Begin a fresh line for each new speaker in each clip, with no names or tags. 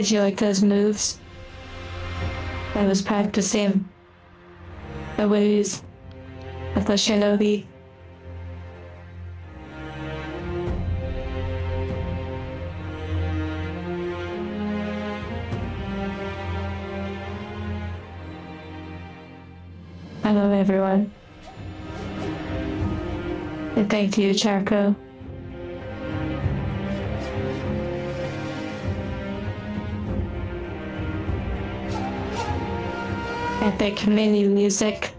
Did you like those moves? I was practicing the ways of the shinobi. Hello everyone. And thank you, Charco. Epic mini music.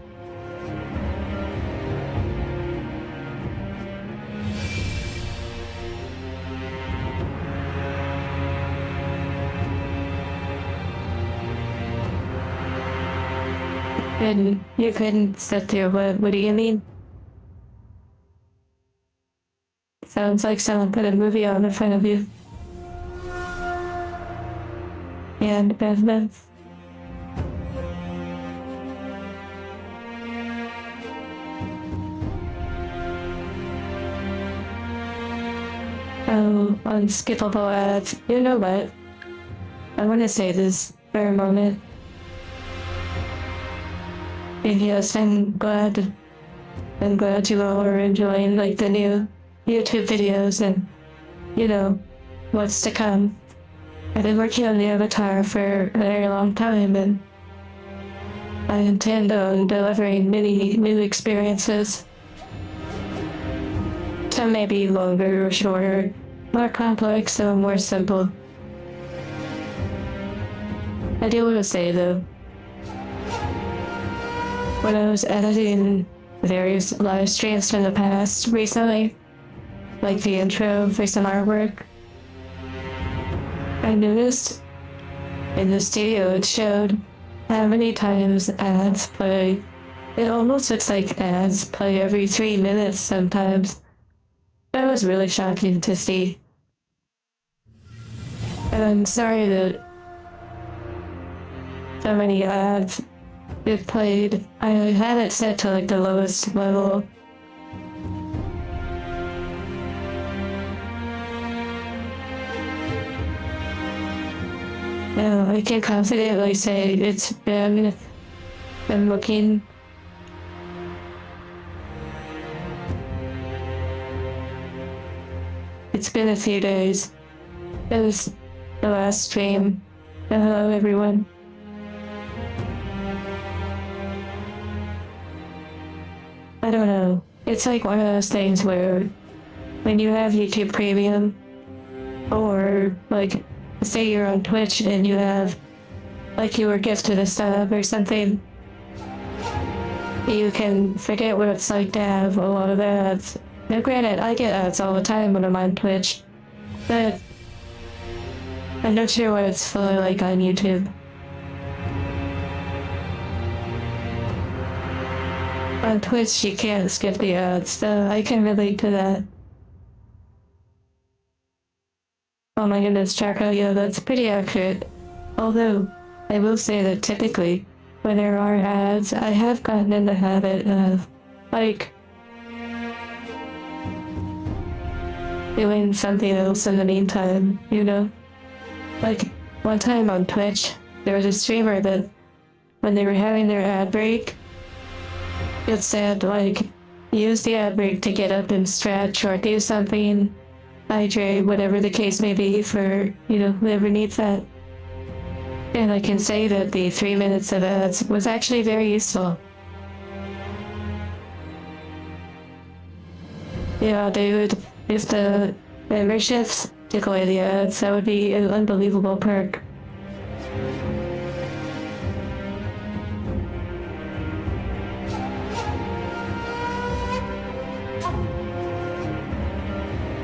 And you couldn't sit there, what do you mean? Sounds like someone put a movie on in front of you. And business. Oh, unskippable ads. You know what? I want to say this for a moment. And yes, I'm glad you all are enjoying like the new YouTube videos and, you know, what's to come. I've been working on the avatar for a very long time and I intend on delivering many new experiences. Some may be longer or shorter, more complex or more simple. I do want to say though, when I was editing various live streams from the past recently, like the intro for some artwork, I noticed in the studio it showed how many times ads play. It almost looks like ads play every 3 minutes sometimes. That was really shocking to see. And I'm sorry that so many ads get played. I had it set to like the lowest level. No, I can confidently say it's been looking. It's been a few days. It was the last stream. Hello everyone. I don't know. It's like one of those things where when you have YouTube Premium, or like say you're on Twitch and you have like you were gifted a sub or something, you can forget what it's like to have a lot of ads. Now granted, I get ads all the time when I'm on Twitch, but I'm not sure what it's fully like on YouTube. On Twitch, you can't skip the ads, so I can relate to that. Oh my goodness, Charco, yeah, that's pretty accurate. Although, I will say that typically, when there are ads, I have gotten in the habit of, like, doing something else in the meantime, you know? Like, one time on Twitch, there was a streamer that, when they were having their ad break, it said, like, use the ad break to get up and stretch or do something, hydrate, whatever the case may be for, you know, whoever needs that. And I can say that the 3 minutes of ads was actually very useful. Yeah, they would, if the memberships took away the ads, that would be an unbelievable perk.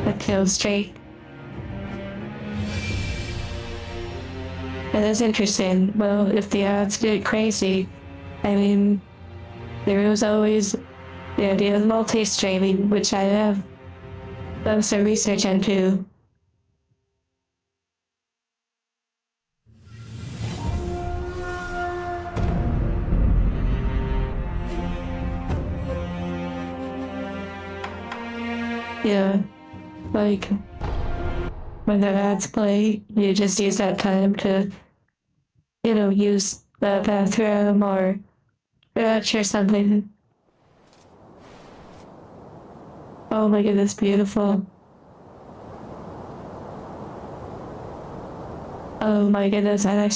A kill streak. And that's interesting. Well, if the ads get crazy, I mean, there was always the idea of multi-streaming, which I have done some research into. Yeah, like, when the ads play, you just use that time to, use the bathroom or stretch or something. Oh my goodness, beautiful. Oh my goodness, I'm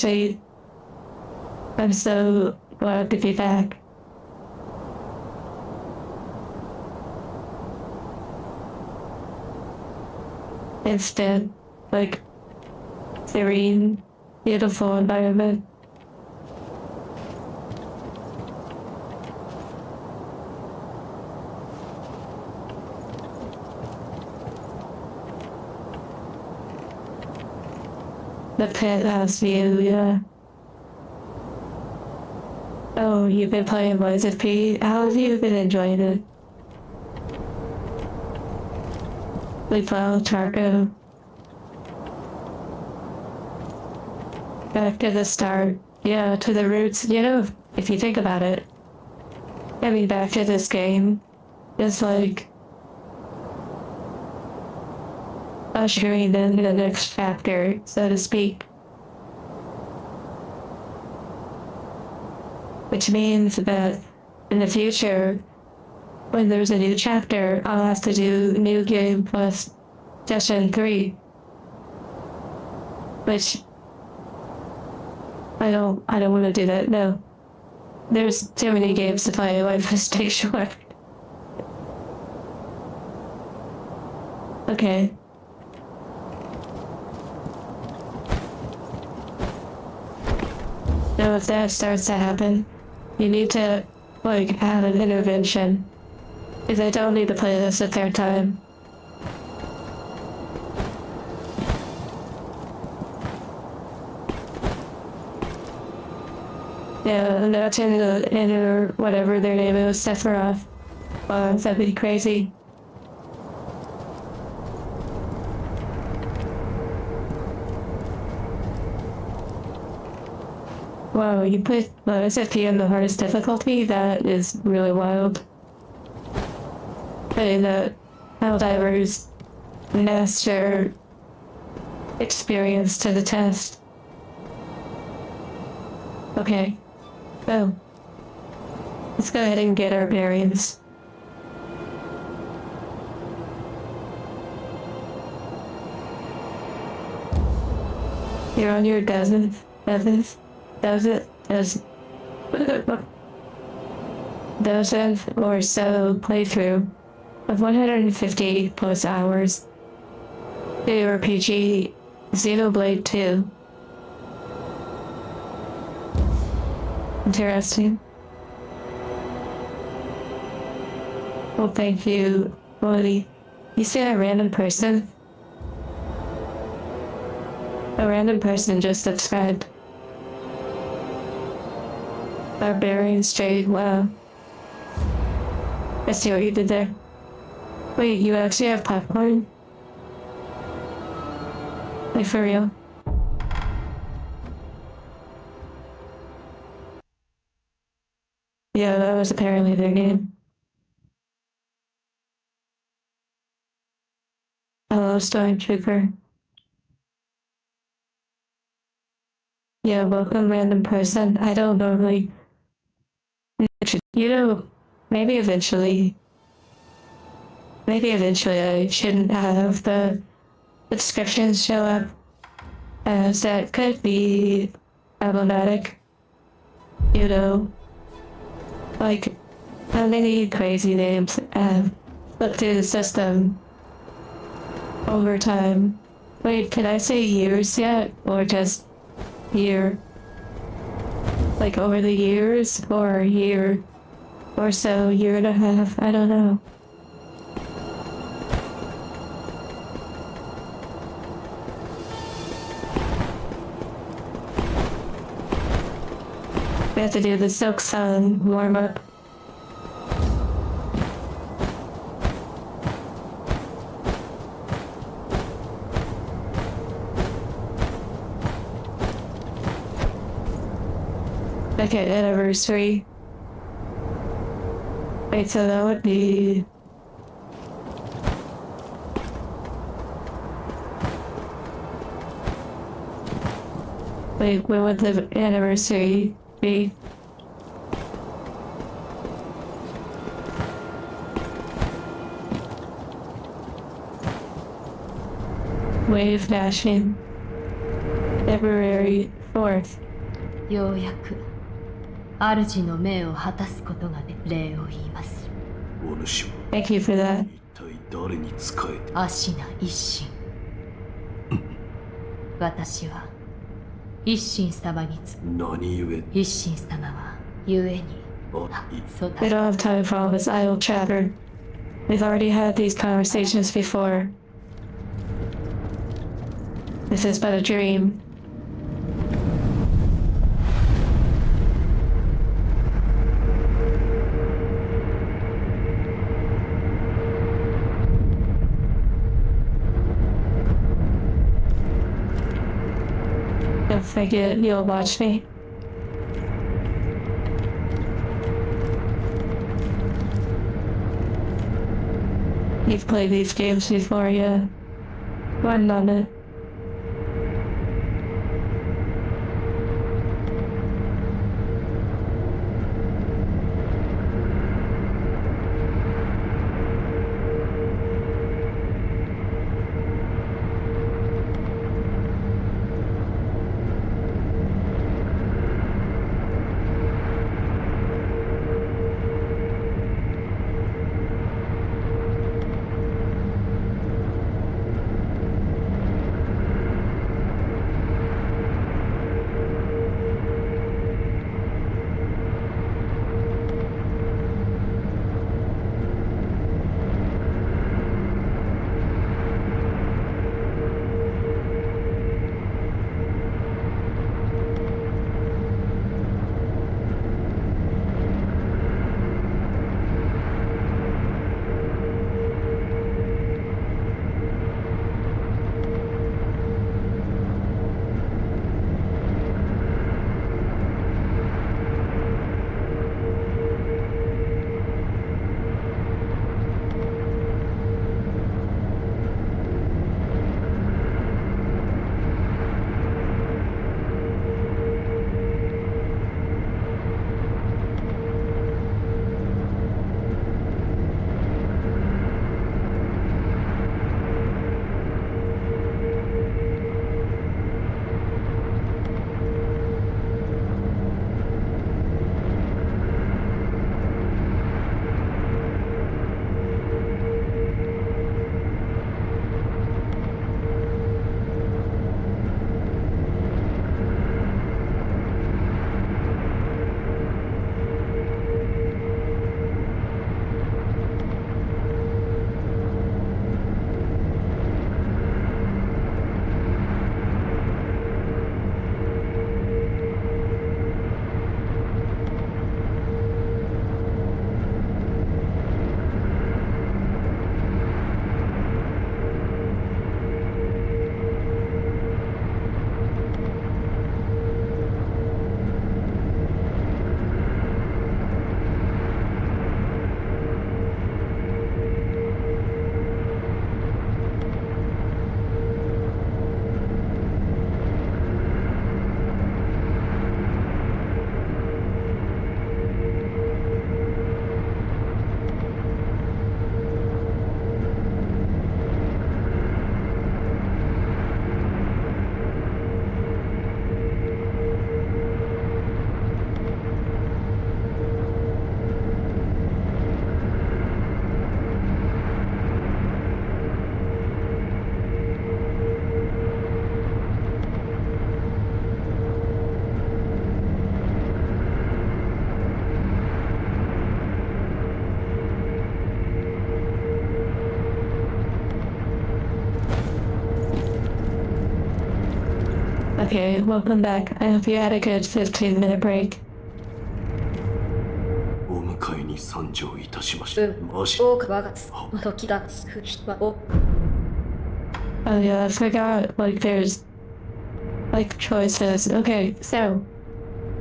so glad to be back. Instant, like, serene, beautiful environment. The pit has view, yeah. Oh, you've been playing Lies of P? How have you been enjoying it? Like, well, Charco. Back to the start. Yeah, to the roots. If you think about it. I mean, back to this game. It's like ushering in the next chapter, so to speak. Which means that in the future, when there's a new chapter, I'll have to do new game plus session 3. Which I don't want to do that, no. There's too many games to play, life is too short. Okay. Now if that starts to happen, you need to, have an intervention. Because I don't need to play this a third time. Yeah, not in whatever their name is, Sephiroth. Wow, that'd be crazy. Wow, you put SFP in the hardest difficulty? That is really wild. Putting the Helldiver's master experience to the test. Okay. So, let's go ahead and get our bearings. You're on your dozenth or so playthrough of 150 plus hours. JRPG Xenoblade 2. Interesting. Well, thank you, Lodi. You see a random person? A random person just subscribed. Barbarian straight, wow. I see what you did there. Wait, you actually have popcorn? Like, for real? Yeah, that was apparently their game. Hello, Stormtrooper. Yeah, welcome, random person. I don't normally... maybe eventually I shouldn't have the descriptions show up, as that could be problematic. Like, how many crazy names have looked through the system over time? Wait, can I say years yet? Or just year? Like over the years? Or a year? Or so, year and a half? I don't know. We have to do the Silk Sun warm-up. Second anniversary. Wait, so that would be... Like, when would the anniversary be? Wave dashing. February 4th.
ようやく主の命を果たすことがで礼を言います。
お主は
Thank you for that.
一体誰に仕えて
アシナ一心私は一心様に
何故
一心様は故にそうだ
We don't have time for all this idle chatter. We've already had these conversations before. This is but a dream. Don't forget you'll watch me. You've played these games before, yeah. One on it. Okay, welcome back. I hope you had a good 15-minute break.
お迎えに参上いたしました。マジ
多く我が時がはお
Oh yeah, I forgot, like, there's, like, choices. Okay, so,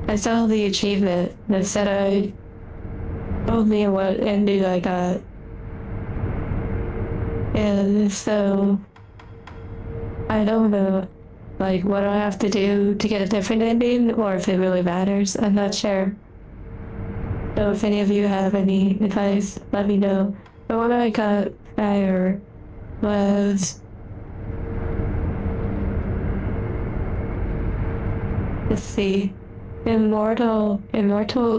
I saw the achievement that said I told me what ending I got. And so, I don't know, like what I have to do to get a different ending, or if it really matters. I'm not sure. So if any of you have any advice, let me know. The one I got prior was, let's see, Immortal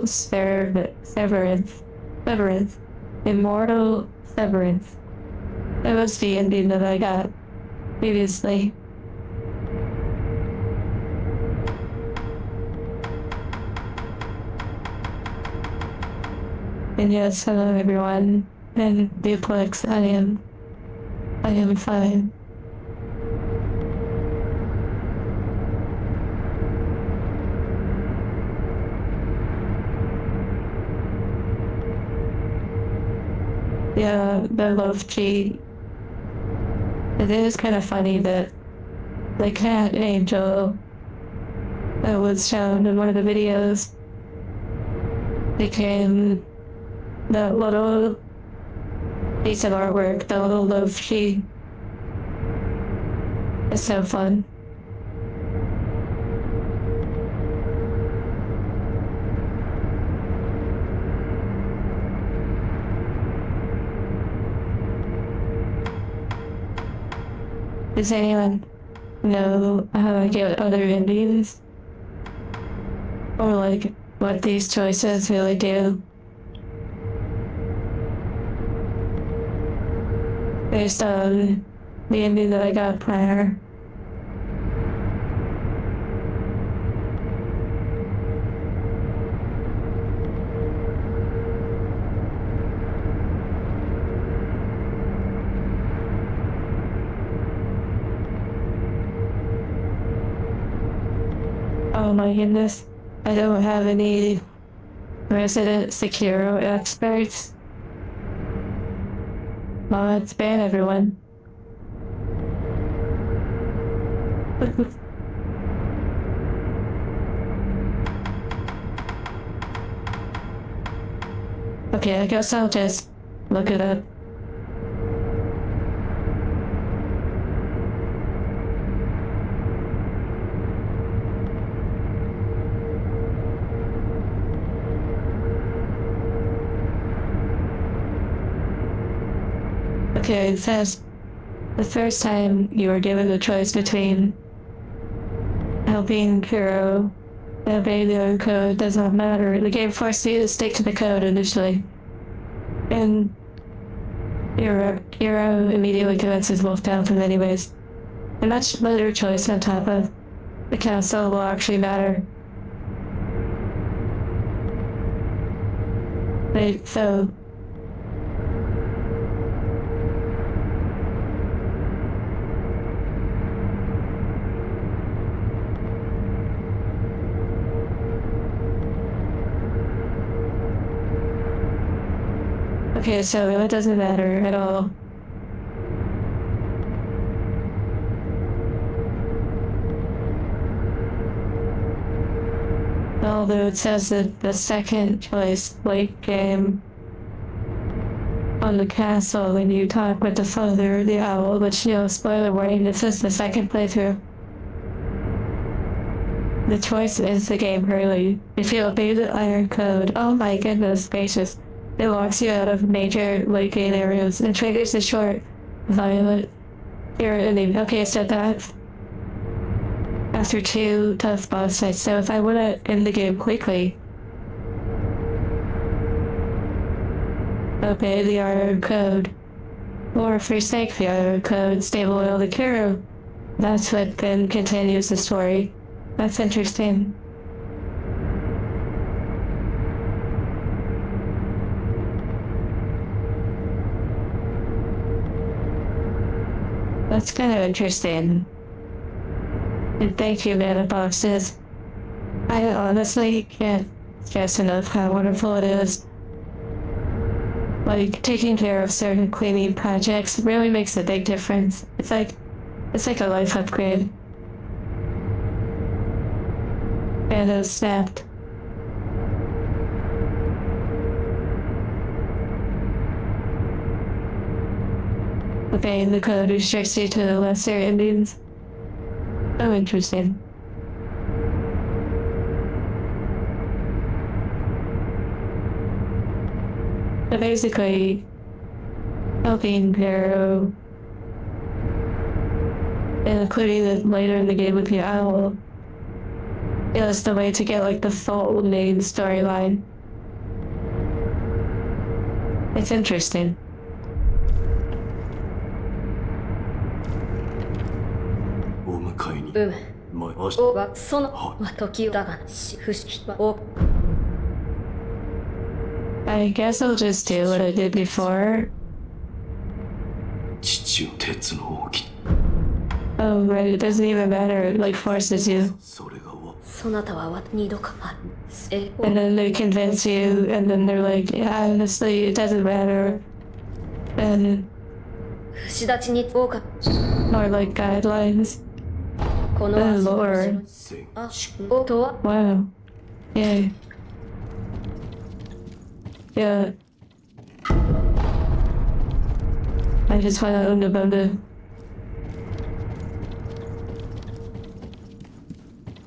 Severance, Immortal Severance. That was the ending that I got previously. And yes, hello everyone. And Duplex, I am fine. Yeah, the love cheat. It is kind of funny that the cat angel that was shown in one of the videos became the little piece of artwork, the little love sheet. It's so fun. Does anyone know how I get other endings? Or like what these choices really do? Based on the ending that I got prior. Oh my goodness, I don't have any resident Sekiro experts. Mods ban everyone. Okay, I guess I'll just look it up. Okay, it says the first time you were given the choice between helping Hero and obeying the other code does not matter. The game forced you to stick to the code initially. And Hero immediately convinces Wolf down from anyways. A much better choice on top of the council will actually matter. Wait, so okay, so it doesn't matter at all. Although it says that the second choice late game on the castle when you talk with the father, the owl, which, you know, spoiler warning, this is the second playthrough. The choice is the game early. If you obey the iron code, oh my goodness gracious. It locks you out of major late game areas and triggers a short, violent hero ending. Okay, so that's after 2 tough boss fights. So if I want to end the game quickly, obey the iron code, or forsake the iron code, stay loyal to Kuro. That's what then continues the story. That's interesting. That's kind of interesting. And thank you, Mana Boxes. I honestly can't stress enough how wonderful it is. Like, taking care of certain cleaning projects really makes a big difference. It's like a life upgrade. And it snapped. Obeying the code restricts you to the lesser endings. Oh, interesting. So basically, helping Pharaoh, and including it later in the game with the owl, is the way to get like the full main storyline. It's interesting.
お迎えに
うむ
前足
おはその
は
は時だがし不死はお
I guess I'll just do what I did before.
父を鉄の奥に
Oh, right, it doesn't even matter, it like forces you.
それがわ
そなたは二度かあえ
And then they convince you, and then they're like, yeah, honestly, it doesn't matter. And
不死立ちにおうか
more like guidelines.
この
Oh,
足の
Lord.
戦
あおとは
Wow. Yay. Yeah. I just found out about it.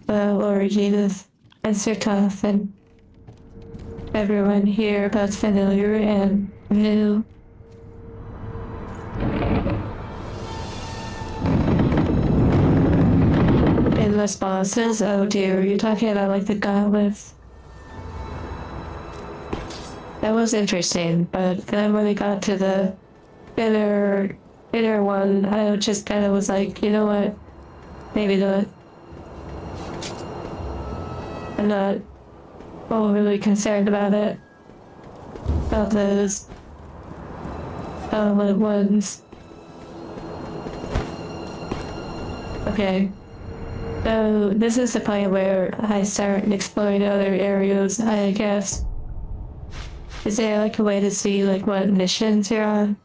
Lord Jesus, and Sir Toth, and everyone here both familiar and new. Endless bosses? Oh dear, you're talking about like the gauntlets. That was interesting, but then when we got to the inner one, I just kind of was like, you know what? Maybe not. I'm not overly concerned about it. About those gauntlet ones. Okay. So this is the point where I start exploring other areas, I guess. Is there like a way to see like what missions you're on?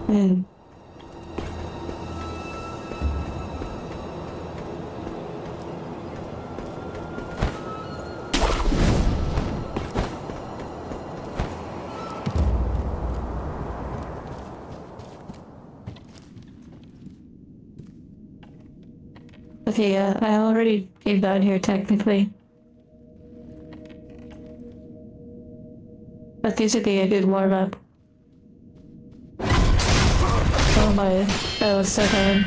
Hmm. Okay, yeah, I already came down here technically. But these would be a good warm-up. Oh my, that was so bad.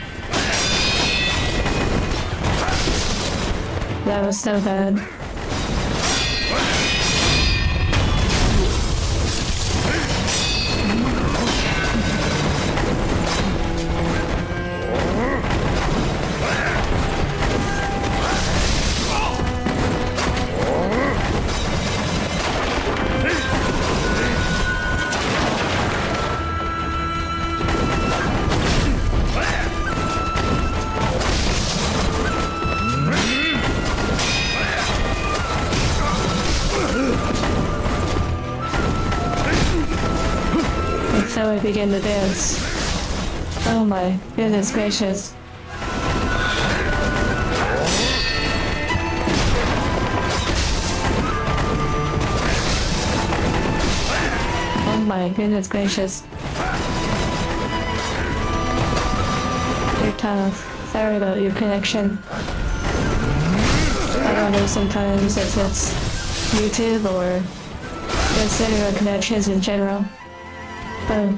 That was so bad. And so I begin to dance. Oh my goodness gracious. Oh my goodness gracious. You're tough. Sorry about your connection. I don't know sometimes if it's YouTube or just internet connections in general. But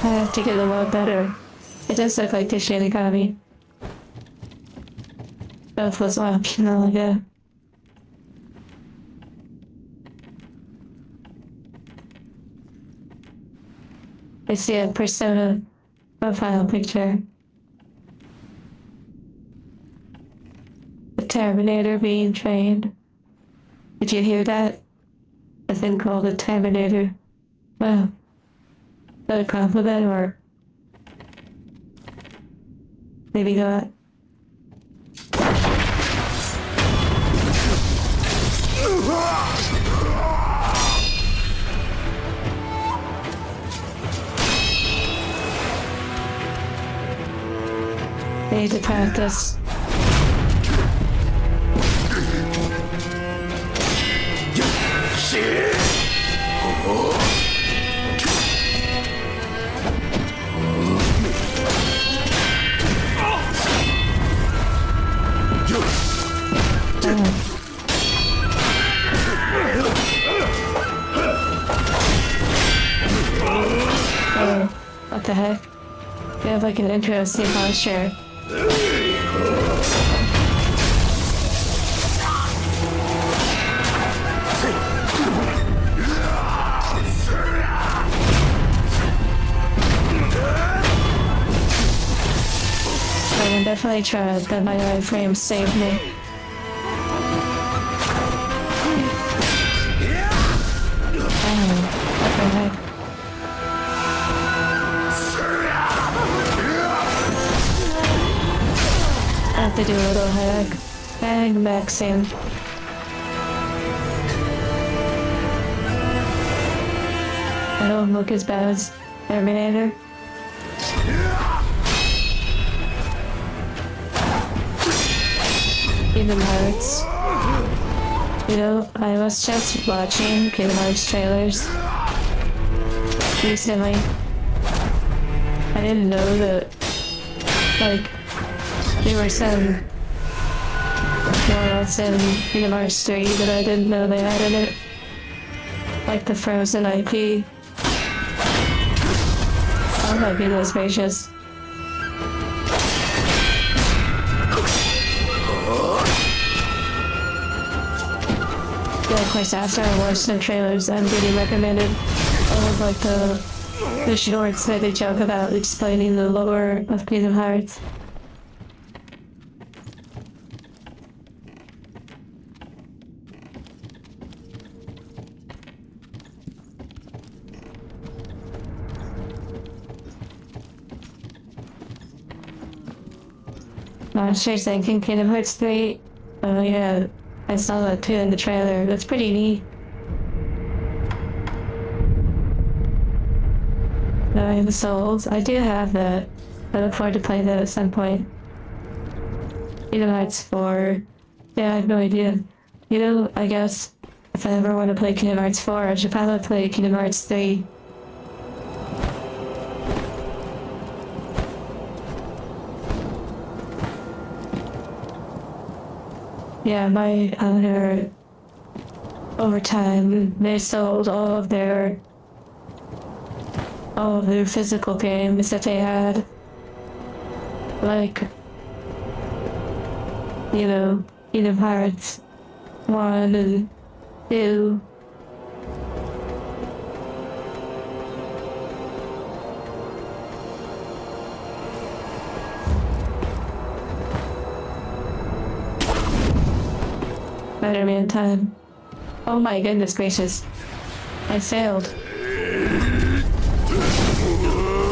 I have to get a lot better. It does look like the Shinigami. Both was optional, yeah. I see a persona profile picture. The Terminator being trained. Did you hear that? A thing called a Terminator. Wow. Is that a compliment or maybe not? I need to practice. Oh, what the heck? You have like an interesting posture. I can definitely try it, but my iframe saved me. Oh, what the heck? I have to do a little hang maxing. I don't look as bad as Terminator. Kingdom Hearts. You know, I was just watching Kingdom Hearts trailers recently. I didn't know that, like, there were some worlds in Kingdom Hearts 3 that I didn't know they had in it. Like the Frozen IP. Oh my goodness gracious. Yeah, of course, after I watched the trailers, I'm getting recommended all of like the shorts that they joke about explaining the lore of Kingdom Hearts. I was sure thinking Kingdom Hearts 3. Oh yeah, I saw that too in the trailer. That's pretty neat. Nine Souls. I do have that. I look forward to playing that at some point. Kingdom Hearts 4. Yeah, I have no idea. You know, I guess if I ever want to play Kingdom Hearts 4, I should probably play Kingdom Hearts 3. Yeah, my owner, over time, they sold all of their physical games that they had. Like, you know, Kingdom Hearts 1 and 2. Spider-Man time. Oh my goodness gracious. I failed.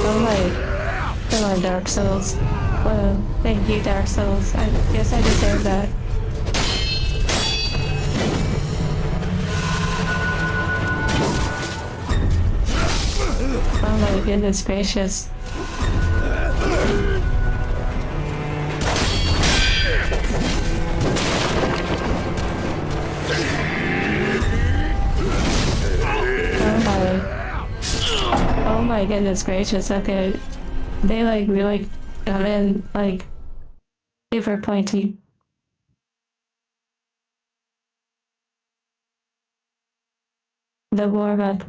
Oh my. Come on, Dark Souls. Whoa. Thank you, Dark Souls. I guess I deserve that. Oh my goodness gracious. Oh my goodness gracious, okay. They like really come in like super pointy. The warm up,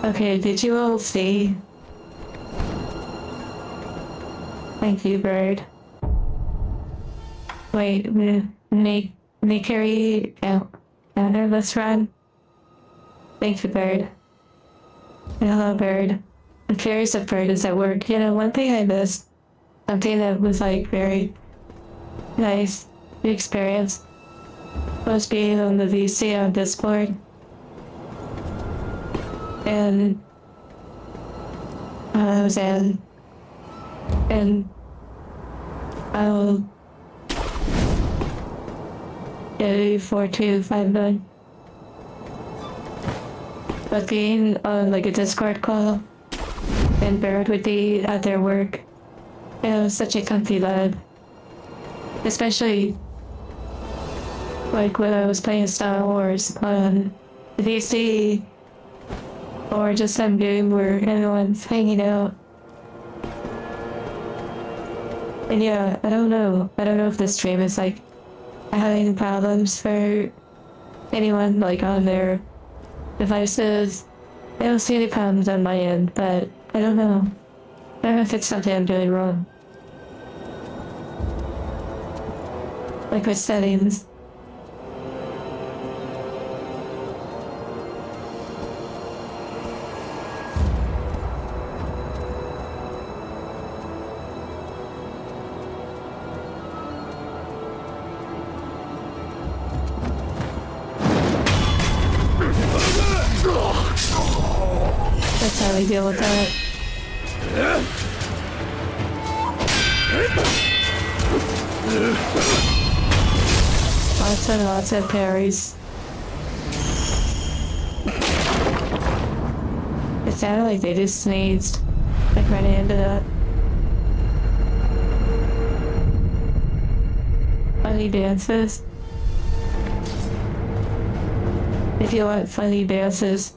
Okay, did you all see? Thank you, Bird. Wait, me carry out counter this run? Thank you, Bird. Hello, Bird. I'm curious if Bird is at work. You know, one thing I missed, something that was like very nice experience, was being on the VC on Discord. and I was in, and I'll get 4259. But being on like a Discord call and Barrett would be at their work, it was such a comfy vibe. Especially like when I was playing Star Wars on the PC or just some game where everyone's hanging out. And yeah, I don't know if this stream is like having problems for anyone like on their devices. I don't see any problems on my end, but I don't know. I don't know if it's something I'm doing wrong. Like with settings. That's how we deal with that. Lots of parries. It sounded like they just sneezed. Like right into that. Funny dances. If you want funny dances.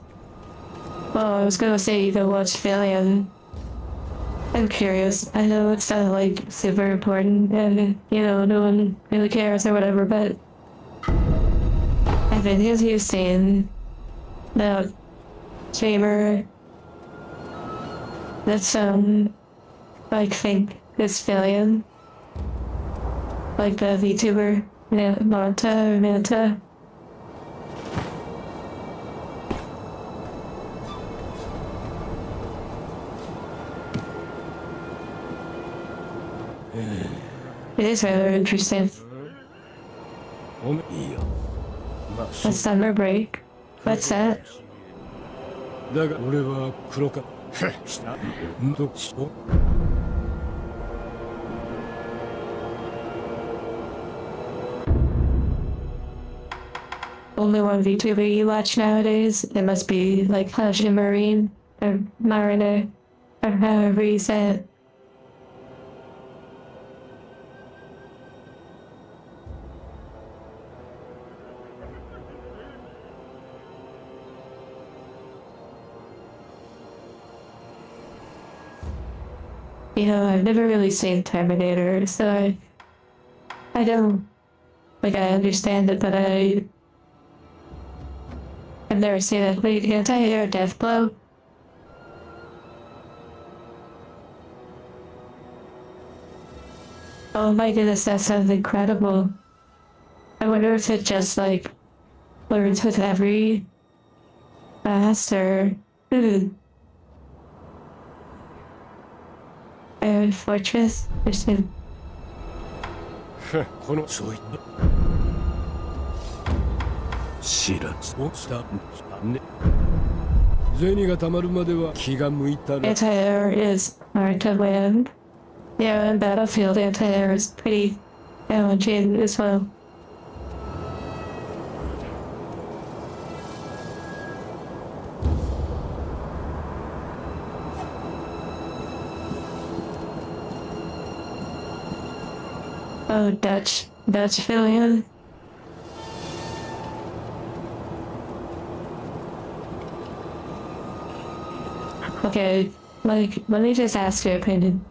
Well, I was gonna say you can watch Philly. I'm curious. I know it's not like super important and, you know, no one really cares or whatever, but I've been you've seen the streamer that's, like, think is Philly. Like the VTuber, Manta. It is rather interesting. A summer break? What's that? Only one VTuber you watch nowadays? It must be like Hush and Marine, or Mariner, or however you say it. You know, I've never really seen Terminator, so I don't, like, I understand it, but I've never seen it. Wait, can I hear a death blow? Oh my goodness, that sounds incredible. I wonder if it just, like, learns with every fast or... Iron Fortress? There's no... Anti-air is hard to land. Yeah, and Battlefield anti-air is pretty challenging as well. Oh, Dutch Villian. Okay, like, let me just ask your opinion.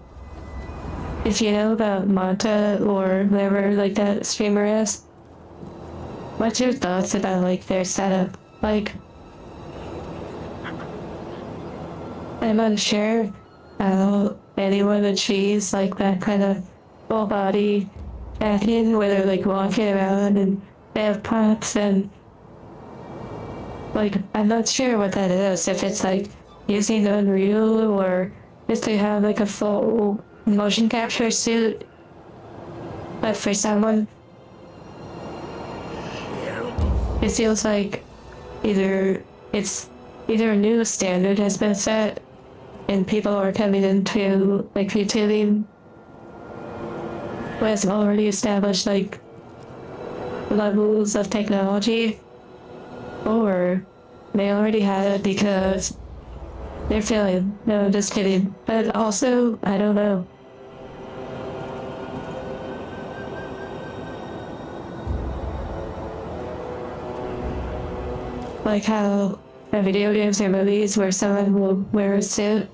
If you know about Manta or whatever, like, that streamer is, what's your thoughts about, like, their setup? Like, I'm unsure how anyone achieves, like, that kind of full body acting where they're, like, walking around and they have props and, like, I'm not sure what that is, if it's, like, using Unreal or if they have, like, a full motion capture suit. But for someone, it feels like either it's either a new standard has been set and people are coming into like retailing with already established like levels of technology, or they already had it because they're failing. No, just kidding. But also, I don't know. Like how in video games or movies where someone will wear a suit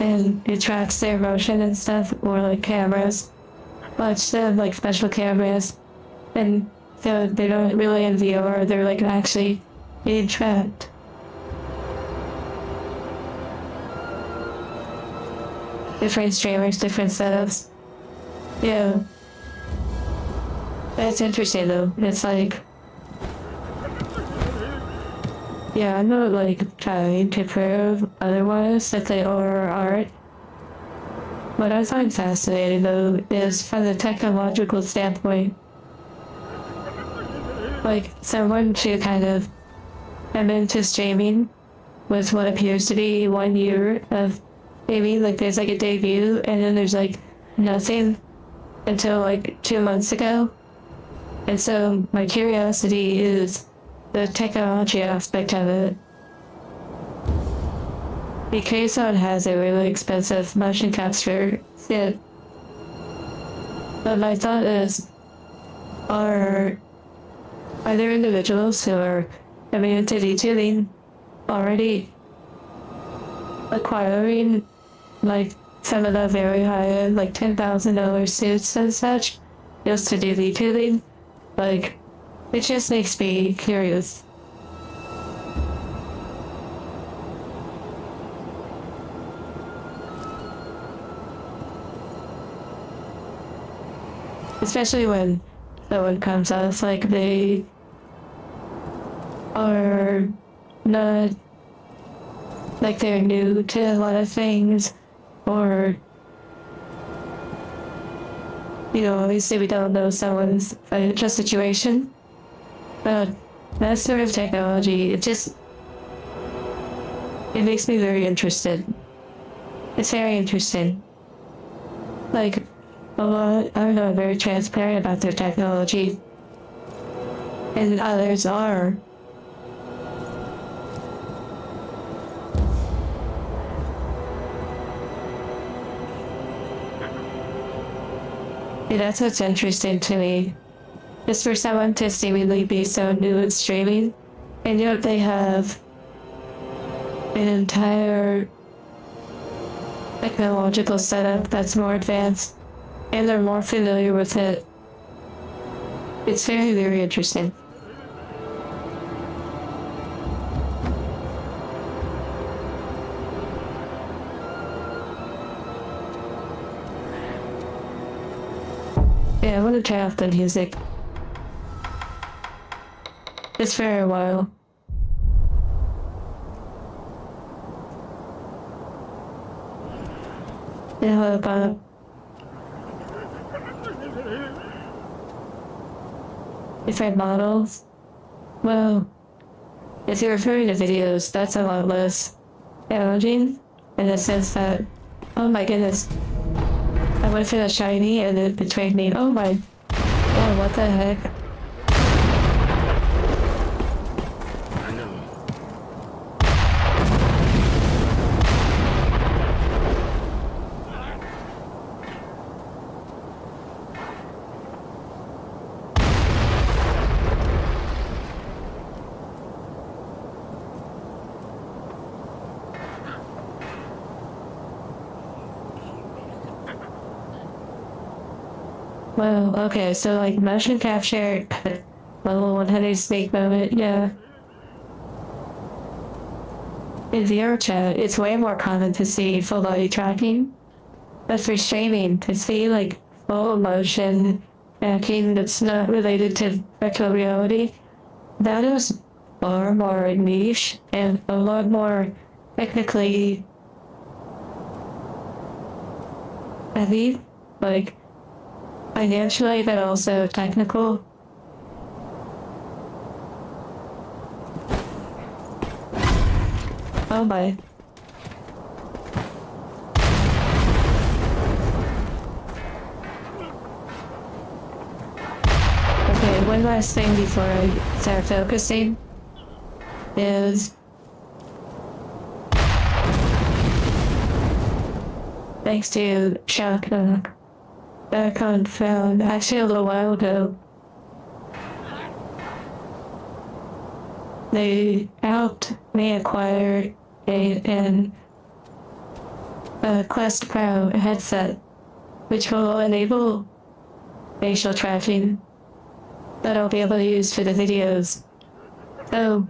and it tracks their motion and stuff, or like cameras. Watch them like special cameras, and so they don't really in VR, they're like actually being trapped. Different streamers, different setups. Yeah. That's interesting though. It's like, yeah, I'm not like trying to prove otherwise that they are art. What I find fascinating though is from the technological standpoint. Like someone to kind of come into streaming with what appears to be 1 year of maybe like there's like a debut and then there's like nothing until like 2 months ago. And so my curiosity is the technology aspect of it. Because it has a really expensive motion capture kit. But my thought is, are there individuals who are coming into detailing already acquiring like some of the very high-end like $10,000 suits and such just to do detailing? Like, it just makes me curious. Especially when someone comes out, it's like they are not, like they're new to a lot of things, or, you know, obviously we don't know someone's financial situation, but that sort of technology, it makes me very interested. It's very interesting. Like, a lot, I don't know, very transparent about their technology. And others are. Yeah, that's what's interesting to me. Just for someone to seemingly be so new at streaming, and yet they have an entire technological setup that's more advanced, and they're more familiar with it. It's very, very interesting. Yeah, I want to try out the music. Just for a while. Yeah, what about different models? Well, if you're referring to videos, that's a lot less challenging in the sense that, oh my goodness, I went for the shiny and it betrayed me. Oh my, oh, what the heck?
I know.
Well, okay, so like motion capture, level 100 snake moment, yeah. In VR chat, it's way more common to see full body tracking, but for streaming, to see like full motion tracking that's not related to virtual reality, that is far more niche and a lot more technically heavy, like financially, but also technical. Oh my. Okay, one last thing before I start focusing is thanks to Chuck that account found actually a little while ago. They helped me acquire a Quest Pro headset, which will enable facial tracking that I'll be able to use for the videos. So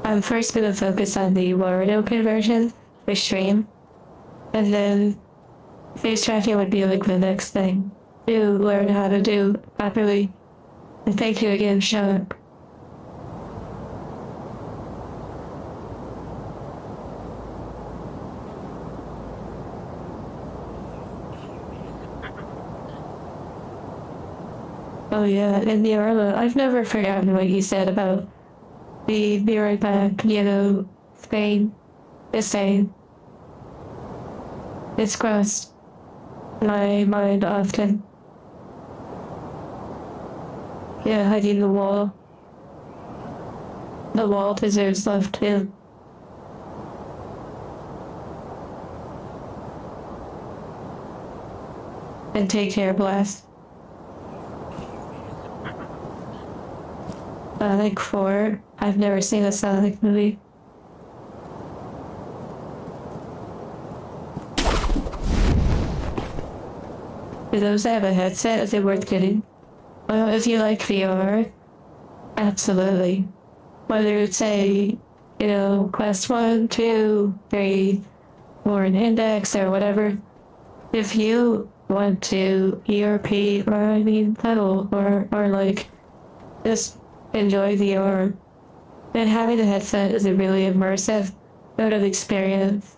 I'm first going to focus on the Warudo conversion for stream, and then face tracking would be like the next thing to learn how to do properly. And thank you again, Sean. Oh yeah, and the Arla, I've never forgotten what you said about the be right back, Spain. This thing. It's crossed my mind often. Yeah, hiding the wall. The wall deserves love too. And take care, Blast. Sonic 4. I've never seen a Sonic movie. Do those have a headset? Is it worth getting? Well, if you like VR, absolutely. Whether it's Quest 1, 2, 3, or an Index or whatever. If you want to ERP, pedal, or like, just enjoy VR, then having a headset is a really immersive sort of experience.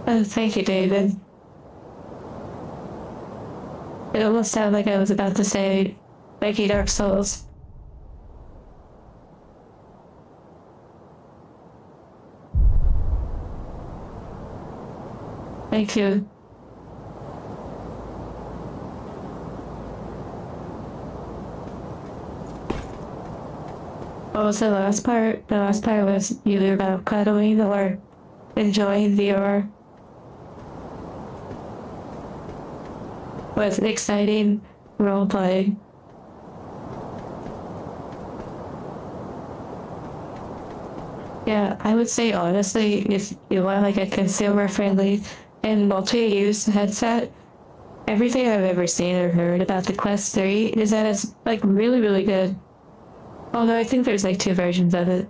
Oh, thank you, David. It almost sounded like I was about to say, thank you, Dark Souls. Thank you. What was the last part? The last part was either about cuddling or enjoying VR. Was exciting roleplay. Yeah, I would say honestly, if you want like a consumer-friendly and multi-use headset, everything I've ever seen or heard about the Quest 3 is that it's like really, really good. Although I think there's like 2 versions of it.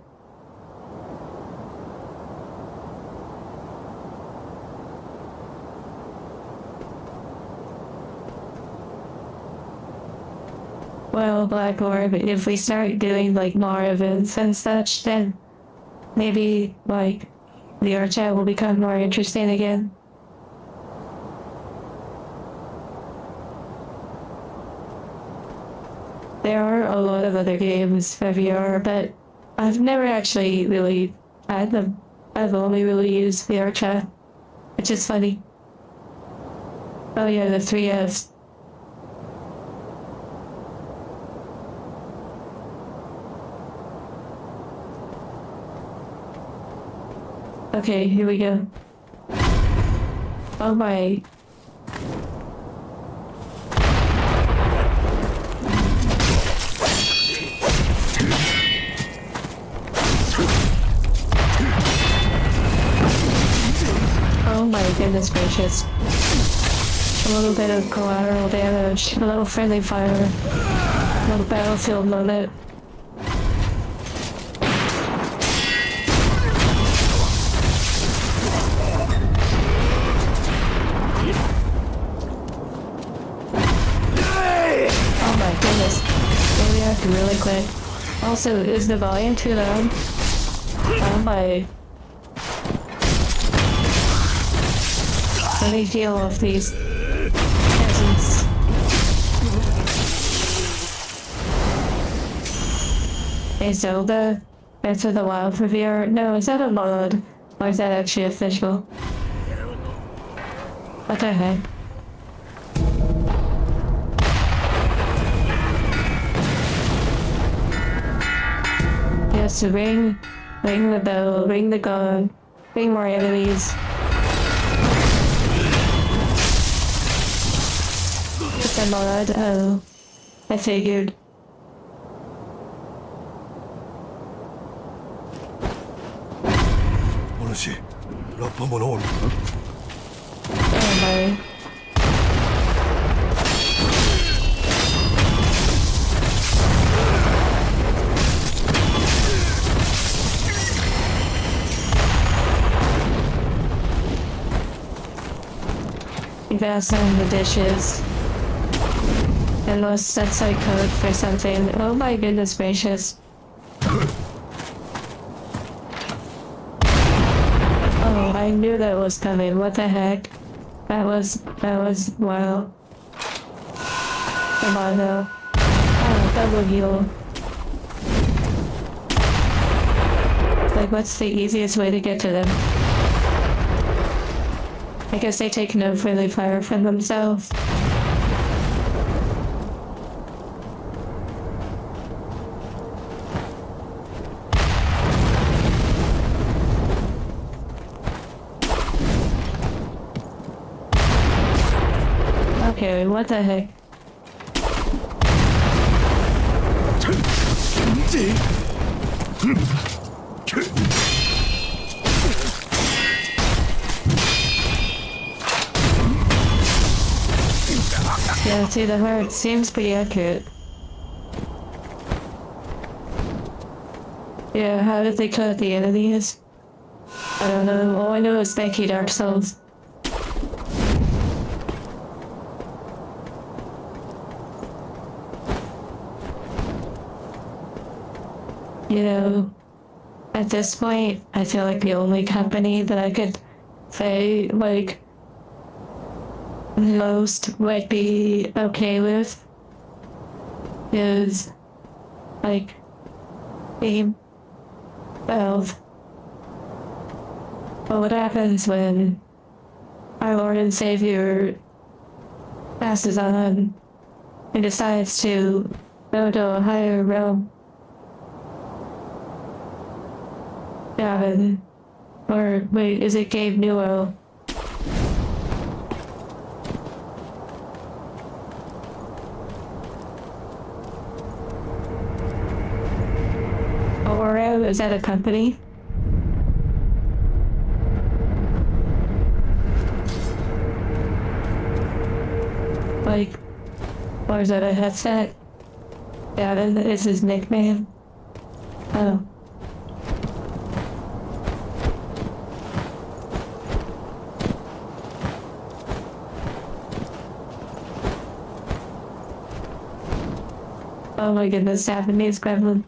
Well, Black Orb, if we start doing like more events and such, then maybe like the art chat will become more interesting again. There are a lot of other games for VR, but I've never actually really had them. I've only really used VR chat, which is funny. Oh yeah, the 3S. Okay, here we go. Oh my. Oh my goodness gracious. A little bit of collateral damage, a little friendly fire, a little battlefield moment. Oh my goodness. Maybe I have to really quick. Also, is the volume too loud? Oh my. Let me deal with these peasants. Hey Zelda, Answer the Wild for VR. No, is that a mod? Or is that actually official? What the heck? Yes, to ring the bell, ring the gong, ring more enemies. It's a mod. Oh, I figured.
お主ラッパものを
Oh my. You gotta send the dishes. Unless that's like code for something. Oh my goodness gracious. Oh, I knew that was coming. What the heck? That was wild. Come on though. Oh, double heal. Like, what's the easiest way to get to them? I guess they take no friendly fire from themselves. Okay, what the heck? Yeah, see, the heart seems pretty accurate. Yeah, how did they cut the enemies? I don't know. All I know is Becky Dark Souls. You know, at this point, I feel like the only company that I could say, like, most would be okay with is, like, Game Valve. But what happens when our Lord and Savior passes on and decides to go to a higher realm? Gavin. Or wait, is it Gabe Newell? Oreo, is that a company? Like, or is that a headset? Gavin is his nickname. Oh. Oh my goodness, Japanese gremlin.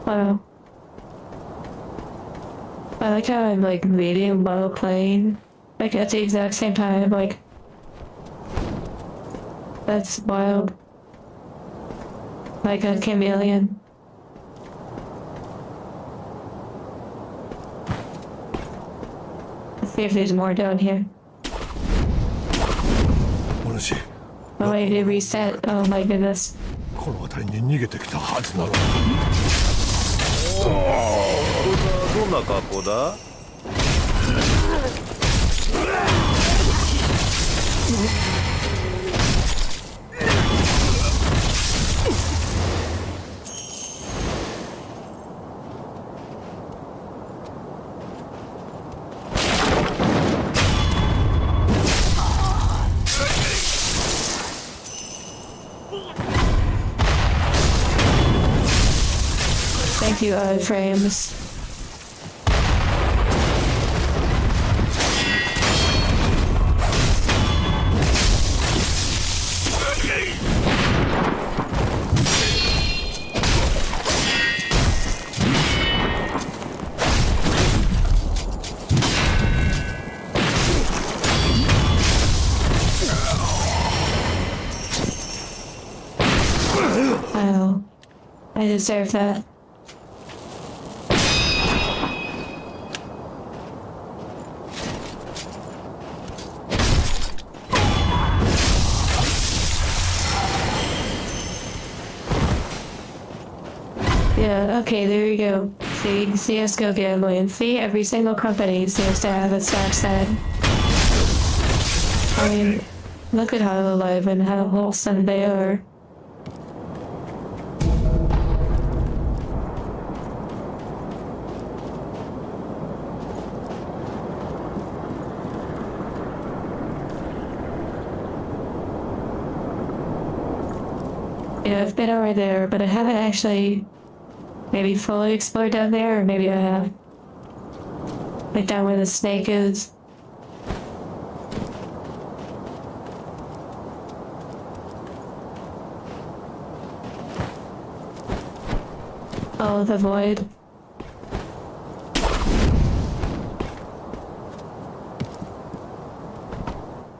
Wow. I like how I'm like reading while playing. Like at the exact same time, like that's wild. Like a chameleon. Let's see if there's more down here.
お主
Oh wait, it reset. Oh my goodness.
この辺りに逃げてきたはずなのに
どんな格好だ
Thank you, frames. Oh, I deserve that. Yeah, okay, there you go. See, CSGO gambling. See, every single company seems to have a dark side. I mean, look at how alive and how wholesome they are. Yeah, I've been over there, but I haven't actually maybe fully explored down there, or maybe I have. Like down where the snake is. Oh, the void.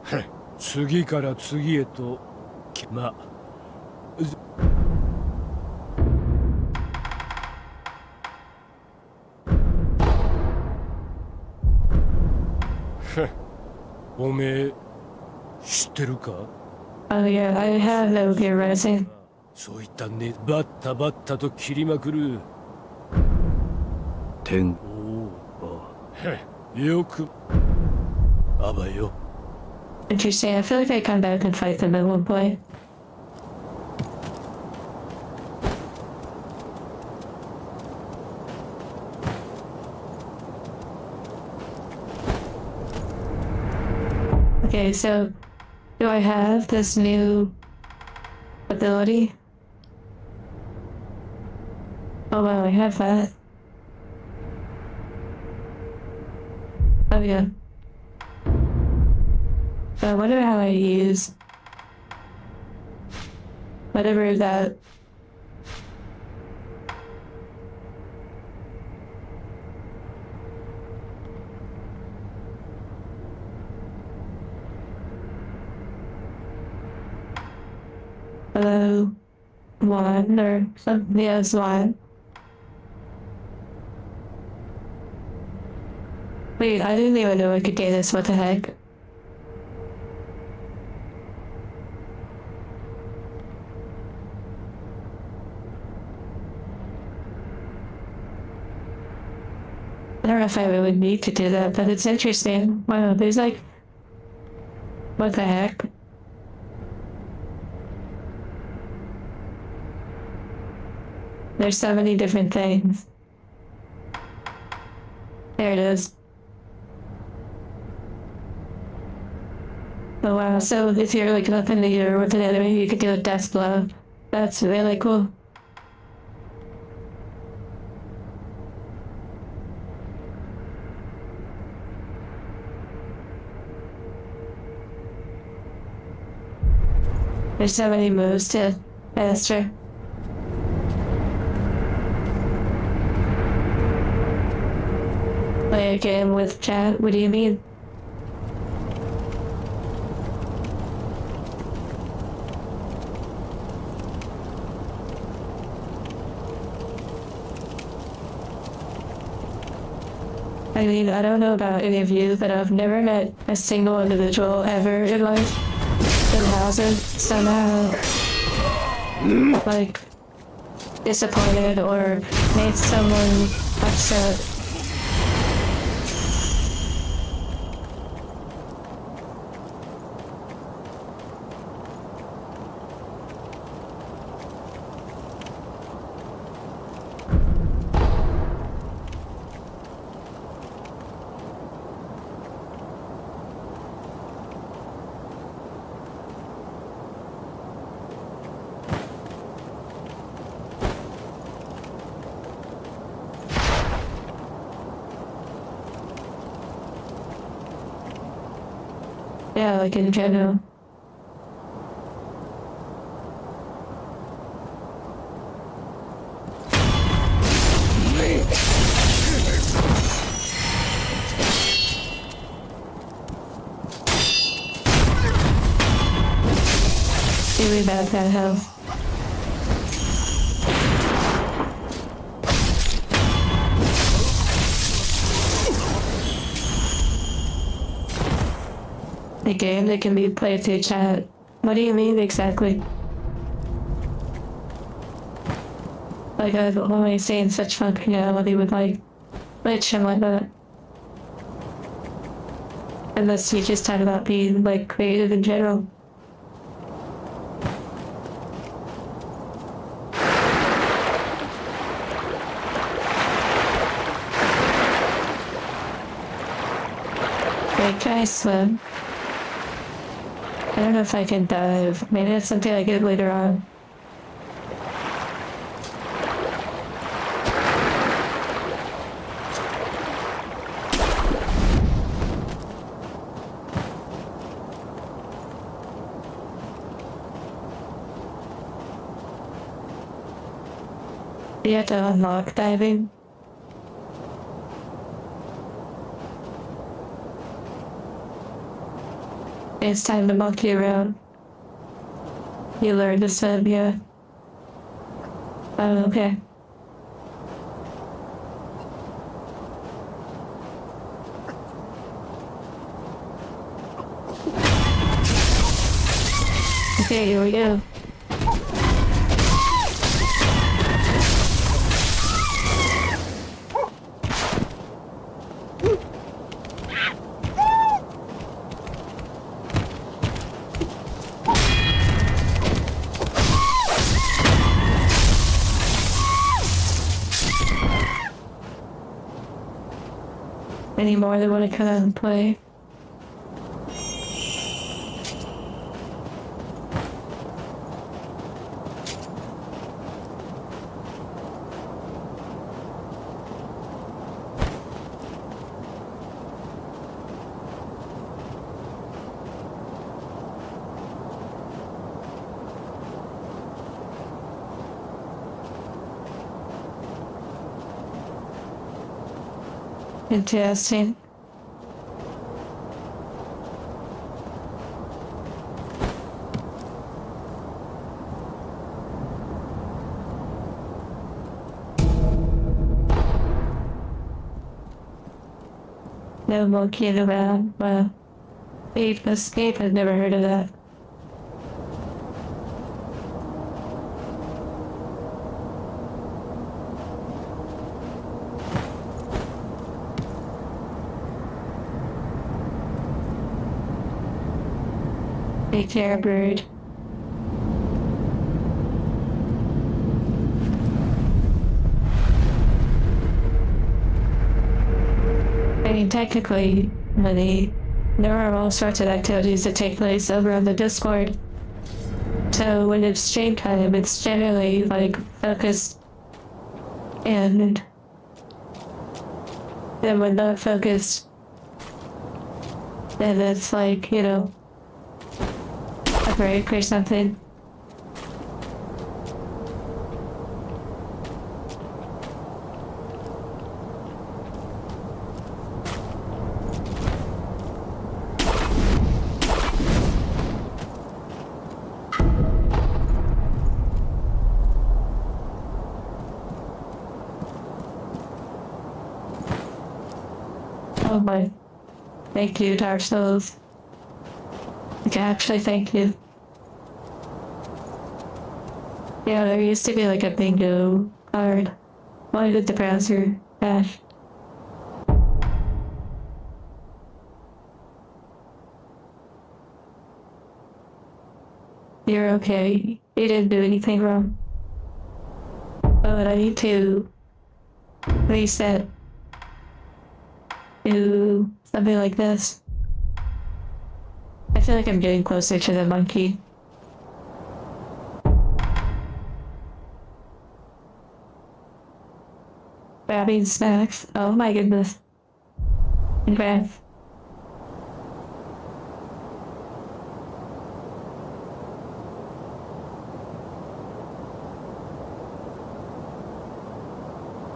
Heh, 次から次へとまあおめえ知ってるか
Oh yeah, I have no gear rising.
そういったねバッタバッタと切りまくる
天
よくあばよ
Interesting, I feel like I come back and fight them at one point. Okay, so do I have this new ability? Oh wow, I have that. Oh yeah. So I wonder how I use whatever that. One or something, yeah, it's one. Wait, I didn't even know I could do this, what the heck? I don't know if I really need to do that, but it's interesting. Wow, there's like... What the heck? There's so many different things. There it is. Oh wow, so if you're like up in the air with an enemy, you could do a death blow. That's really cool. There's so many moves to master. Play a game with chat? What do you mean? I mean, I don't know about any of you, but I've never met a single individual ever in life that hasn't somehow, like, disappointed or made someone upset. Yeah, like in general. Really bad health. A game that can be played through chat. What do you mean exactly? Like I've only seen such functionality with like glitch and whatnot. Unless you just talk about being like creative in general. Wait, can I swim? I don't know if I can dive. Maybe that's something I get later on. You have to unlock diving. It's time to monkey around. You learn to swim, yeah. Oh, okay. Okay, here we go. Any more that want to come out and play? Interesting. No monkeying around. Wow. Escape, I've never heard of that. Take care, bird. I mean, technically, there are all sorts of activities that take place over on the Discord. So when it's stream time, it's generally like focused, and then when not focused, then it's like, you know, a break or something. Oh my. Thank you, Dark Souls. Like, actually, thank you. Yeah, there used to be like a bingo card. Why did the browser crash? You're okay. You didn't do anything wrong. But I need to reset to something like this. I feel like I'm getting closer to the monkey. Grabbing snacks. Oh my goodness. Okay.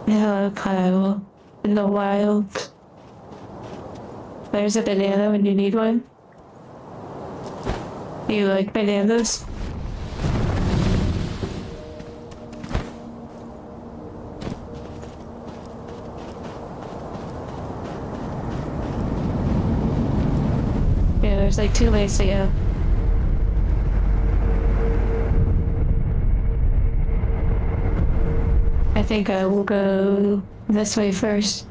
Hello, Kyle. In the wild. There's a banana when you need one. Do you like bananas? Yeah, there's like 2 ways to go. think I will go this way first.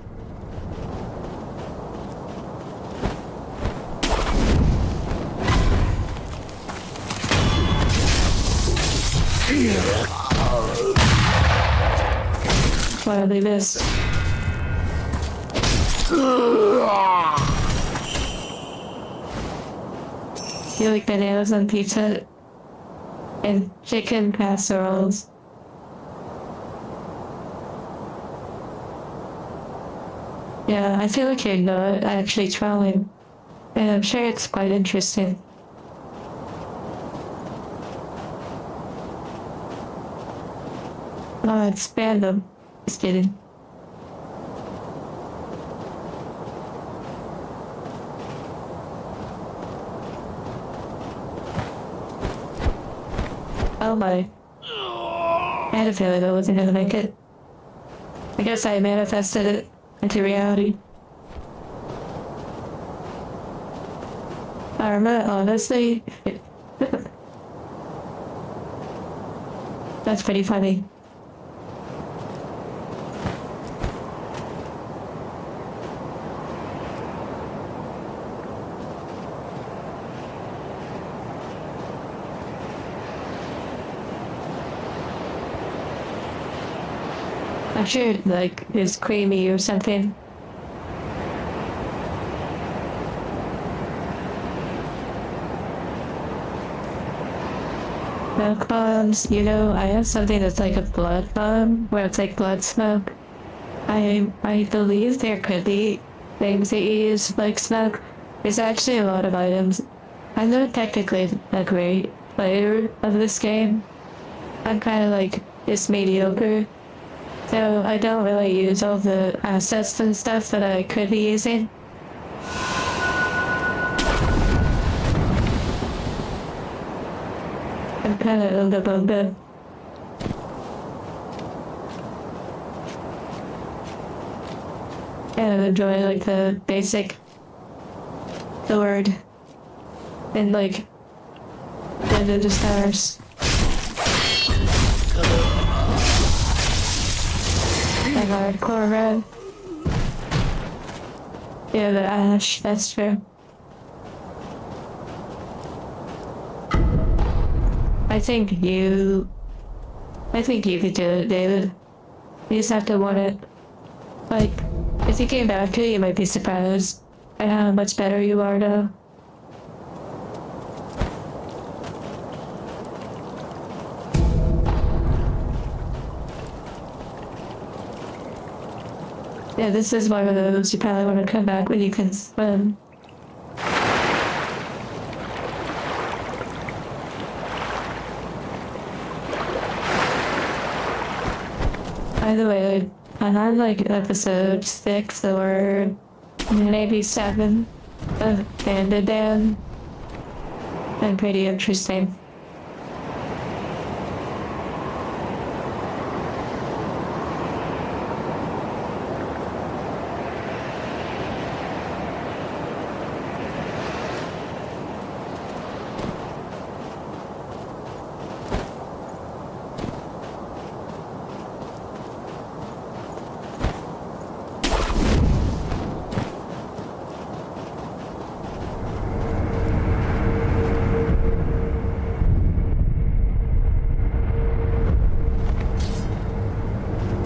Finally missed. You like bananas on pizza and chicken casseroles. Yeah, I feel like you're not actually trying, and I'm sure it's quite interesting. Oh, it's random. Just kidding. Oh my. I had a feeling I wasn't gonna make it. I guess I manifested it into reality. Arma, honestly. That's pretty funny. I'm sure like it's creamy or something. Milk bombs, you know, I have something that's like a blood bomb, where it's like blood smoke. I believe there could be things that you use like smoke. There's actually a lot of items. I'm not technically a great player of this game. I'm kind of like just mediocre. So I don't really use all the assets and stuff that I could be using. I'm kind of above the. Kind of enjoy like the basic sword and like the ninja stars. And hardcore red. Yeah, the ash, that's true. I think you could do it, David. You just have to want it. Like, if you came back to it, you might be surprised at how much better you are now. Yeah, this is one of those you probably want to come back when you can swim. By the way, I had like episode 6 or maybe 7 of Panda Dan. And pretty interesting.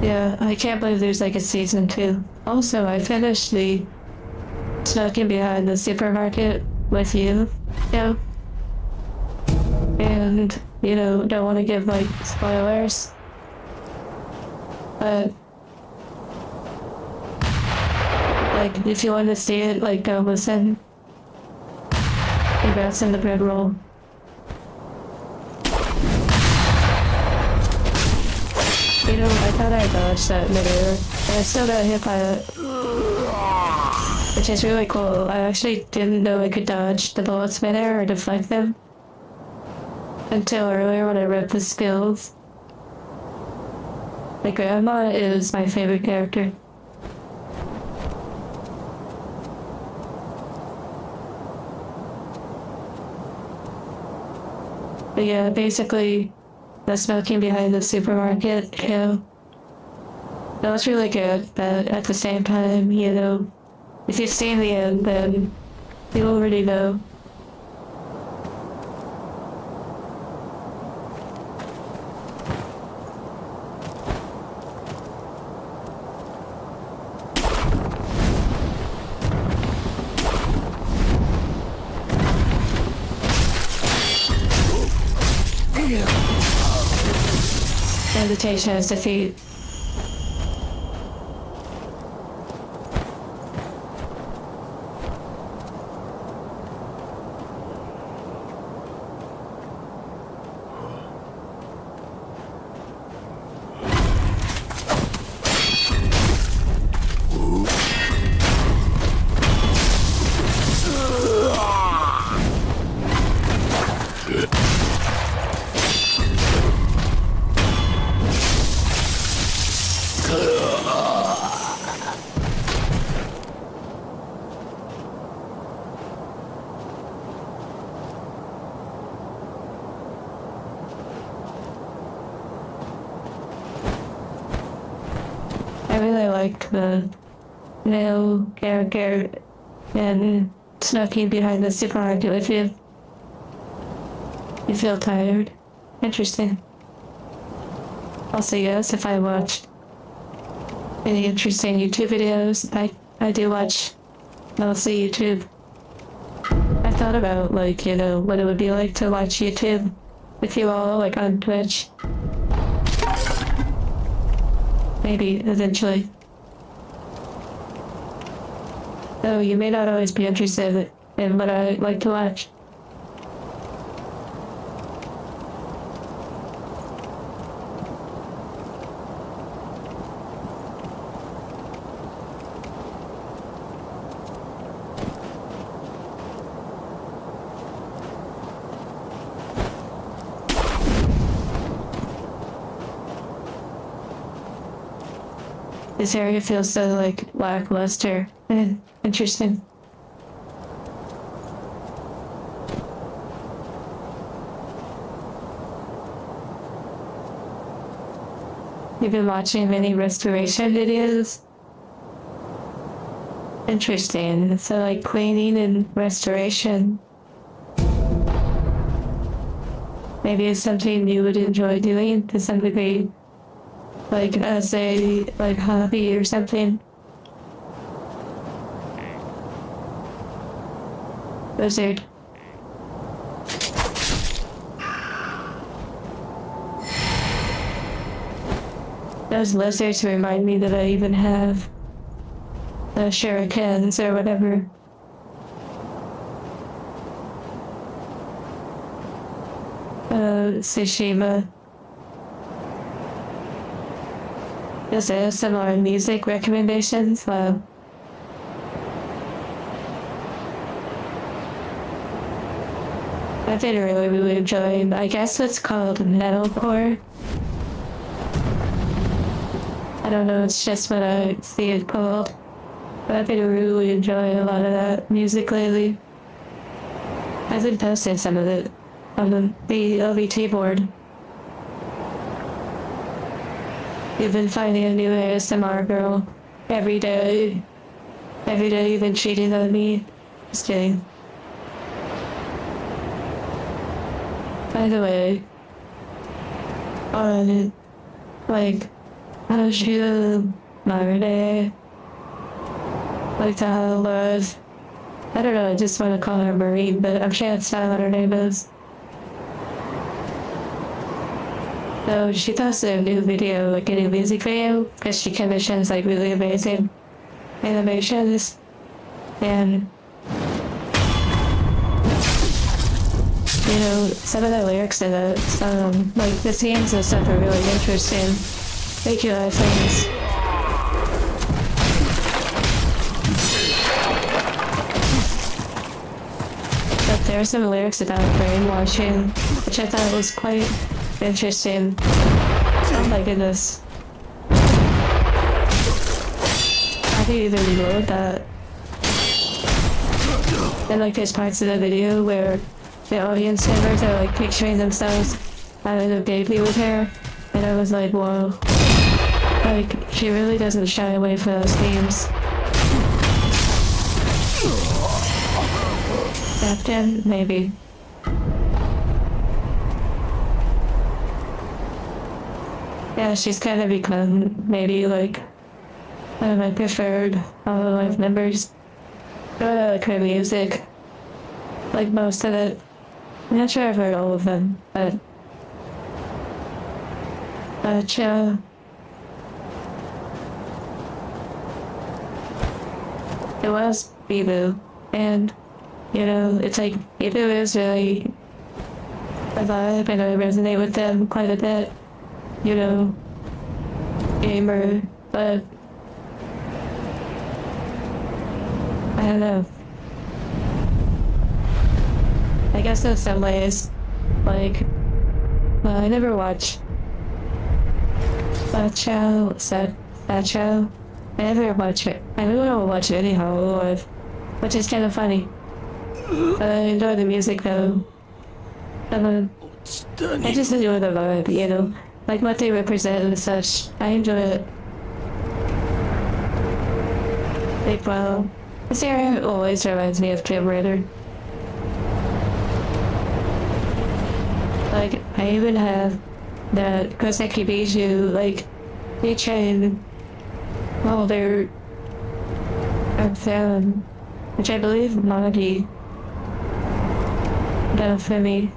Yeah, I can't believe there's like a season 2. Also, I finished the Smoking Behind the Supermarket with you, and, you know, don't want to give like spoilers, but like if you want to see it, like go listen. Congrats in the bread roll. You know, I thought I dodged that midair, and I still got hit by it. Which is really cool. I actually didn't know I could dodge the bullets midair or deflect them until earlier when I read the skills. My grandma is my favorite character. But yeah, basically, the Smoking Behind the Supermarket, That was really good, but at the same time, you know, if you see the end, then you already know. Meditation is defeat. I really like the male character and snucky behind the supermarket with you. You feel tired. Interesting. Also, yes, if I watch any interesting YouTube videos, I do watch mostly YouTube. I thought about, like, you know, what it would be like to watch YouTube with you all, like, on Twitch. Maybe, eventually. Though you may not always be interested in what I like to watch. This area feels so, like, lackluster and interesting. You've been watching many restoration videos? Interesting. So, like, cleaning and restoration. Maybe it's something you would enjoy doing to some degree. Like, as a, like, hobby or something. Lizard. Those lizards remind me that I even have the shurikens or whatever. Tsushima. Is there similar music recommendations? Wow. I've been really enjoying, I guess it's called metalcore. I don't know, it's just what I see it called. But I've been really enjoying a lot of that music lately. I've been posting some of it on the LVT board. You've been finding a new ASMR girl every day. Every day you've been cheating on me. Just kidding. By the way, on, like, Hajju Marde, like how was, I don't know, I just want to call her Marie, but I'm sure that's not what her name is. So she posted a new video, like a new music video, because she commissions like really amazing animations, and you know, some of the lyrics in it, like the scenes and stuff are really interesting. Thank you, I think. But there are some lyrics about brainwashing, which I thought was quite interesting. Oh my goodness. How do you even know that? And like there's parts of the video where the audience members are like picturing themselves having a baby with her, and I was like, whoa. Like, she really doesn't shy away from those themes. Captain, maybe. Yeah, she's kind of become maybe like one of my preferred Hololive members. I really like her music. Like most of it. I'm not sure I've heard all of them, but yeah. It was Bibu, and you know, it's like Bibu is really a vibe, and I resonate with them quite a bit. You know, gamer, but I don't know. I guess in some ways, like, well, I never watched that show. I never watch it. I really don't watch it anyhow, live, which is kind of funny. But I enjoy the music though. I just enjoy the vibe, you know, like what they represent and such. I enjoy it. Like, well, this area always reminds me of Tomb Raider. Like, I even have that Koseki Biju, like, featuring Mulder and Fallon, which I believe Monty done for me.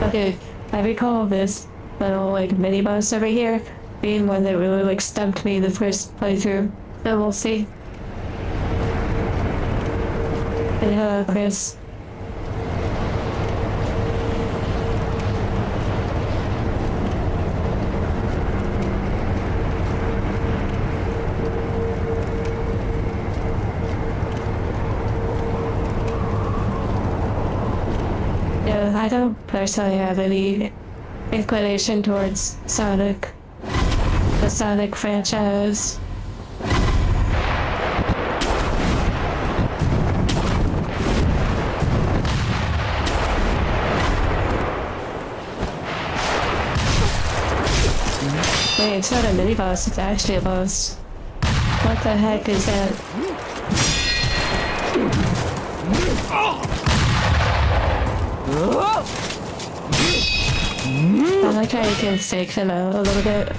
Okay, I recall this little, like, mini-boss over here being one that really, like, stumped me the first playthrough, so we'll see. And hello, Chris. I don't personally have any inclination towards Sonic, the Sonic franchise. Wait, it's not a mini boss, it's actually a boss. What the heck is that? I like how you can stake them out a little bit.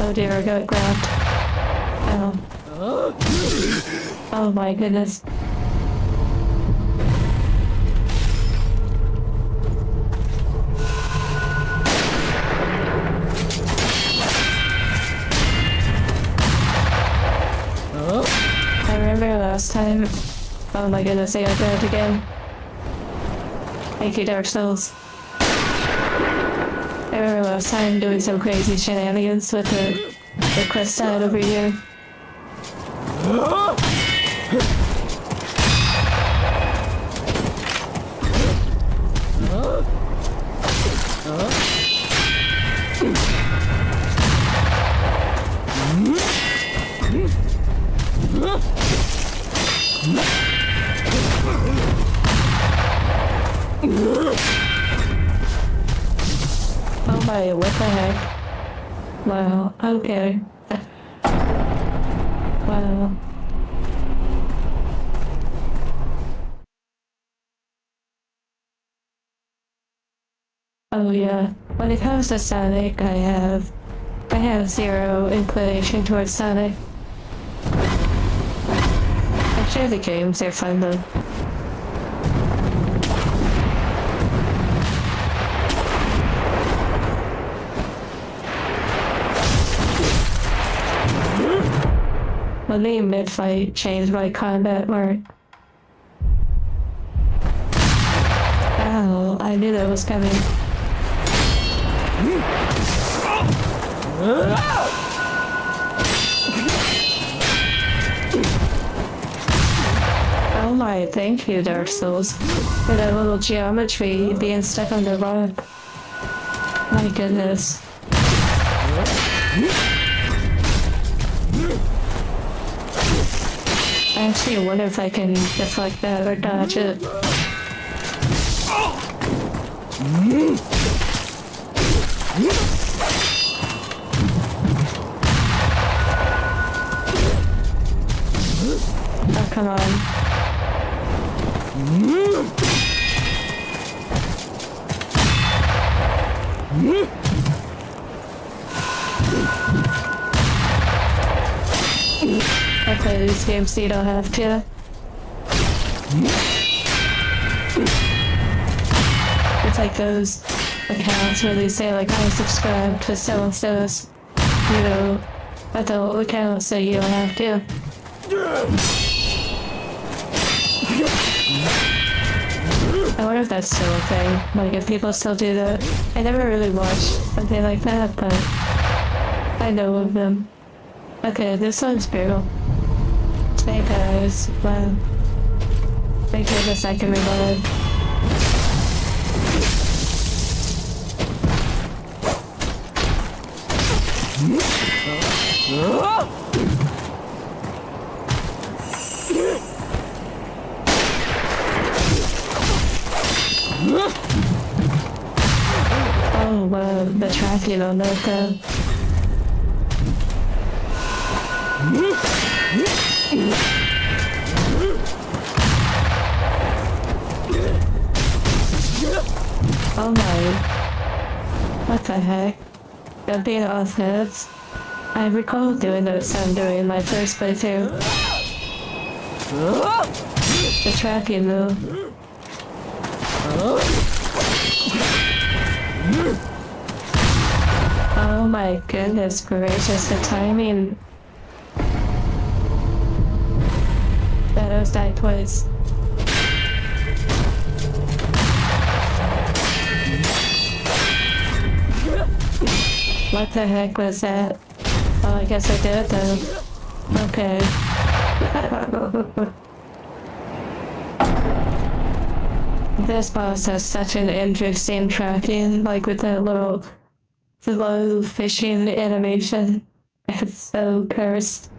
Oh dear, I got grabbed. Oh. Oh my goodness. I remember last time. Oh my goodness, I got grabbed again. Thank you, Dark Souls. I remember last time doing some crazy shenanigans with the quest side over here. Oh my, what the heck? Wow, okay. Wow. Oh yeah, when it comes to Sonic, I have zero inclination towards Sonic. I'm sure the games are fun though. When the mid-fight changed my combat more. Ow, I knew that was coming. Oh my why. Thank you, Dark Souls. For that little geometry being stuck on the rock. My goodness. I actually wonder if I can deflect that or dodge it. Oh, come on. I play these games so you don't have to. It's like those accounts where they say like I subscribe to so-and-so's, you know, at the old account so you don't have to. I wonder if that's still a thing, like if people still do that. I never really watched something like that, but I know of them. Okay, this one's brutal. Hey guys, wow. Thank goodness I can revive. Oh wow, the tracking on that though. Oh my. What the heck? Jumping off heads? I recall doing that sound during my first playthrough. The tracking though. Oh my goodness gracious, the timing. That was Die Twice. What the heck was that? Oh, I guess I did it though. Okay. This boss has such an interesting tracking, like with that little slow fishing animation. It's so cursed.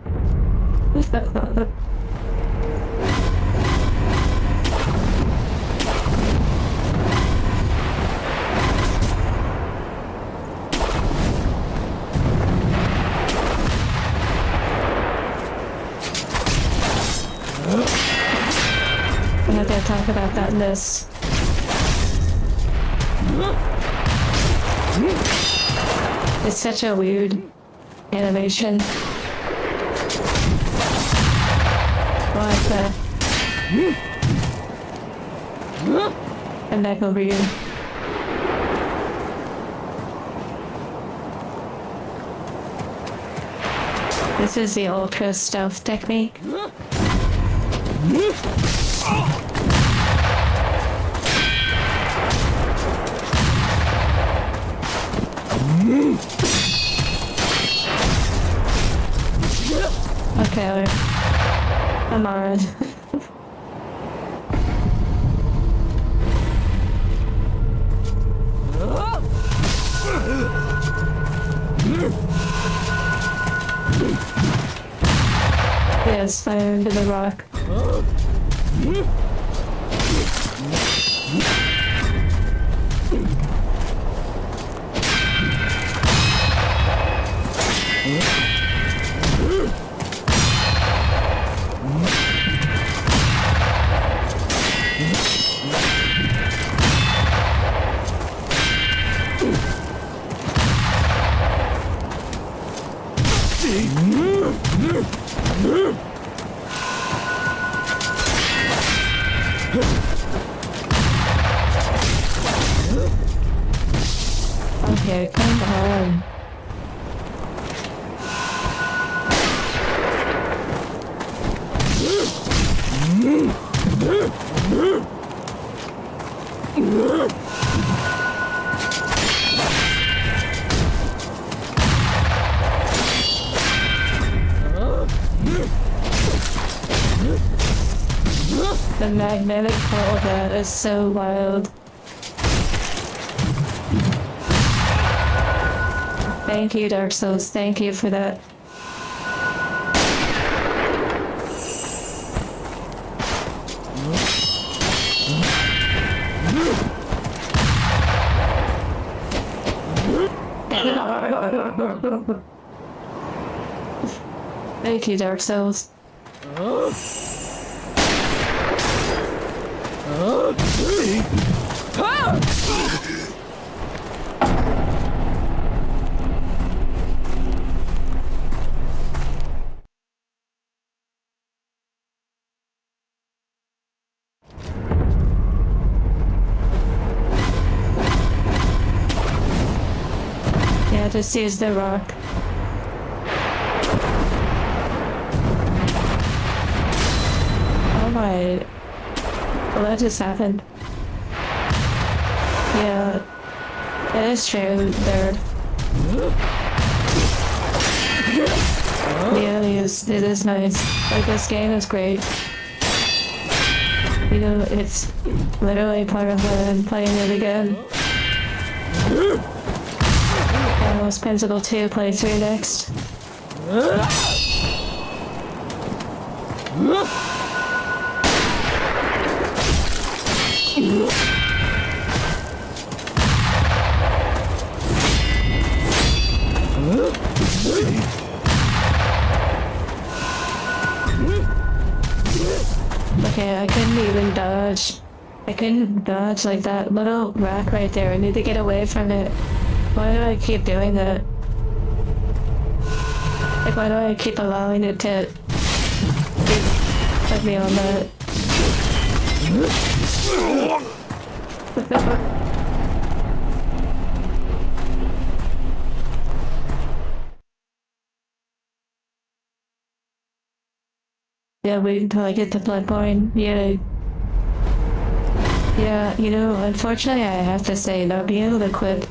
I'm not gonna talk about that in this. It's such a weird animation. What the? I'm back over here. This is the ultra stealth technique. Okay, I'm on. Yes, fire into the rock. Okay, come on. The magnetic pull of that is so wild. Thank you, Dark Souls. Thank you for that. Thank you, Dark Souls. Yeah, just use the rock. Oh my... Well, that just happened. Yeah, it is true, there. Yeah, it is nice. Like, this game is great. You know, it's literally part of what I'm playing it again. And was Principle 2 playthrough next. Okay, I couldn't even dodge. I couldn't dodge like that little rock right there. I need to get away from it. Why do I keep doing that? Like, why do I keep allowing it to put me on that? Yeah, wait until I get to Bloodborne. Yeah. Yeah, you know, unfortunately I have to say, not being able to quit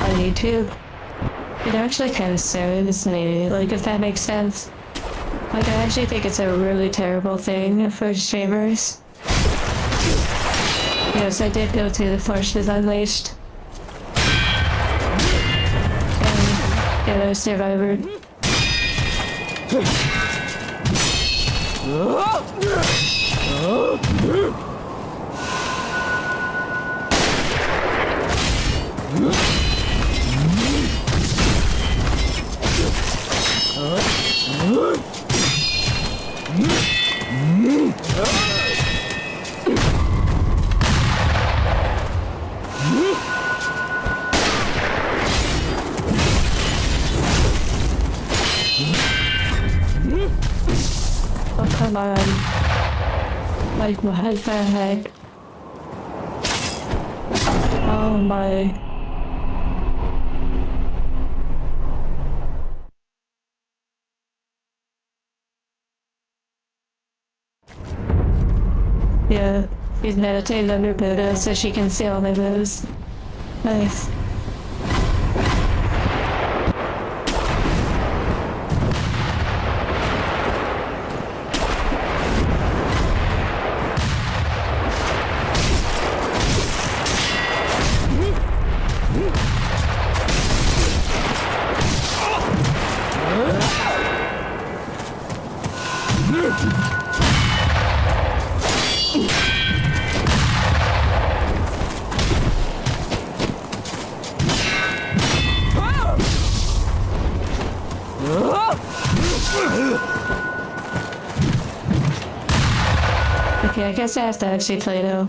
on YouTube, it actually kind of serves me, like, if that makes sense. Like, I actually think it's a really terrible thing for streamers. Yes, I did go to the Forces Unleashed. And, yeah, I survived. Oh, come on. Like, what the heck? Oh my. Yeah, she's meditating under Buddha so she can see all my moves. Nice. Okay, I guess I have to actually play now.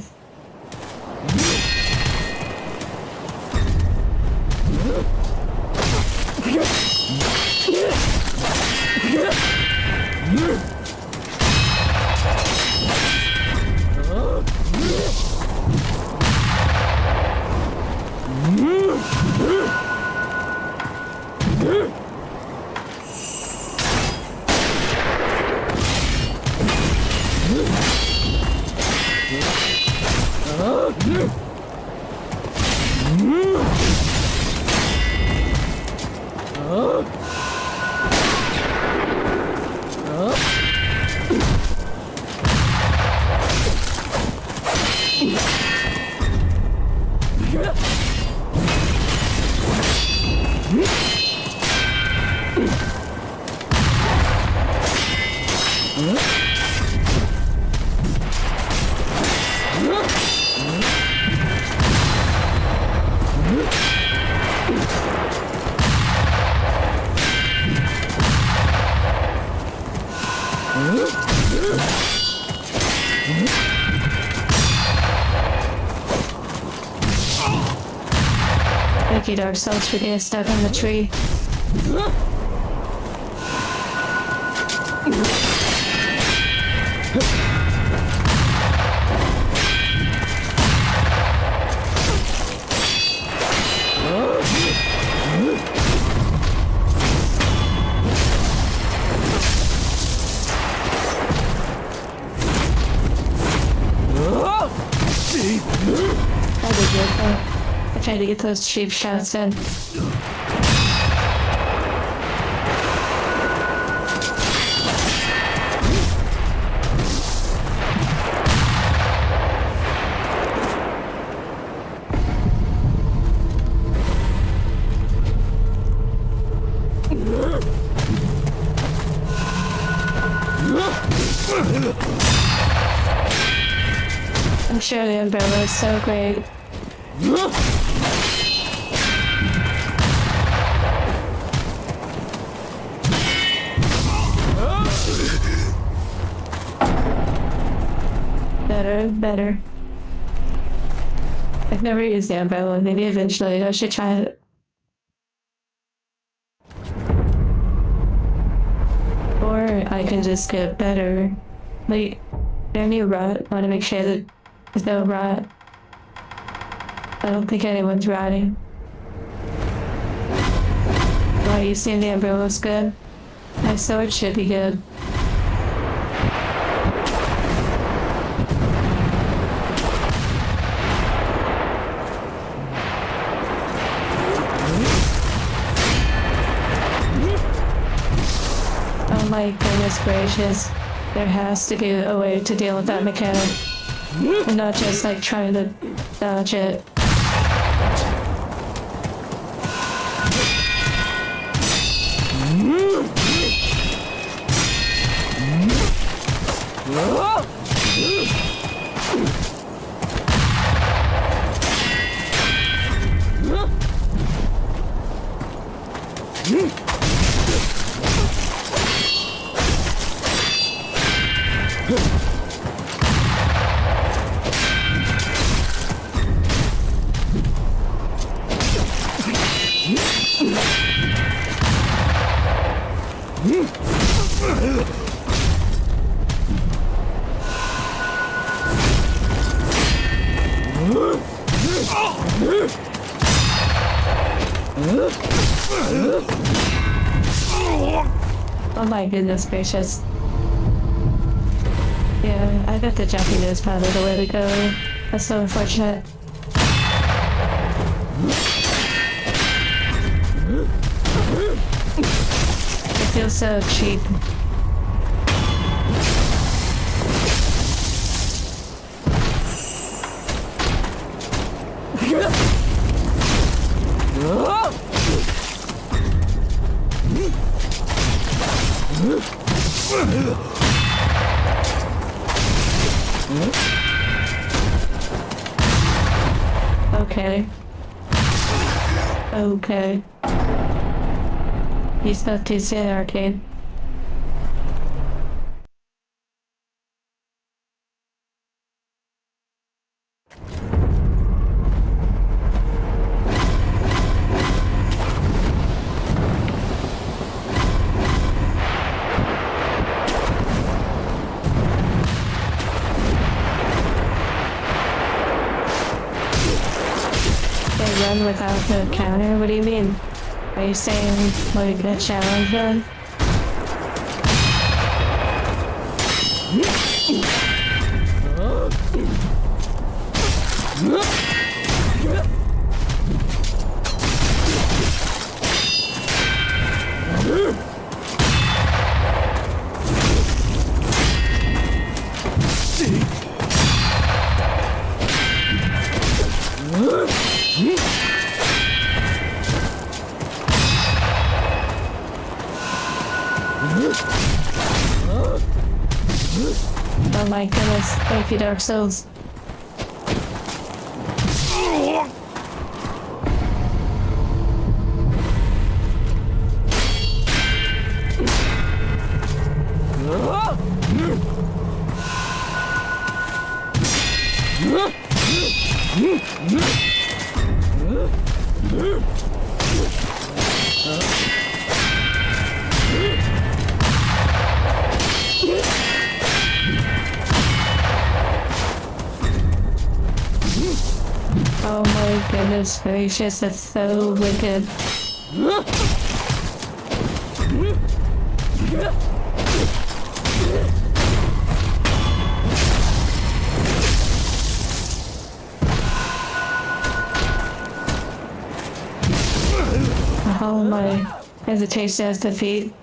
Lucky Dark Souls for getting stuck on the tree. I tried to get those cheap shots in. I'm sure the umbrella is so great. Better. I've never used the umbrella. Maybe eventually I should try it. Or I can just get better. Like, there any rot? I want to make sure that there's no rot. I don't think anyone's rotting. Why, you saying the umbrella's good? My sword should be good. Oh my goodness gracious. There has to be a way to deal with that mechanic. And not just like trying to dodge it. Oh my goodness gracious. Yeah, I bet the jumping is probably the way to go. That's so unfortunate. It feels so cheap. Okay. He's not too sad, arcade. Run without the counter? What do you mean? Are you saying like a challenge run? Oh my goodness, thank you, Dark Souls. Oh my goodness gracious, that's so wicked. Oh my hesitation as defeat.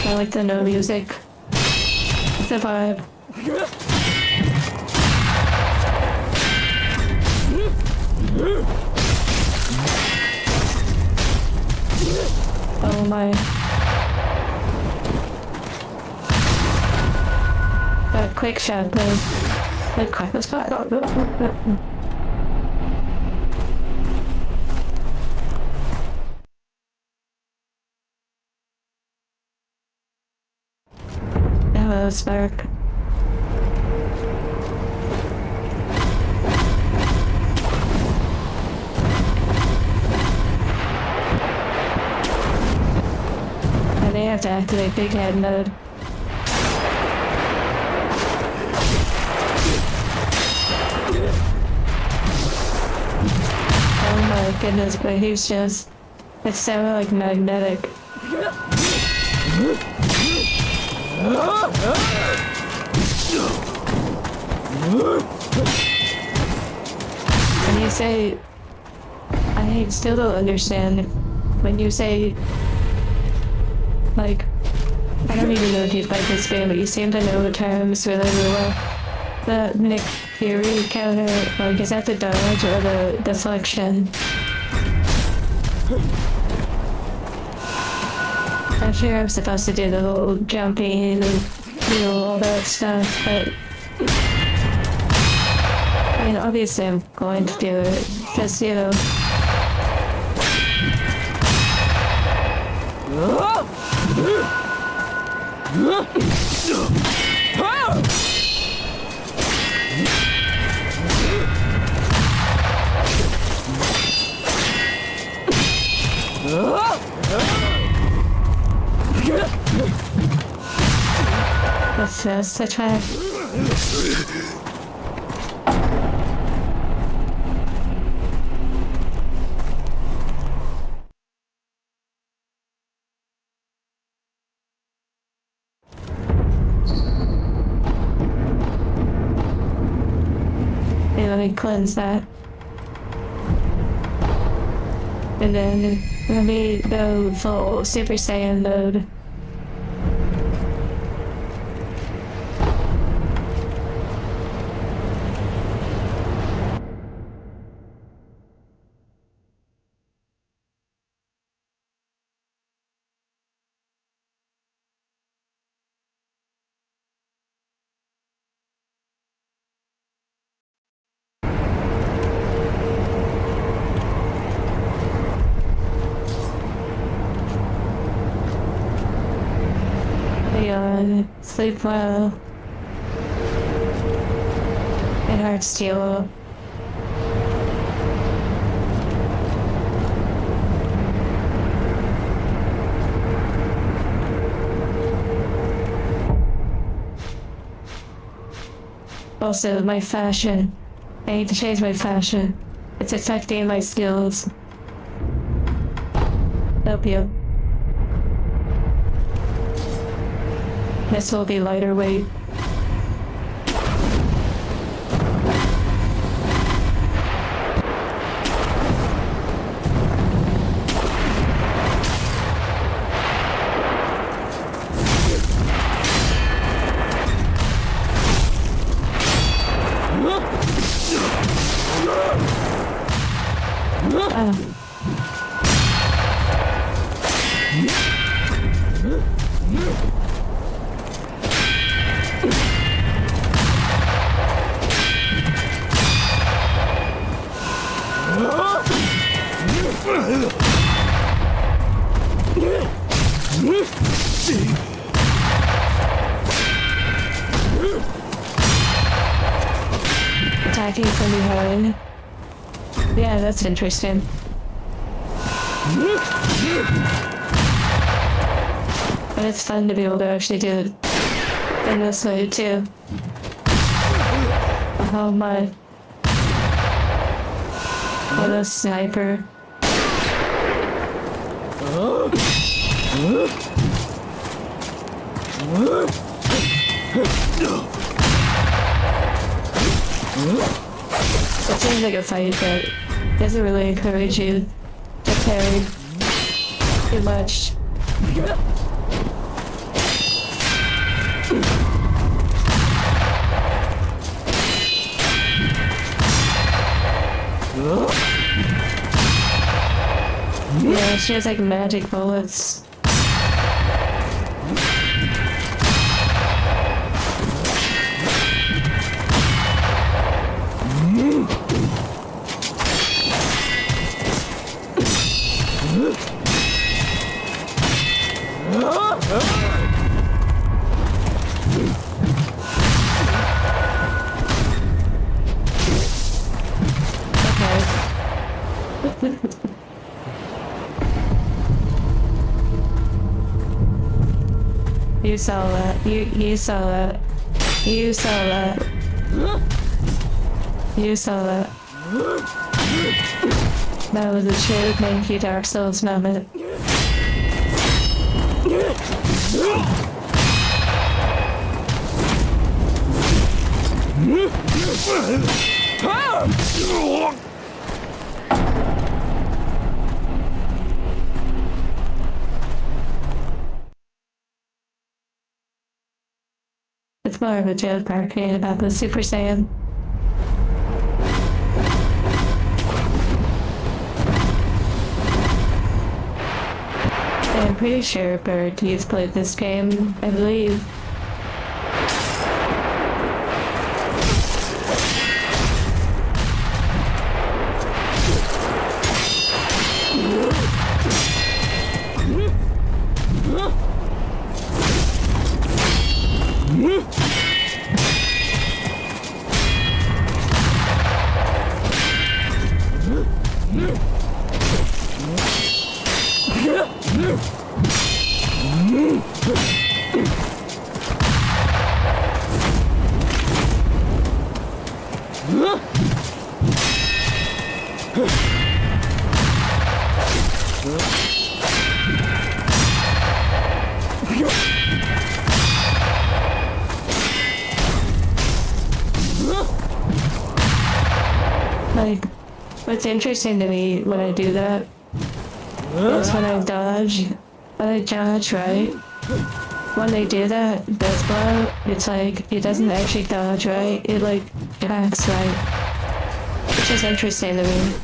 I like the no music. It's a vibe. Oh my. Quick shot though. Like quick, let's go. Hello, Spark. And they have to activate big head mode. Oh my goodness, but he's just... It sounded like magnetic. When you say... I still don't understand when you say... Like... I don't even know if you played this game, but you seem to know the terms really, really well. The Nick Fury counter, like, is that the dodge or the deflection? I'm sure I'm supposed to do the whole jumping and, you know, all that stuff, but... I mean, obviously I'm going to do it, just, you know... That's just a track. Okay, let me cleanse that. And then let me go full Super Saiyan mode. Sleep well. And heart steel. Also, my fashion. I need to change my fashion. It's affecting my skills. Opium. This will be lighter weight. Attacking from behind. Yeah, that's interesting. But it's fun to be able to actually do it in this way too. Oh my. What a sniper. It seems like a fight that doesn't really encourage you to parry too much. Yeah, she has like magic bullets. You saw that. You saw that. You saw that. You saw that. That was a true thank you Dark Souls moment. It's more of a joke arcade about the Super Saiyan. I'm pretty sure Bird, he's played this game, I believe. Like, what's interesting to me when I do that is when I dodge, right? When they do that, death blow, it's like, it doesn't actually dodge right, it like, acts right. Which is interesting to me.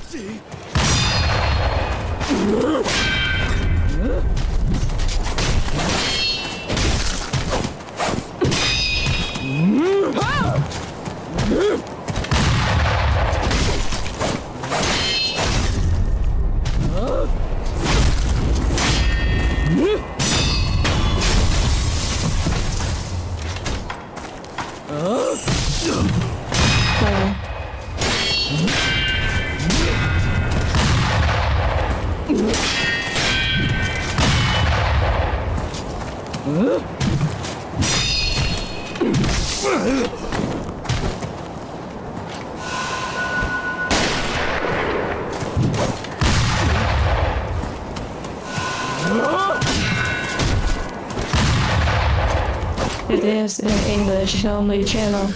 it is an English only channel.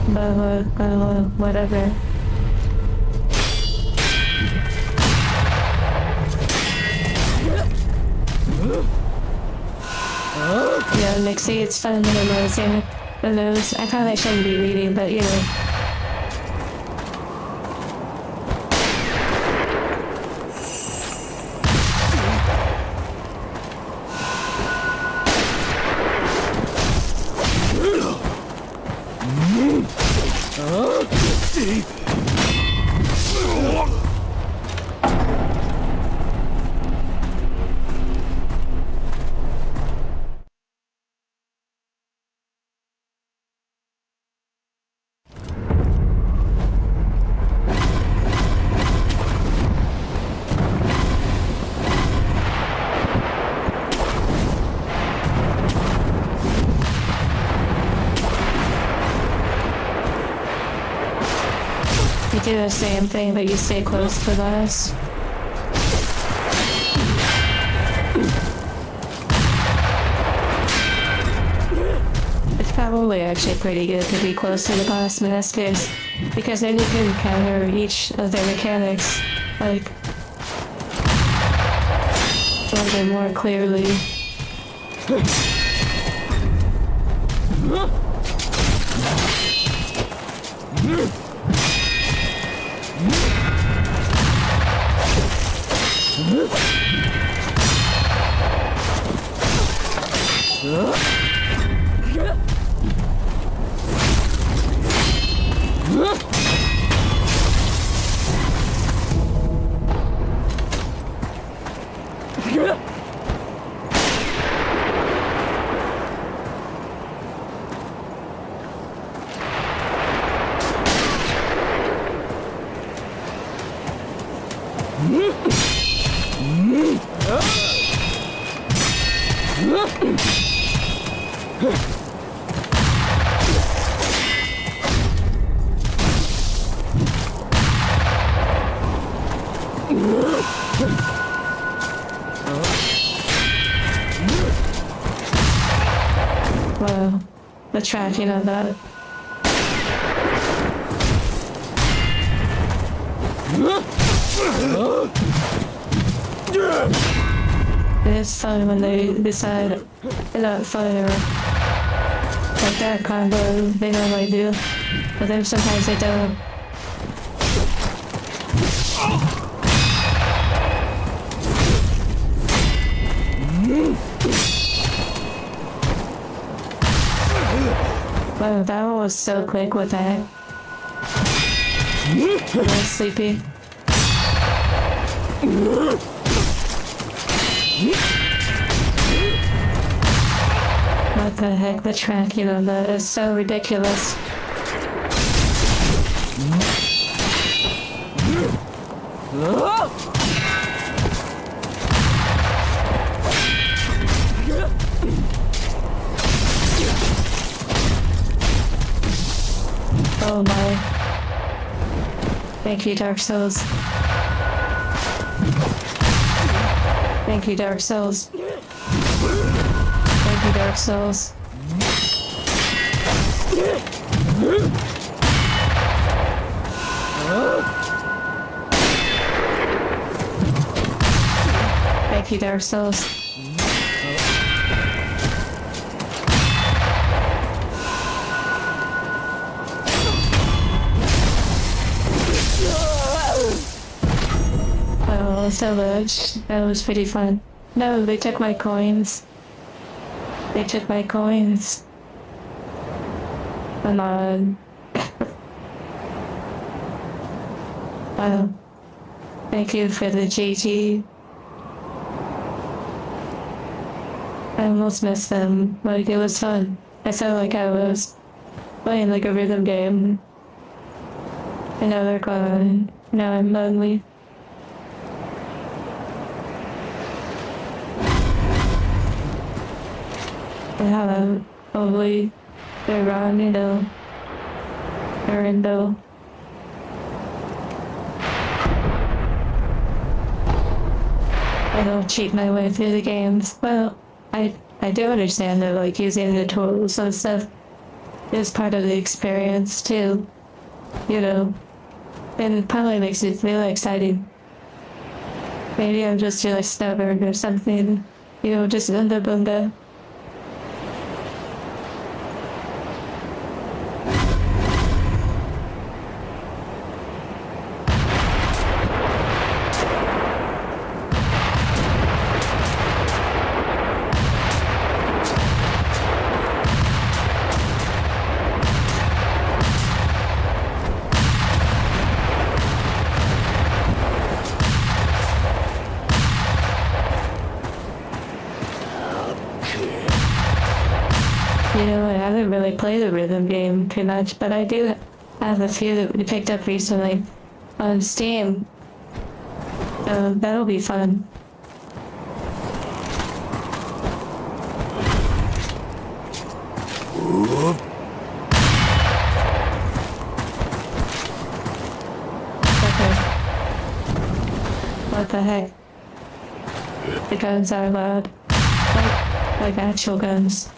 But whatever. Yeah, Nixie, it's fun to losing the news. I probably shouldn't be reading, but you know. You do the same thing, but you stay close to us. It's probably actually pretty good to be close to the boss masters, because then you can counter each of their mechanics, like, a little bit more clearly. Wow, the tracking of that. It's fun when they decide they're not fire like that combo they normally do, but then sometimes they don't. Wow, that one was so quick with that. I'm a little sleepy. What the heck, the tracking on that is so ridiculous. Oh my. Thank you, Dark Souls. Thank you, Dark Souls. Thank you, Dark Souls. Thank you, Dark Souls. Oh, so much. That was pretty fun. No, they took my coins. They took my coins. Come on. Wow. Thank you for the GG. I almost missed them. Like, it was fun. I felt like I was playing like a rhythm game. And now they're gone. Now I'm lonely. Yeah, hopefully they're gone, you know. They're in though. I don't cheat my way through the games. Well, I I do understand that like using the tools and stuff is part of the experience too, you know, and probably makes it really exciting. Maybe I'm just really stubborn or something, you know, just bunda bunda. You know, I haven't really played a rhythm game too much, but I do have a few that we picked up recently on Steam. So that'll be fun. Okay. What the heck? The guns are loud. Like actual guns.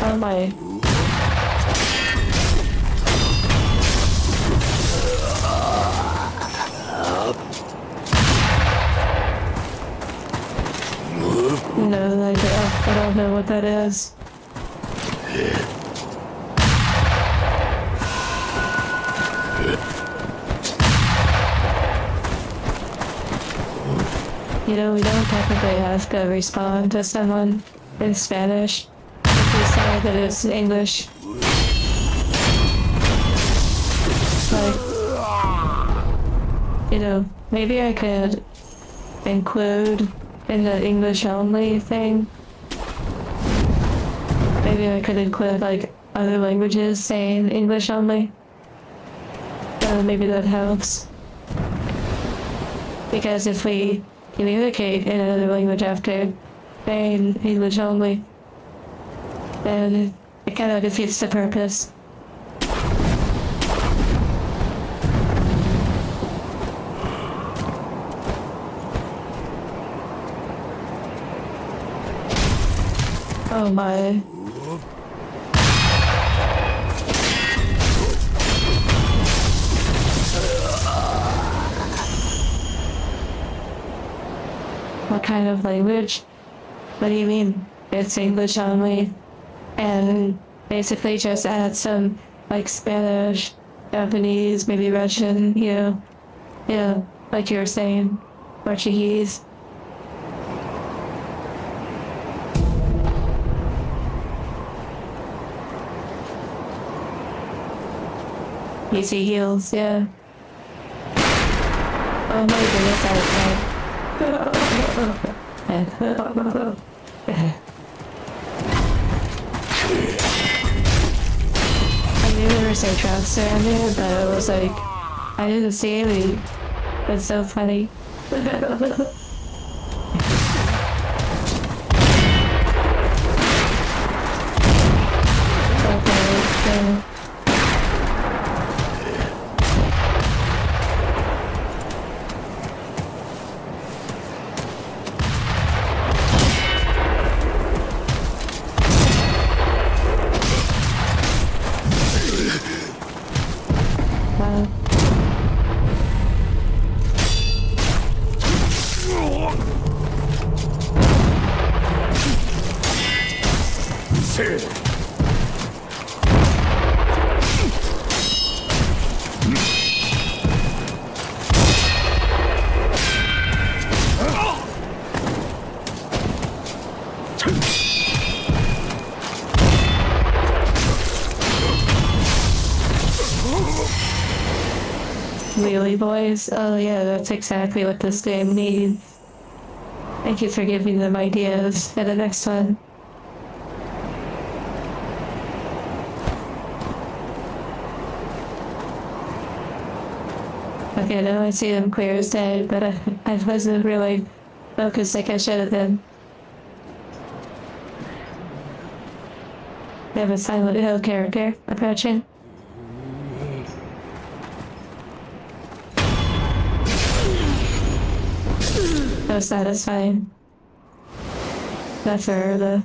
Oh my. No idea. I don't know what that is. You know, we don't technically have to respond to someone in Spanish if we say that it's English. Like, you know, maybe I could include in the English only thing. Maybe I could include like other languages saying English only. Maybe that helps. Because if we communicate in another language after saying English only, then it kind of defeats the purpose. Oh my. What kind of language? What do you mean? It's English only. And basically just add some like Spanish, Japanese, maybe Russian, you know. Yeah, like you were saying, Portuguese. Easy heels, yeah. Oh my goodness, I knew there was a drugs around there, but I was like, I didn't see any. That's so funny. Okay, Wheelie boys? Oh yeah, that's exactly what this game needs. Thank you for giving them ideas for the next one. Okay, now I see them clear as day, but I wasn't really focused like I should have been. We have a Silent Hill character approaching. so satisfying. Not for her though.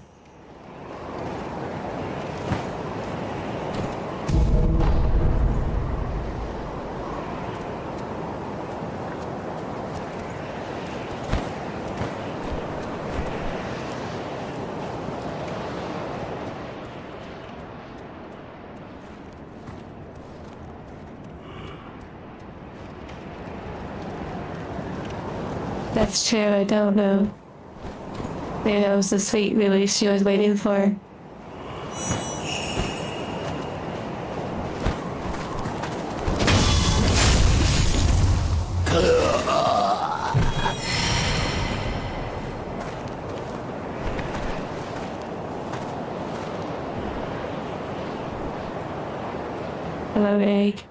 That's true, I don't know. Maybe that was the sweet release she was waiting for. Hello, egg.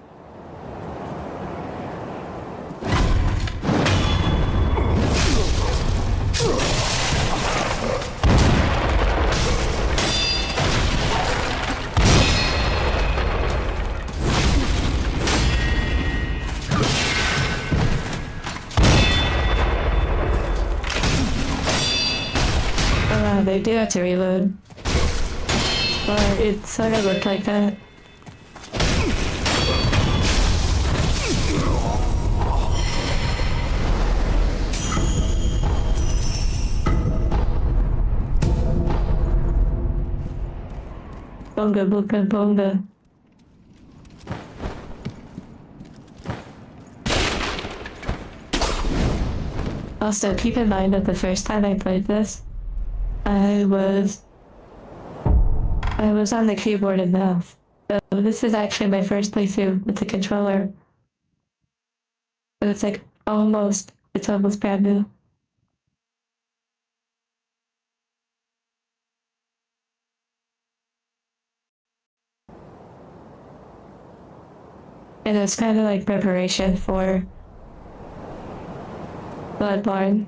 They do have to reload. Or it sort of looked like that. Bonga, bonga, bonga. Also, keep in mind that the first time I played this, I was on the keyboard and mouse. So this is actually my first playthrough with the controller. But it's like it's almost brand new. And it's kind of like preparation for Bloodborne.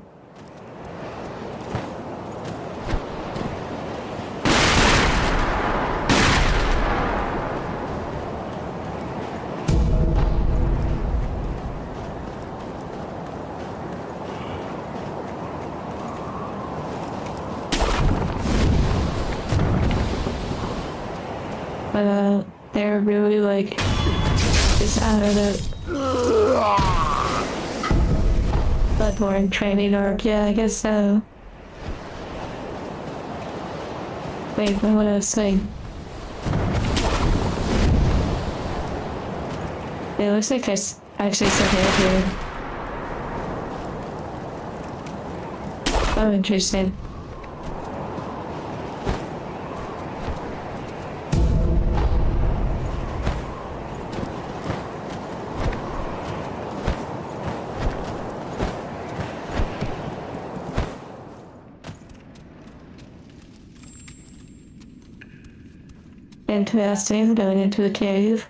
But they're really like just out of the Bloodborne training arc. Yeah, I guess so. Wait, what was I saying? It looks like there's actually something up here. Oh, interesting. Interesting, going into the cave.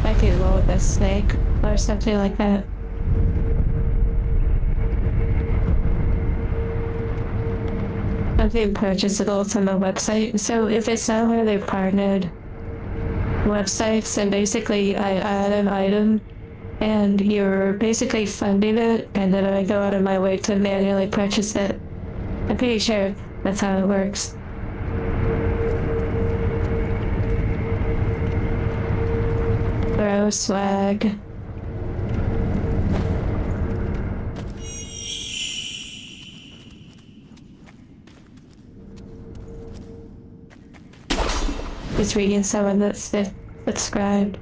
I could roll with a snake or something like that. Something purchasable from a website. So if it's not where they partnered websites, then basically I add an item and you're basically funding it, and then I go out of my way to manually purchase it. I'm pretty sure that's how it works. Bro swag. Just reading someone that's subscribed.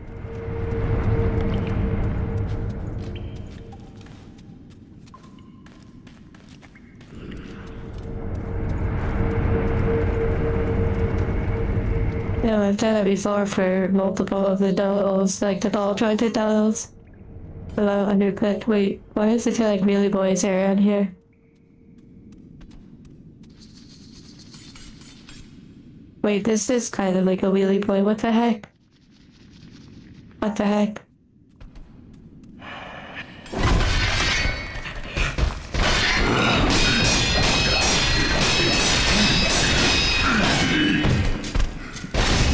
No, I've done it before for multiple of the dolls, like the ball jointed dolls. Below undercut. Wait, why does it feel like really boys are around here? Wait, this is kind of like a wheelie boy. What the heck? What the heck?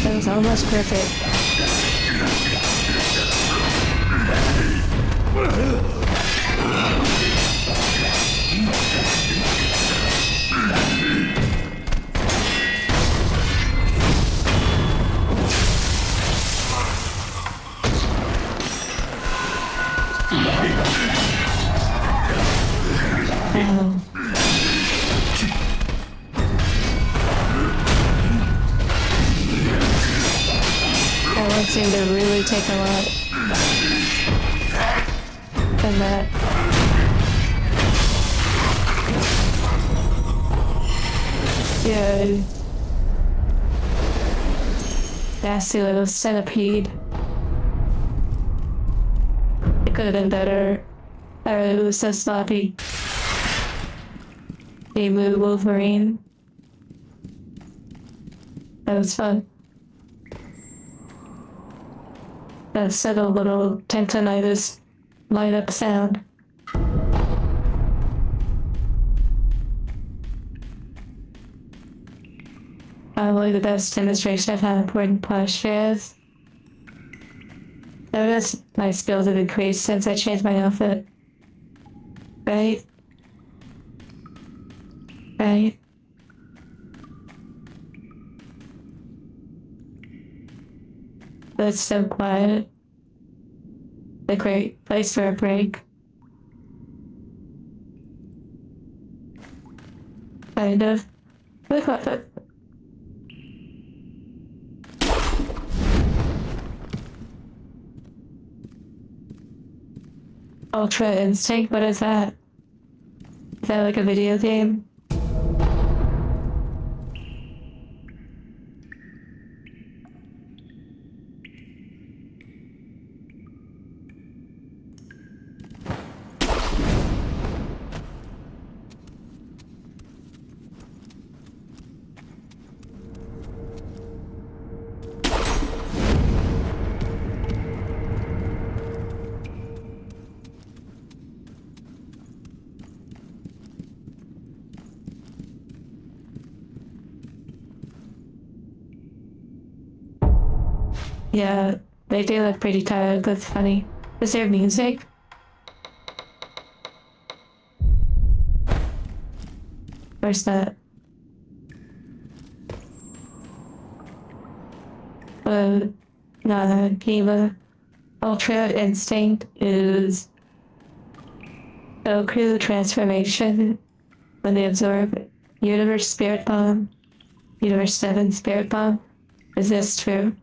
That was almost perfect. That one seemed to really take a lot from that. Yeah. Nasty little centipede. It could have been better. It was so sloppy. Emu Wolverine. That was fun. That subtle little tendonitis light up sound. Probably the best demonstration I've had of important posture is. Notice my skills have increased since I changed my outfit. Right? Right? But it's so quiet. A great place for a break. Kind of. Look what the. Ultra Instinct, what is that? Is that like a video game? Yeah, they do look pretty tired. That's funny. Is there music? Where's that? No, Kiva. Ultra Instinct is Goku transformation when they absorb Universe Spirit Bomb. Universe 7 Spirit Bomb. Is this true?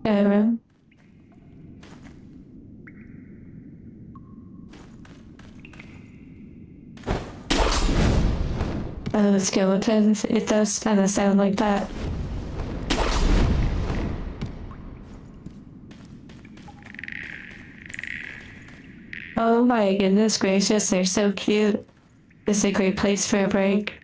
Yeah. The skeletons, it does kind of sound like that. Oh my goodness gracious, they're so cute. This is a great place for a break.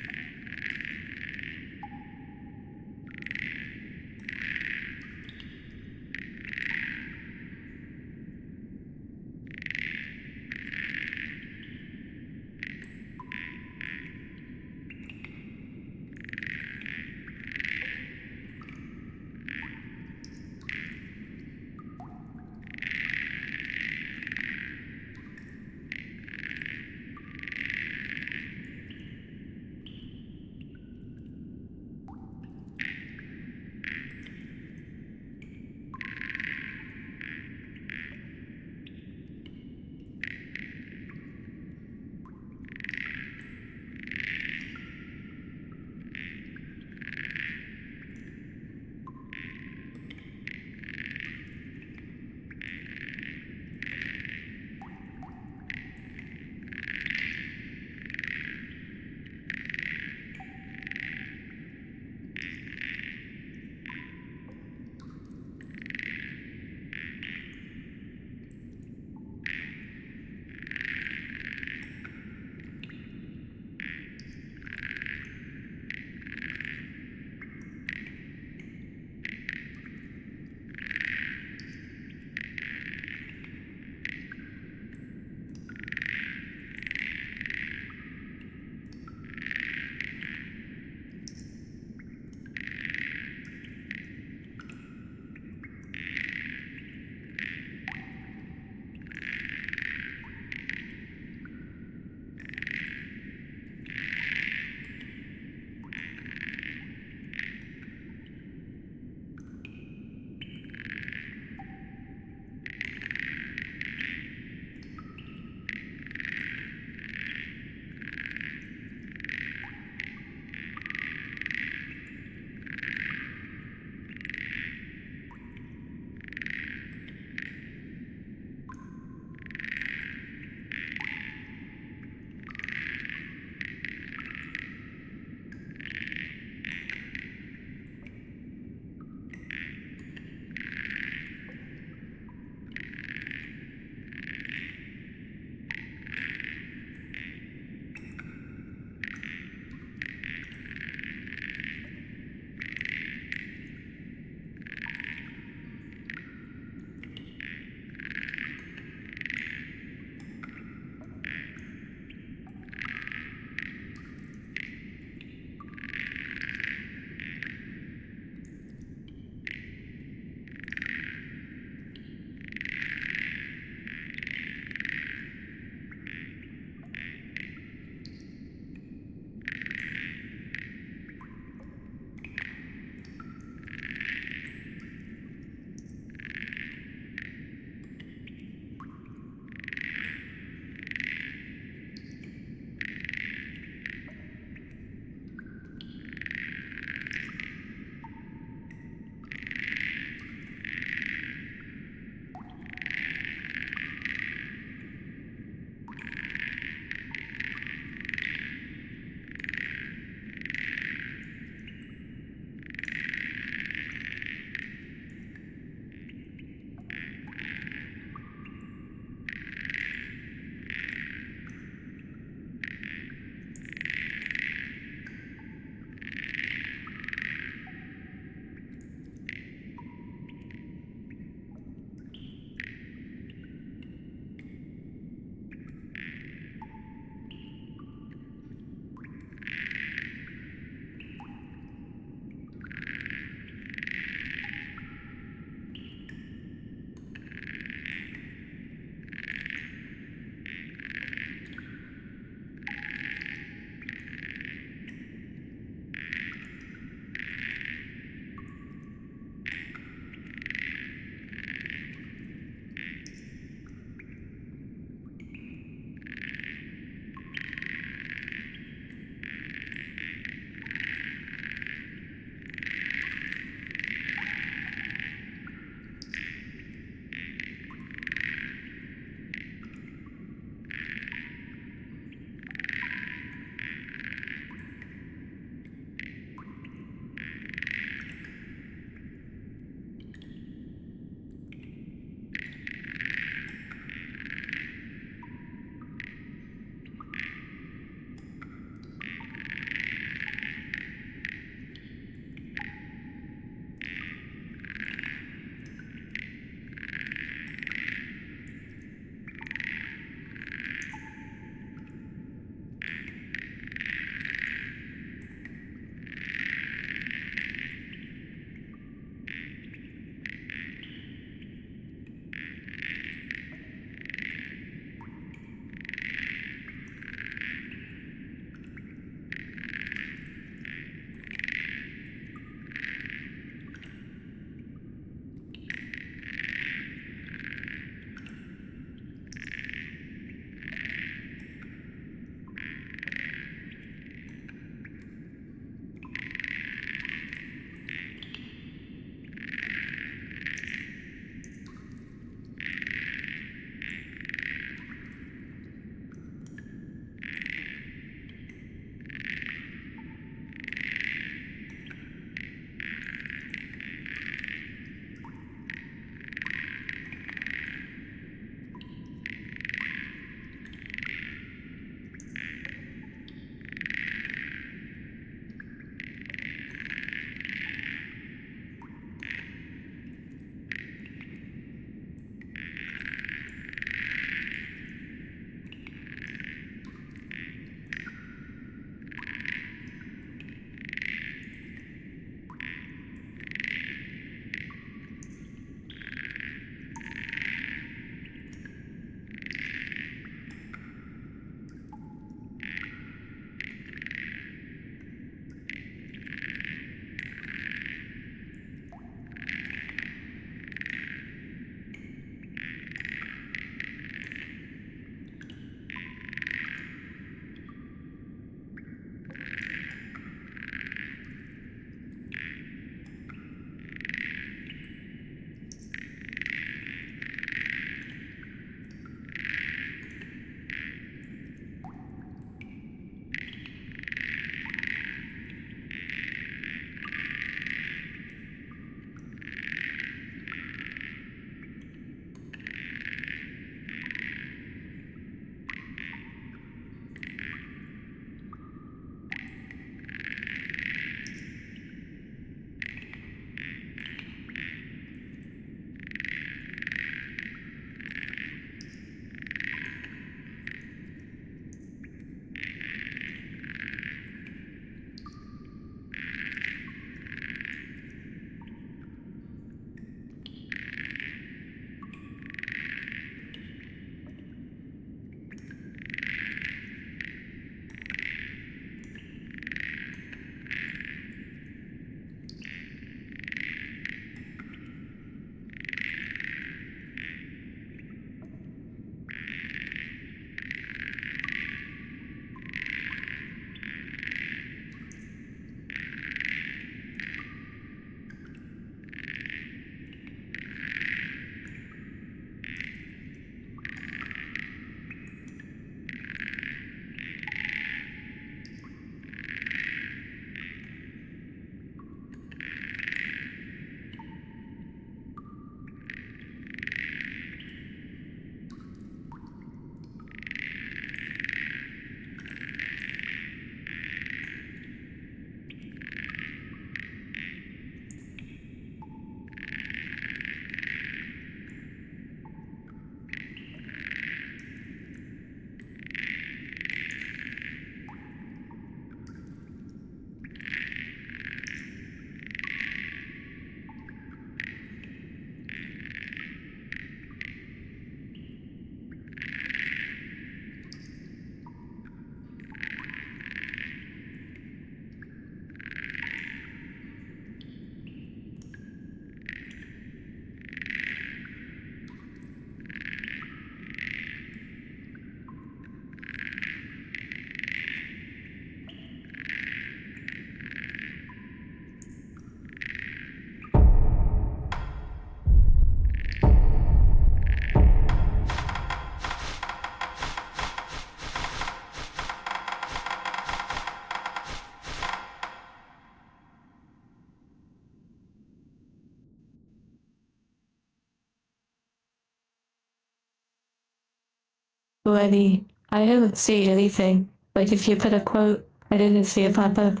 any. I haven't seen anything. Like if you put a quote, I didn't see it pop up.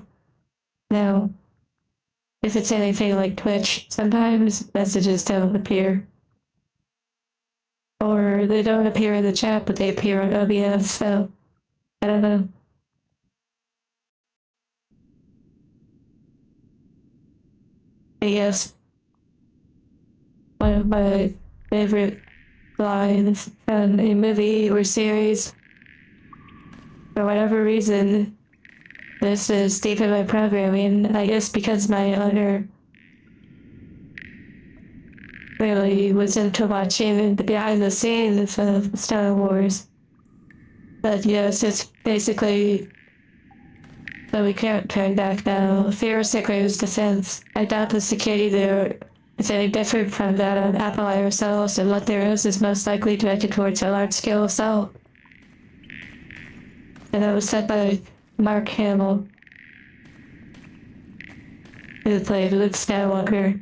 Now, if it's anything like Twitch, sometimes messages don't appear. Or they don't appear in the chat, but they appear on OBS, so I don't know. But yes, one of my favorite lines in a movie or series, for whatever reason, this is deep in my programming. I guess because my owner really was into watching the behind the scenes of Star Wars. But yes, it's basically that we can't turn back now. Fear Sekir's defense. I doubt the security there is any different from that of Apple ourselves, and what there is most likely directed towards a large-scale assault. And that was said by Mark Hamill, who played Luke Skywalker,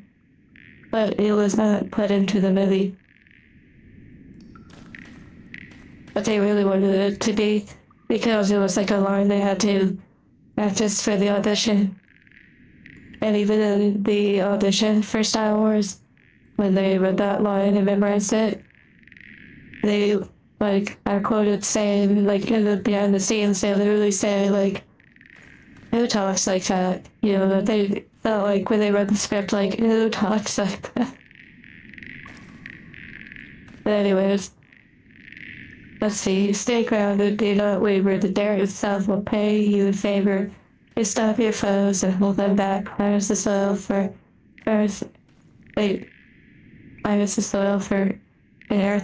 but it was not put into the movie. But they really wanted it to be, because it was like a line they had to practice for the audition. And even in the audition for Star Wars, when they read that line and memorized it, they, like, are quoted saying, like, in the behind the scenes, they literally say, like, who talks like that? You know, they felt like when they read the script, like, who talks like that? But anyways, let's see. Stay grounded, do not waver. The dare itself will pay you a favor. You stop your foes and hold them back. Minus the soil for an earth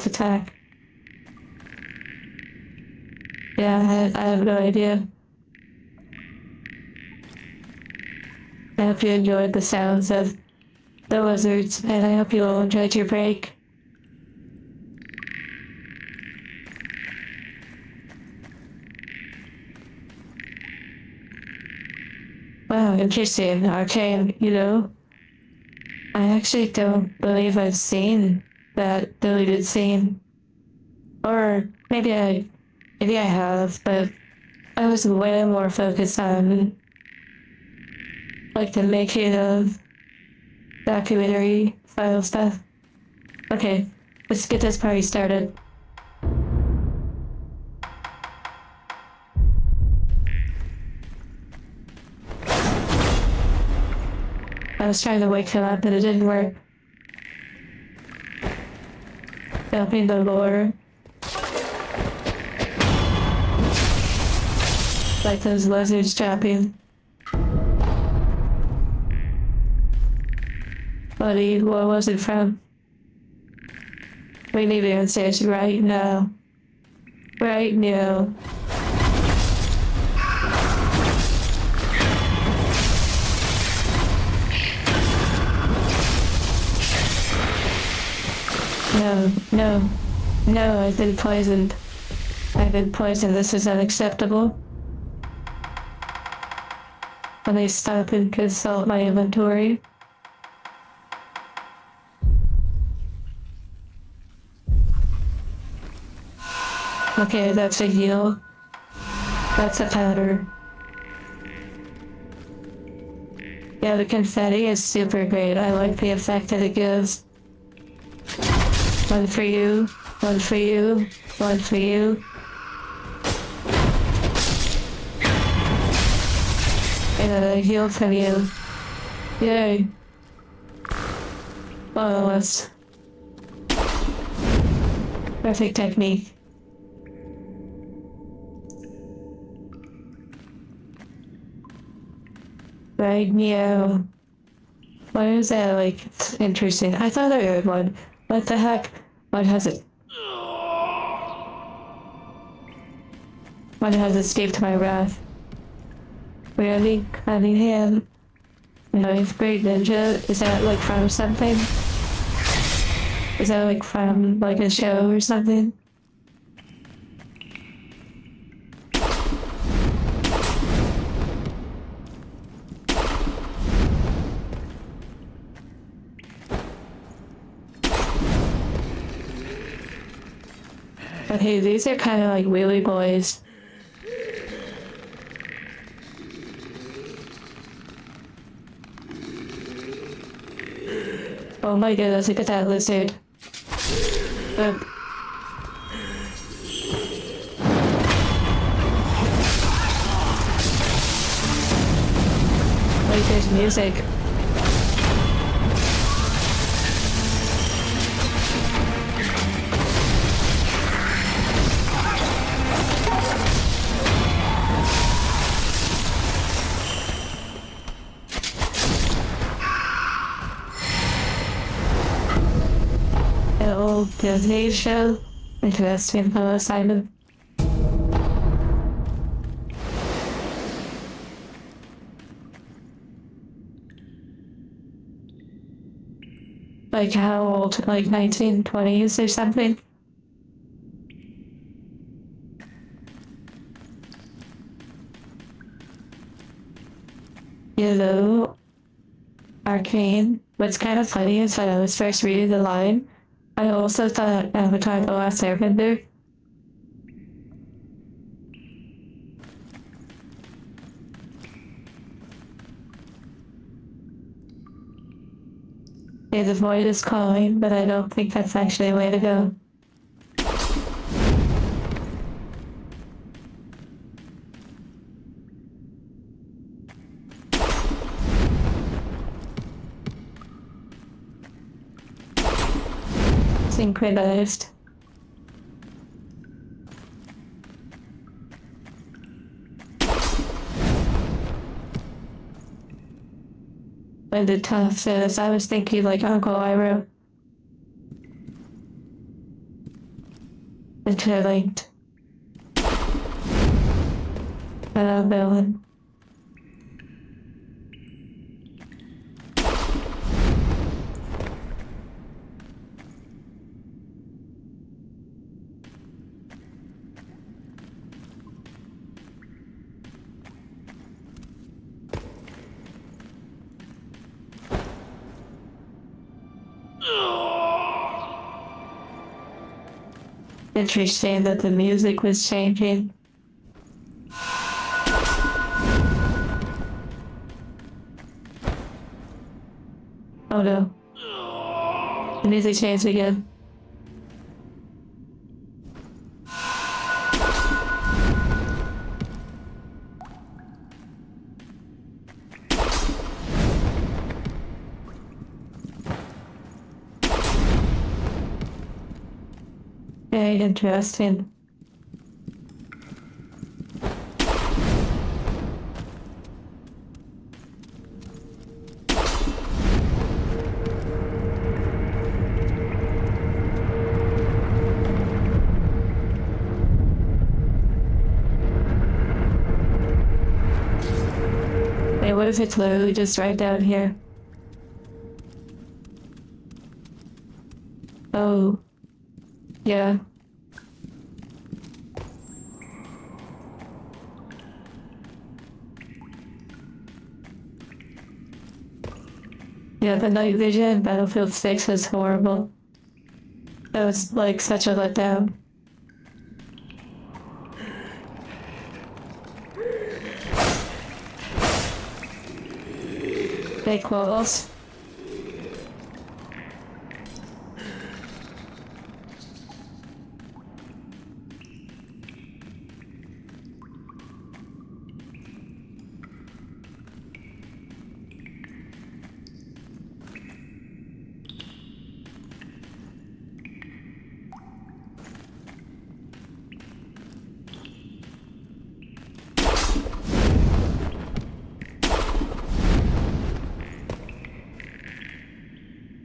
attack. Yeah, I have no idea. I hope you enjoyed the sounds of the lizards, and I hope you all enjoyed your break. Wow, interesting. Arcane, you know? I actually don't believe I've seen that deleted scene. Or maybe I have, but I was way more focused on like the making of documentary style stuff. Okay, let's get this party started. I was trying to wake him up, but it didn't work. Helping the lore. Like those lizards trapping. Buddy, what was it from? We need answers right now. Right now. No, I've been poisoned. This is unacceptable. Let me stop and consult my inventory. Okay, that's a heal. That's a powder. Yeah, the confetti is super great. I like the effect that it gives. One for you, one for you, one for you. And a heal from you. Yay. Flawless. Perfect technique. Right, meow. Why is that, like, interesting? I thought I heard one. What the heck? What has it? What has escaped my wrath? Really? Cunningham? Ninth grade ninja? Is that, like, from something? Is that, like, from, like, a show or something? Okay, these are kind of like wheelie boys. Oh my goodness, look at that lizard. Look. Wait, there's music. An old Disney show. Interesting fellow Simon. Like how old? Like 1920s or something? You know, Arcane. What's kind of funny is when I was first reading the line, I also thought Avatar The Last Airbender. Yeah, the void is calling, but I don't think that's actually a way to go. Synchronized. When the tough says, I was thinking like Uncle Iroh. Interlinked. Hello, villain. Interesting that the music was changing. Oh no. The music changed again. Very interesting. Wait, what if it's literally just right down here? Oh. Yeah. Yeah, the night vision in Battlefield 6 was horrible. That was like such a letdown. Fake walls.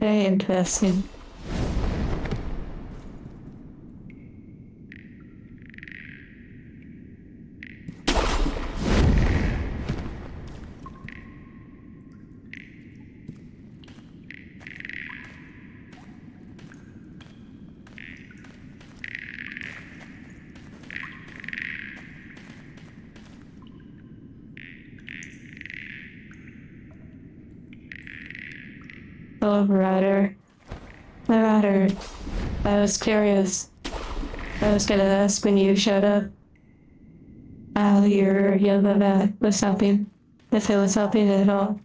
Very interesting. Oh, Marauder. Marauder. I was curious. I was gonna ask when you showed up how your yoga mat was helping, if it was helping at all.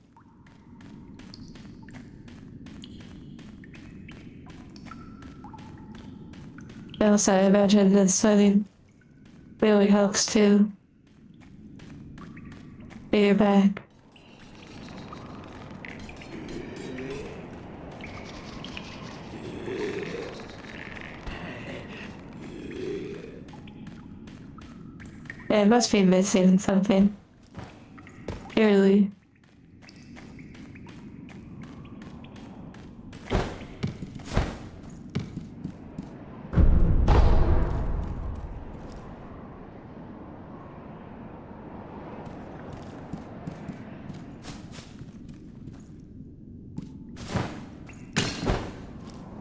Also, I imagine the swimming really helps too. For your back. Yeah, it must be missing something. Clearly.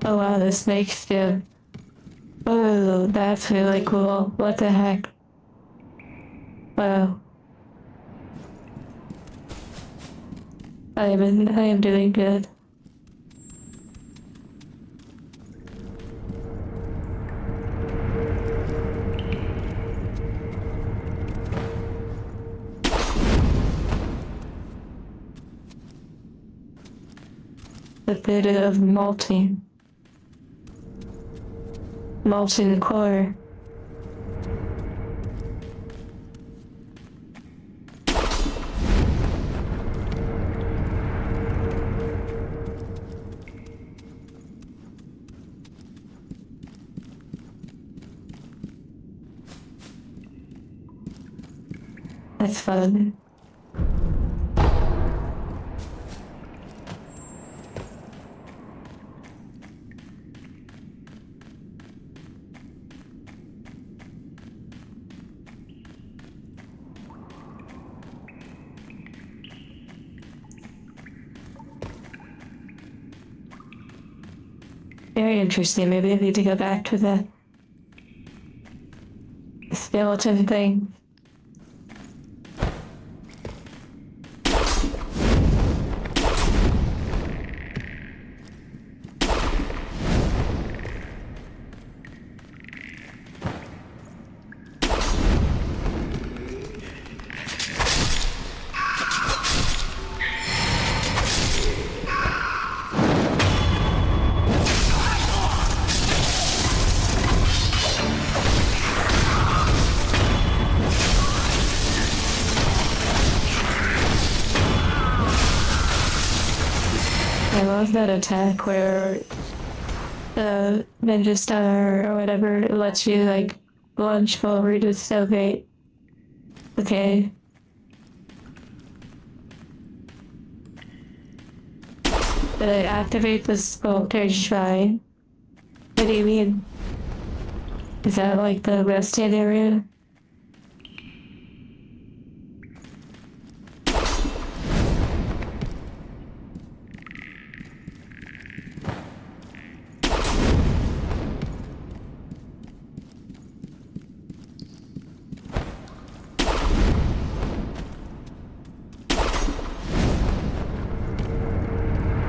Oh wow, the snakes too. Oh, that's really cool. What the heck? Wow. I am doing good. A bit of molten core. That's fun. Very interesting. Maybe I need to go back to the skeleton thing. I love that attack where the ninja star or whatever it lets you like lunge forward. It's so great. Okay. Did I activate the sculptor's shrine? What do you mean? Is that like the resting area?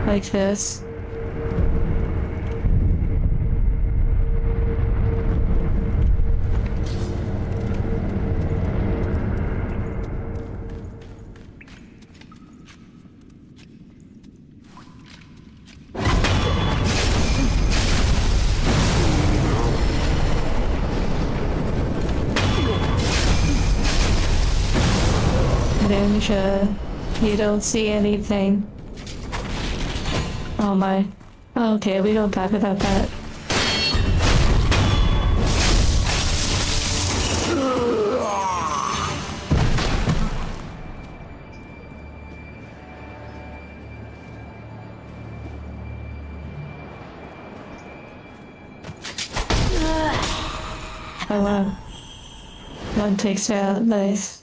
Like this. Ninja, you don't see anything. Oh my. Okay, we don't talk about that. Oh wow. One takes her out, nice.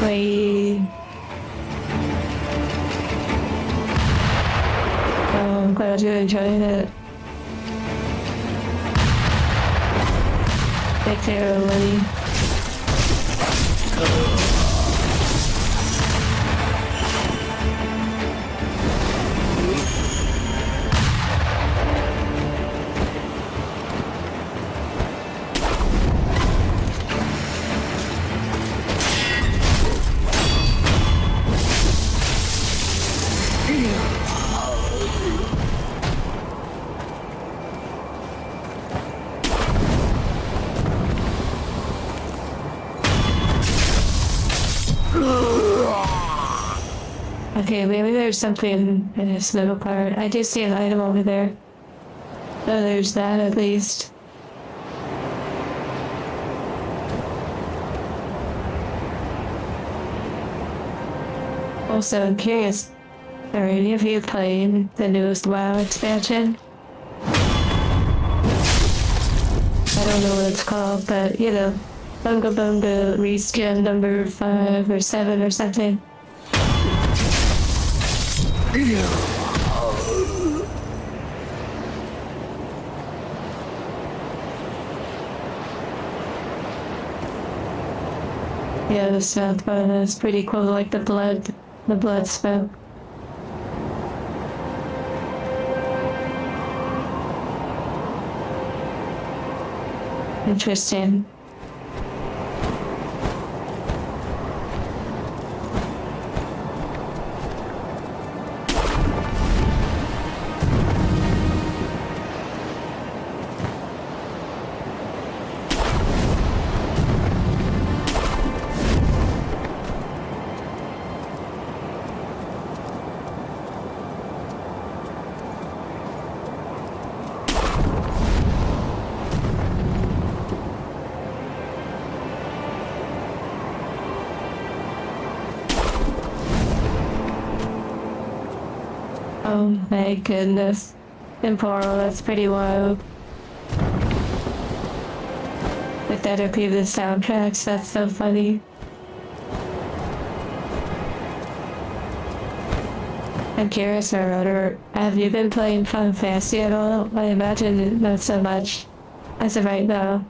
Wait. Oh, I'm glad you enjoyed it. Take care, Lily. Okay, maybe there's something in this middle part. I do see an item over there. So there's that at least. Also, I'm curious, are any of you playing the newest WoW expansion? I don't know what it's called, but you know, Bunga Bunga reskin number 5 or 7 or something. Yeah, the smoke is pretty cool, like the blood smoke. Interesting. Oh my goodness. Temporal, that's pretty wild. With that are previous soundtracks, that's so funny. I'm curious, Marauder, have you been playing Final Fantasy at all? I imagine not so much as of right now.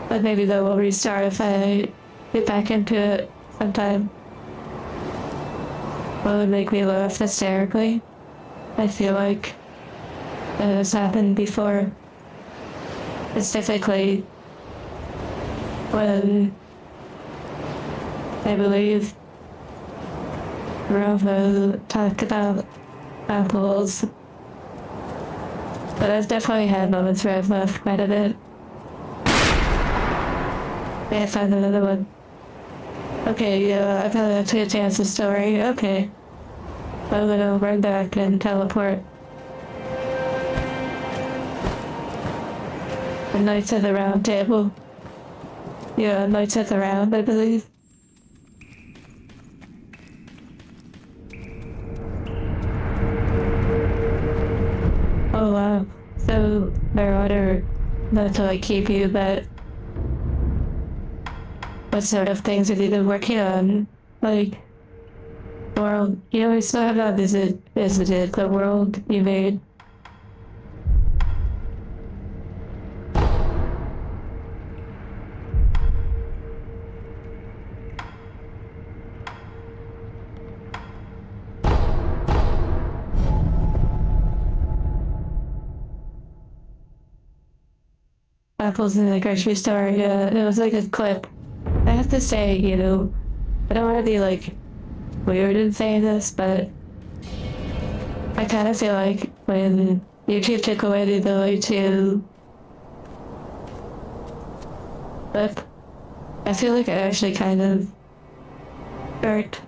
But maybe that will restart if I get back into it sometime. Will it make me laugh hysterically? I feel like that has happened before. Specifically when I believe Rovo talked about apples. But I've definitely had moments where I've laughed quite a bit. May I find another one? Okay, yeah, I probably have to chance the story. Okay. I'm gonna run back and teleport. The Knights of the Round Table. Yeah, Knights of the Round, I believe. Oh wow. So, Marauder, not to like keep you, but what sort of things have you been working on? Like, world, you know, we still have not visited the world you made. Apples in the grocery store, yeah, it was like a clip. I have to say, you know, I don't want to be like weird in saying this, but I kind of feel like when YouTube took away the ability to flip, I feel like it actually kind of hurt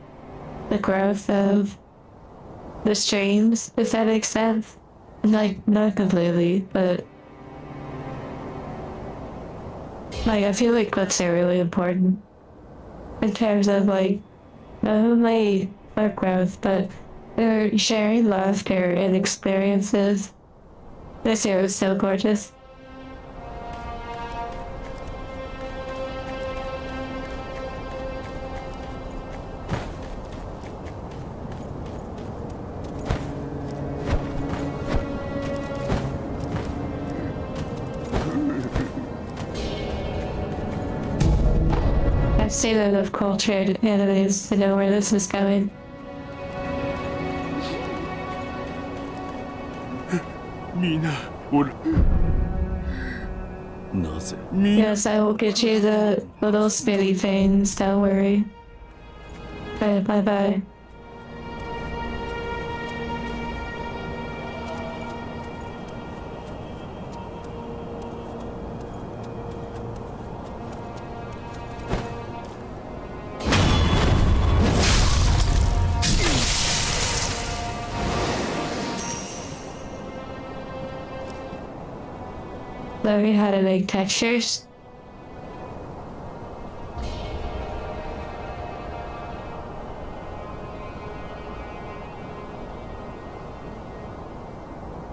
the growth of the streams, if that makes sense. Like, not completely, but like, I feel like clips are really important in terms of like not only our growth, but they're sharing laughter and experiences. This year was so gorgeous. seen enough cultured animes to know where this is going.
みんな俺なぜ
Yes, I will get you the little spinny things, don't worry. Bye bye bye. Learning how to make textures.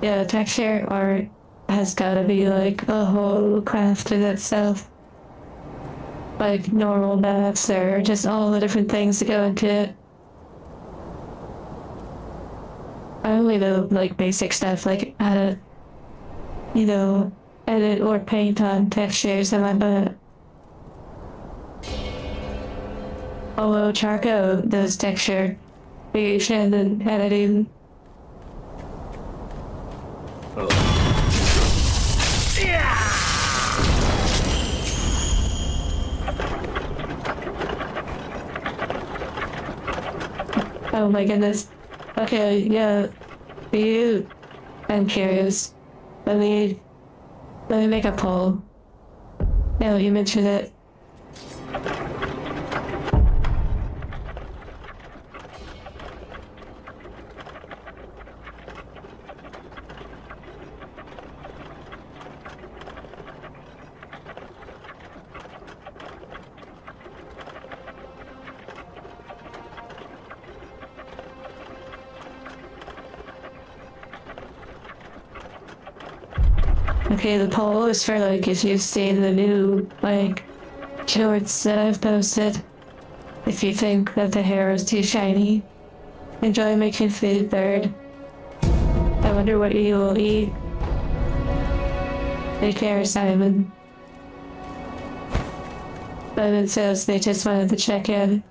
Yeah, texture art has gotta be like a whole craft in itself. Like normal maths or just all the different things that go into it. I only know like basic stuff like how to, you know, edit or paint on textures and whatnot. Although Charco does texture creation and editing. Oh my goodness. Okay, yeah. I'm curious. Let me make a poll. Now you mentioned it. Okay, the poll is for like if you've seen the new like shorts that I've posted. If you think that the hair is too shiny, enjoy making food third. I wonder what you will eat. Take care, Simon. Simon says they just wanted to check in.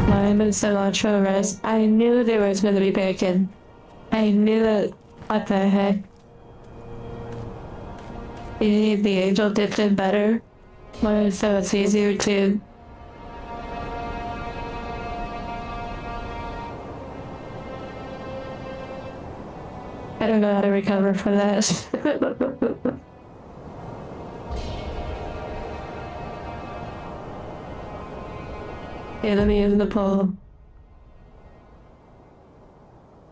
Lime and cilantro rice. I knew there was going to be bacon. I knew it. What the heck? You need the angel dipped in butter? Well, so it's easier to... I don't know how to recover from that. Okay, let me use the poll.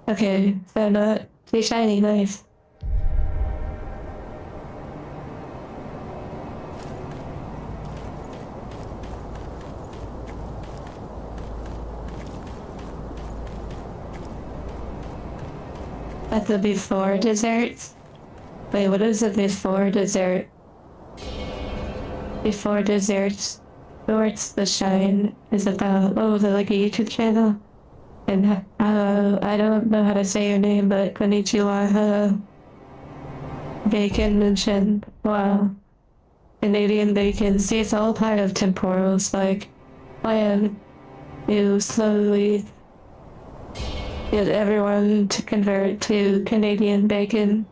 Okay, so not too shiny, nice. That's the before dessert? Wait, what is it before dessert? Before desserts. Shorts the Shine is about, oh, is it like a YouTube channel? And I don't know how to say your name, but konnichiwa, bacon mentioned. Wow. Canadian bacon. See, it's all part of temporals, like, plan you slowly get everyone to convert to Canadian bacon.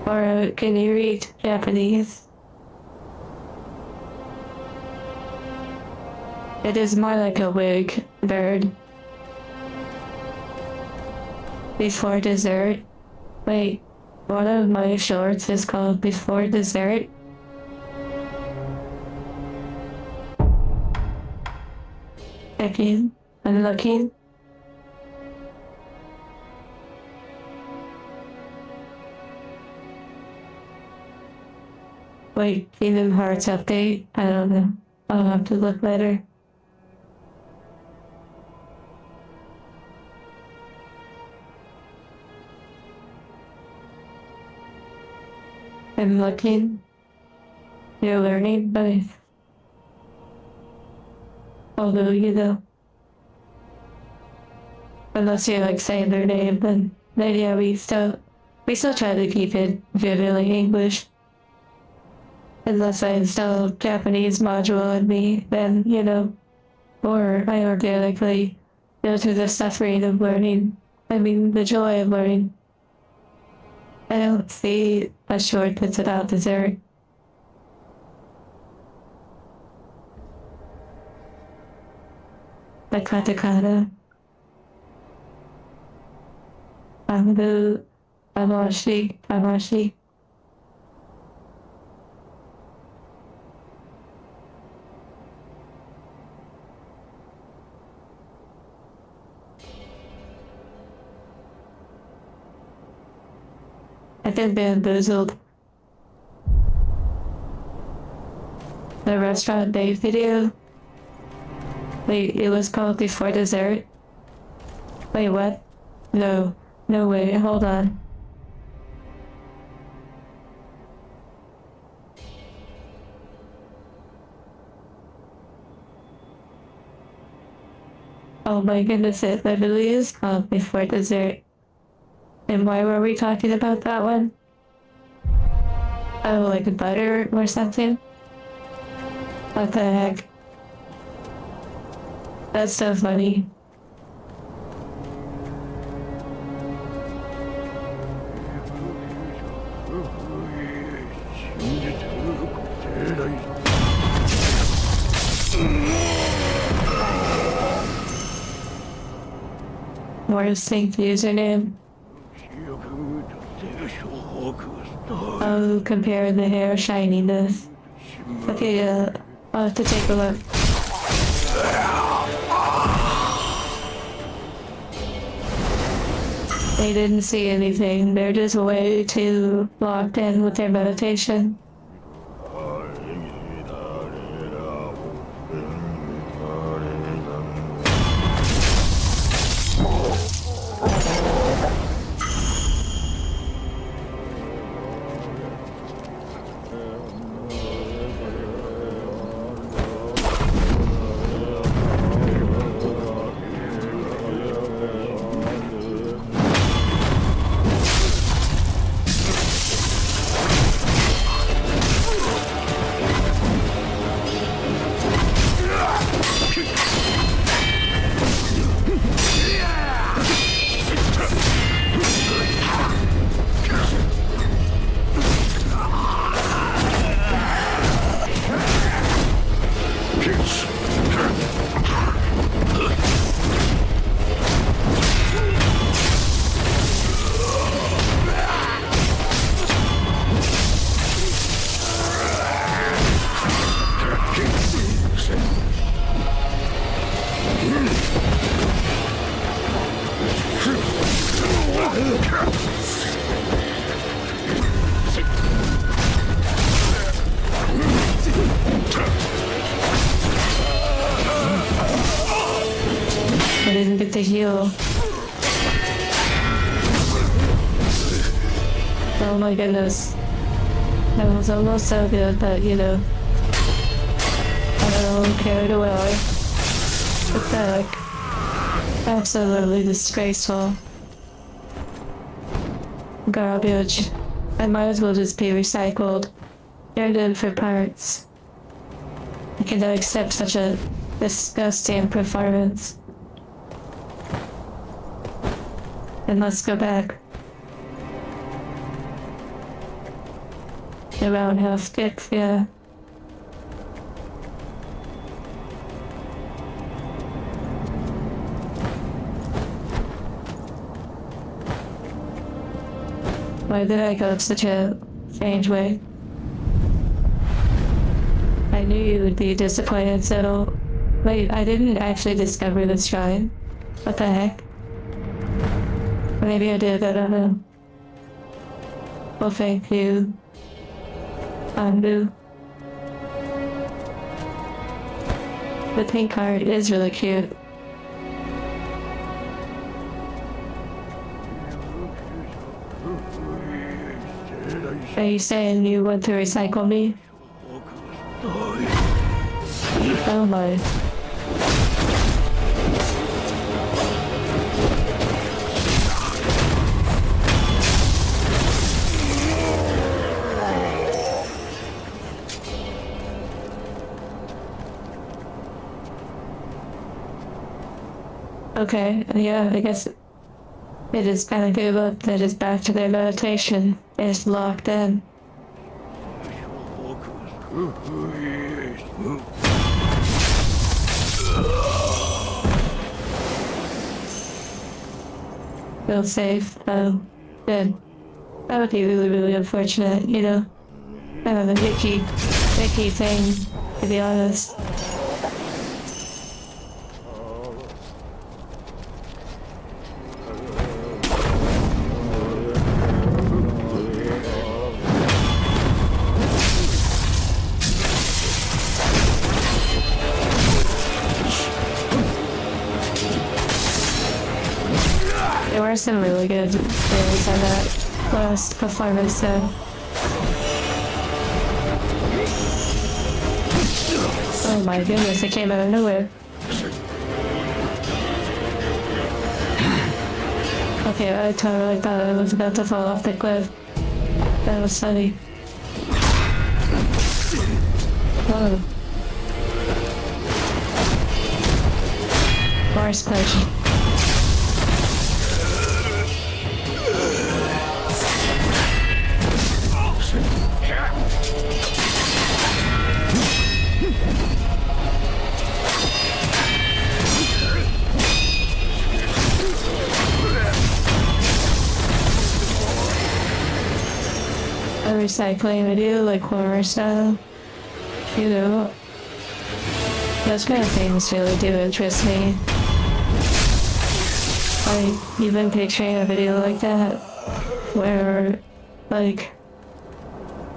Or can you read Japanese? It is more like a wig bird. Before dessert. Wait, one of my shorts is called Before Dessert. Checking, I'm looking. Wait, Kingdom Hearts update? I don't know. I'll have to look later. I'm looking. You're learning, but although you know. unless you're like saying their name, then yeah, we still try to keep it vividly English. Unless I install Japanese module on me, then, you know, or I organically go through the suffering of learning. I mean, the joy of learning. I don't see a short that's without dessert. The katakana. Amashi. I've been bamboozled. The restaurant day video. Wait, it was called Before Dessert? Wait, what? No way, hold on. Oh my goodness, it literally is called Before Dessert. And why were we talking about that one? Oh, like butter or something? What the heck? That's so funny. Worst synced username. Oh, compare the hair shininess. Okay, I'll have to take a look. They didn't see anything. They're just way too locked in with their meditation. I didn't get the heal. Oh my goodness. That was almost so good, but you know. I don't carried away. Pathetic. Absolutely disgraceful. Garbage. I might as well just be recycled. Turned in for parts. I cannot accept such a disgusting performance. And let's go back. The roundhouse kick, yeah. Why did I go such a strange way? I knew you would be disappointed, so... Wait, I didn't actually discover this shrine. What the heck? Maybe I did, I don't know. Well, thank you. Andu. The pink card is really cute. Are you saying you want to recycle me? Oh my. Okay, yeah, I guess they just kind of gave up. They're just back to their meditation. It's locked in. Feel safe. Oh, good. That would be really, really unfortunate, you know? Kind of a icky thing, to be honest. There were some really good things on that last performance though. Oh my goodness, it came out of nowhere. Okay, I totally thought I was about to fall off the cliff. That was funny. Oh. Mars punch. A recycling video like horror style, you know, those kind of things really do interest me. Like, even picturing a video like that, where, like,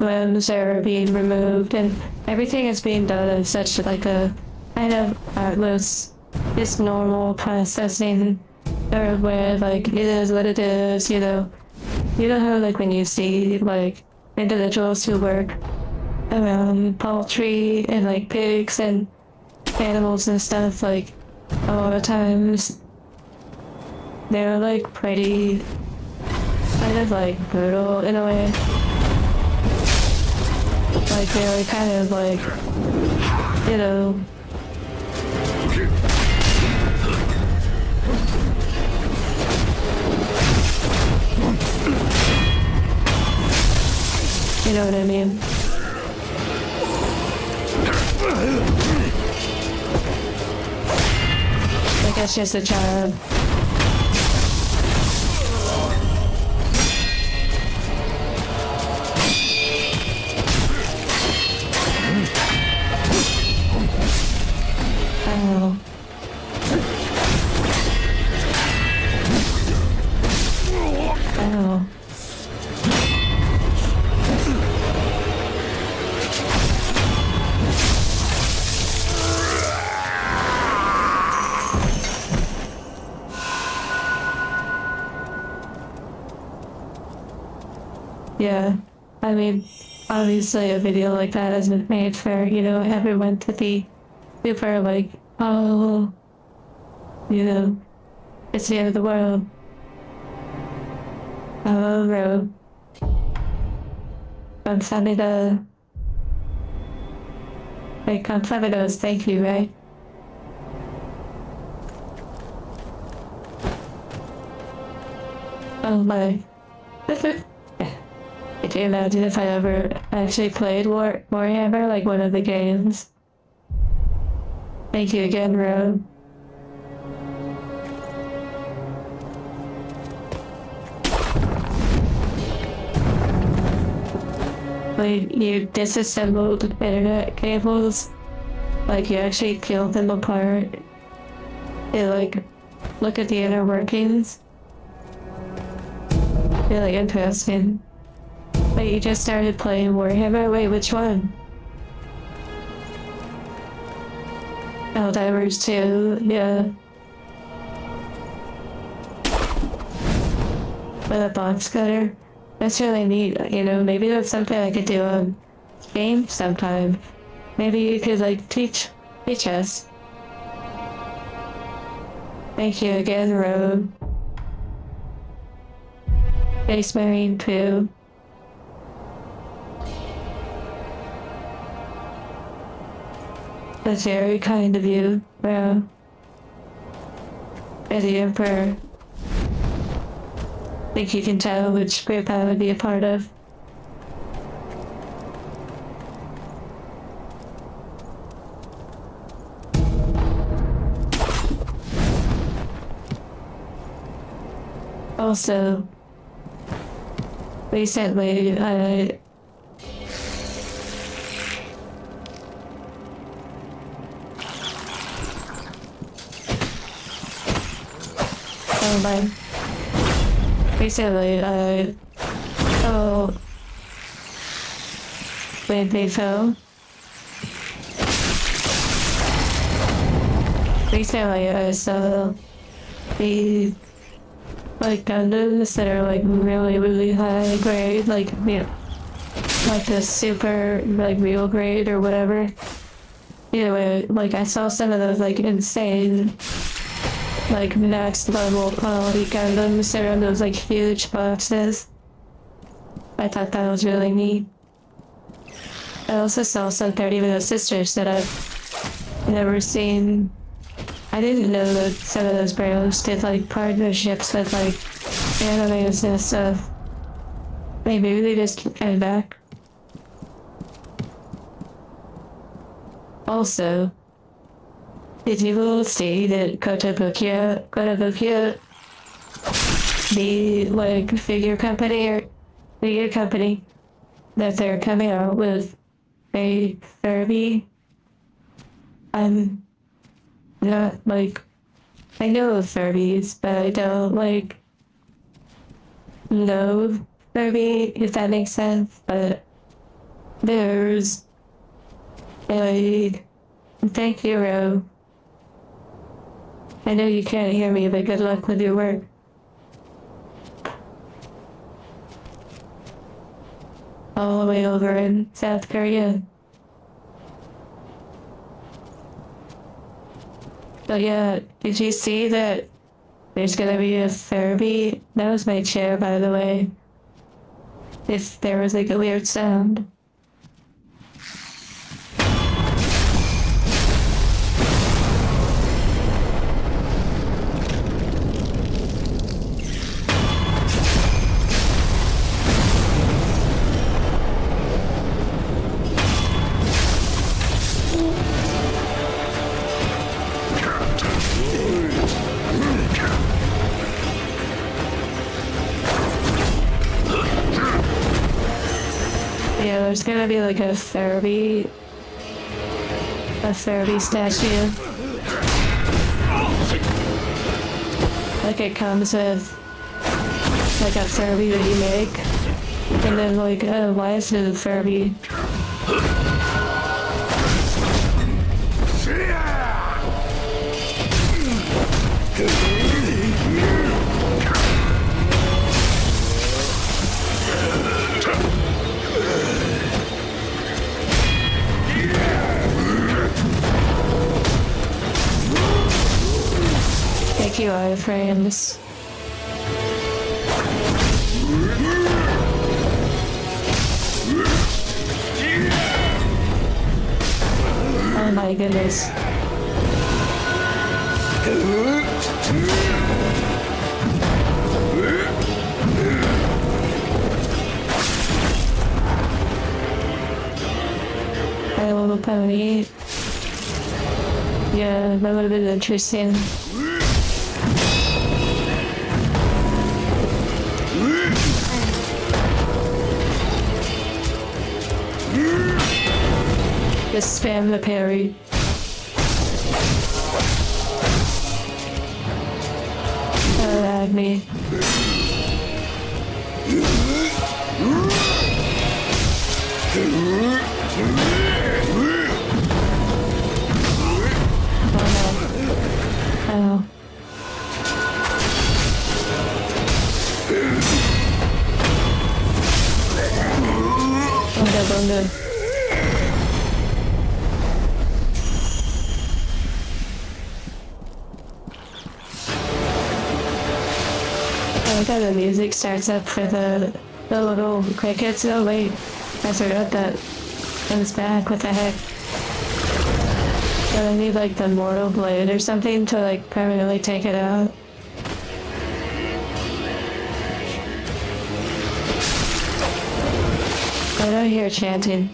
limbs are being removed and everything is being done in such, like, a kind of artless, just normal processing sort of way, like, it is what it is, you know? You know how, like, when you see, like, individuals who work around poultry and, like, pigs and animals and stuff, like, a lot of times they're like pretty kind of like brutal in a way. Like they're kind of like, you know, you know what I mean? Like that's just a job. Oh. Oh. Yeah, I mean, obviously a video like that isn't made for, you know, everyone to be super like, oh, you know, it's the end of the world. Oh, no. Consamida. Like, Consamida is thank you, right? Oh my. Could you imagine if I ever actually played Warhammer, like one of the games? Thank you again, Road. Like, you disassembled internet cables, like you actually peeled them apart. You like, look at the inner workings. Really interesting. Wait, you just started playing Warhammer? Wait, which one? Helldivers 2, yeah. With a box cutter? That's really neat, you know, maybe that's something I could do on game sometime. Maybe you could, like, teach us. Thank you again, Road. Space Marine 2. That's very kind of you, bro. as the Emperor. I think you can tell which group I would be a part of. Also, recently, oh, when they fell. Recently, I saw the like Gundams that are like really high grade, like like the super like real grade or whatever. Either way, like I saw some of those like insane, like next level quality Gundams that are in those like huge boxes. I thought that was really neat. I also saw some 30 Little Sisters that I've never seen. I didn't know that some of those bros did like partnerships with like animes and stuff. Maybe they just came back. Also, did you see that Kotobukiya, the like figure company that they're coming out with a Furby? I'm not like, I know of Furbies, but I don't like know Furby, if that makes sense. But there's a Sekiro. I know you can't hear me, but good luck with your work. All the way over in South Korea. But yeah, did you see that there's gonna be a Furby? That was my chair, by the way. If there was like a weird sound. Yeah, there's gonna be like a Furby statue. Like it comes with like a Furby that you make, and then like why is it a Furby? Thank you, iframes. Oh my goodness. My little pony. Yeah, that would have been interesting. Just spam the parry. Don't lag me. Oh no. Oh. Bunga. I like how the music starts up for the little crickets. Oh wait, I forgot that it was back. What the heck? So I need like the mortal blade or something to like permanently take it out. I don't hear chanting.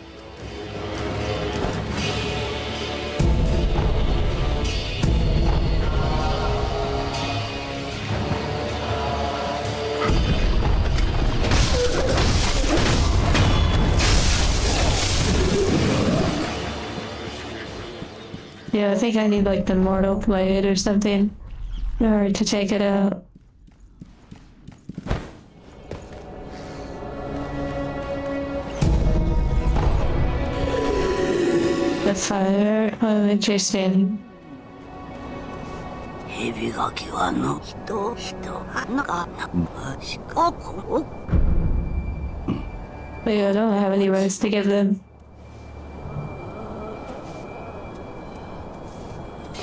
Yeah, I think I need like the mortal blade or something in order to take it out. The fire, oh, interesting.
蛇が際の人がしかこ
Wait, I don't have any words to give them.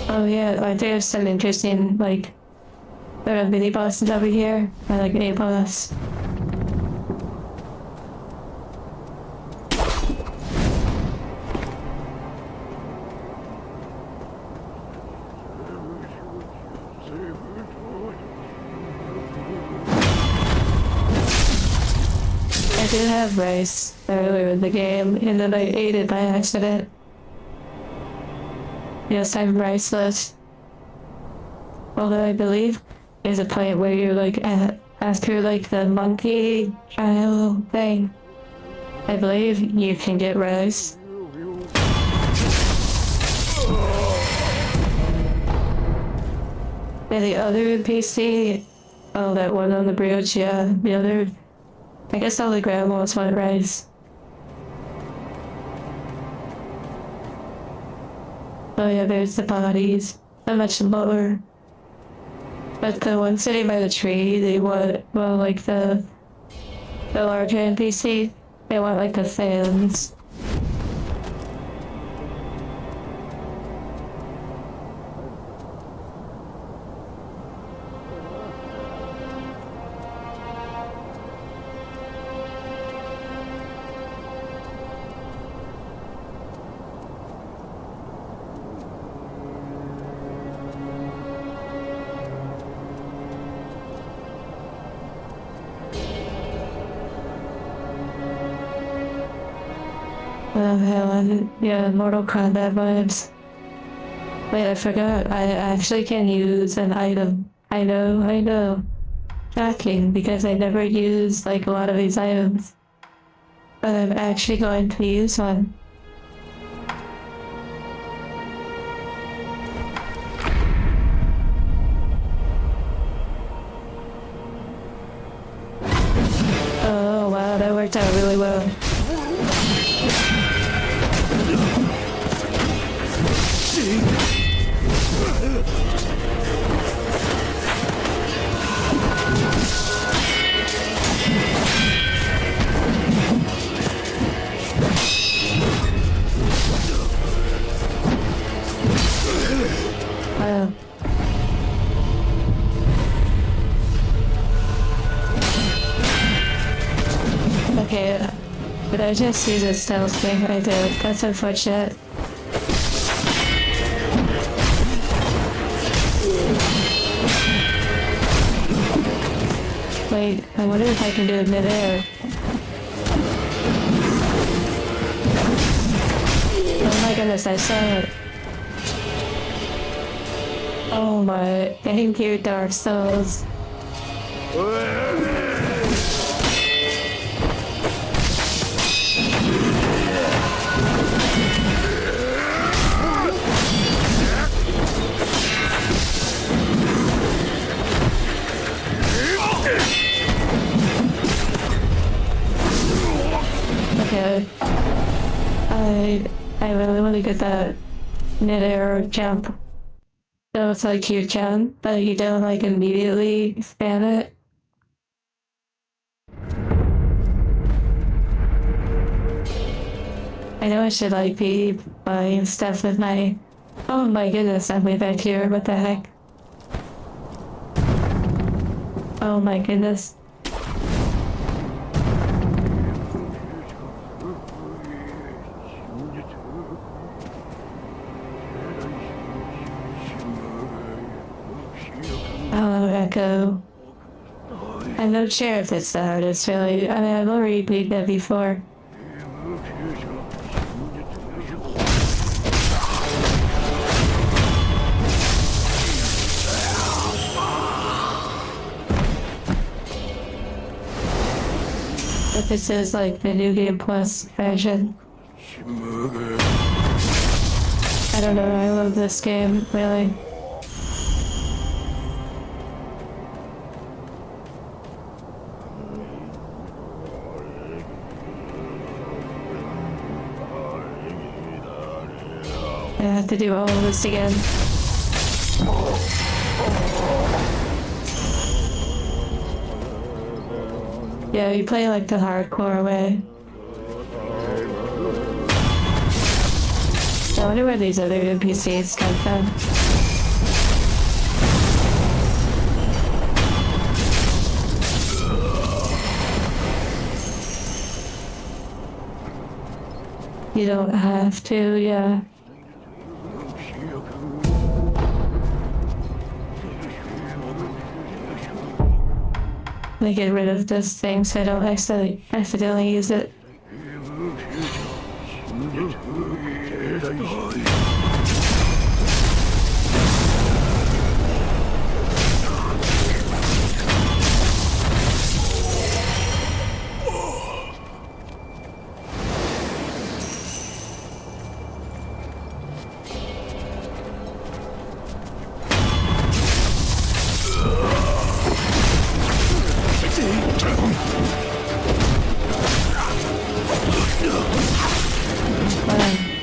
Oh yeah, like there's some interesting, like, there are mini bosses over here. I like a boss. I did have rice earlier in the game, and then I ate it by accident. Yes, I'm riceless. Although I believe there's a point where you like after like the monkey trial thing, I believe you can get rice. And the other NPC, oh, that one on the bridge, yeah, the other, I guess all the grandmas want rice. Oh yeah, there's the bodies. So much lower. But the one sitting by the tree, they want, well, like the larger NPC, they want like the fans. Oh hell, yeah, Mortal Kombat vibes. Wait, I forgot, I actually can use an item. I know. Shocking, because I never use like a lot of these items. But I'm actually going to use one. Oh wow, that worked out really well. Wow. Okay, but I just use a stealth thing I did. That's unfortunate. Wait, I wonder if I can do it midair. Oh my goodness, I saw it. Oh my, thank you, Dark Souls. Okay. I really want to get that mid-air jump. So it's like you jump, but you don't like immediately spam it. I know I should like be buying stuff with my... Oh my goodness, I'm way back here, what the heck? Oh my goodness. Oh, Echo. I'm not sure if it's the hardest, really. I mean, I've already beat that before. But this is like the New Game Plus version. I don't know, I love this game, really. I have to do all of this again. Yeah, you play like the hardcore way. I wonder where these other NPCs come from. You don't have to, yeah. Let me get rid of this thing so I don't accidentally use it.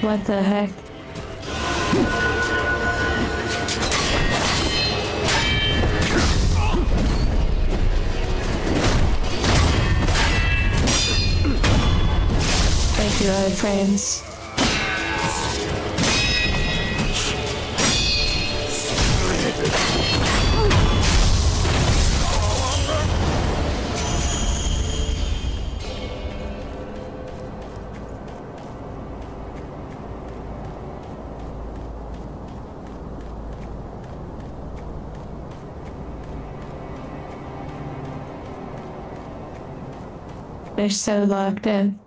What the heck? Thank you, other friends. They're so locked in.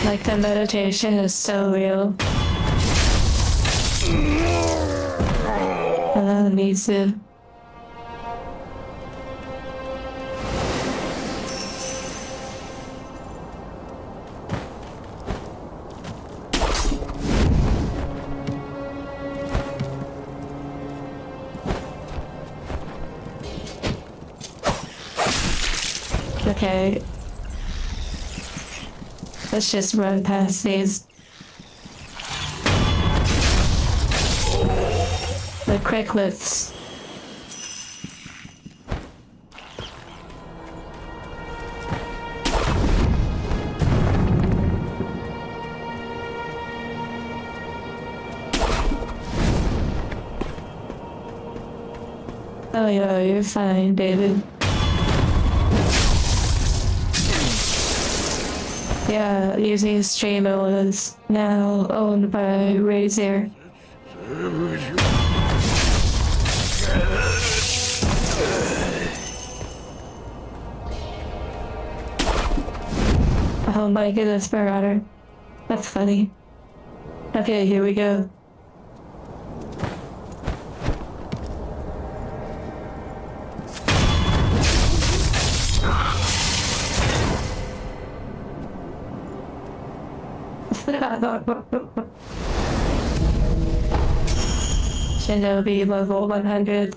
Like the meditation is so real. Me too. Okay. Let's just run past these. The cricklets. Oh yeah, you're fine, David. Yeah, using streamer was now owned by Razer. Oh my goodness, Marauder. That's funny. Okay, here we go. Shinobi level 100.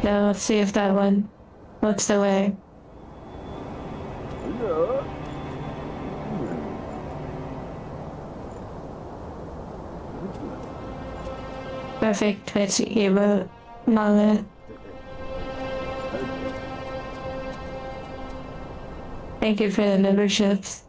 Now let's see if that one looks away. Perfect Twitch emote manga. Thank you for the memberships.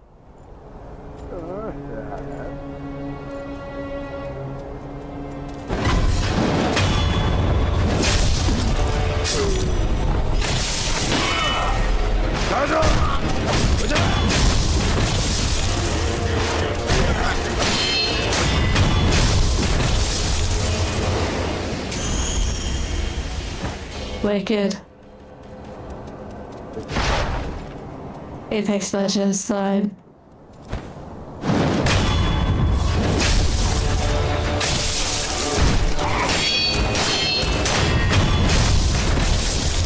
Wicked. Apex Legends slime.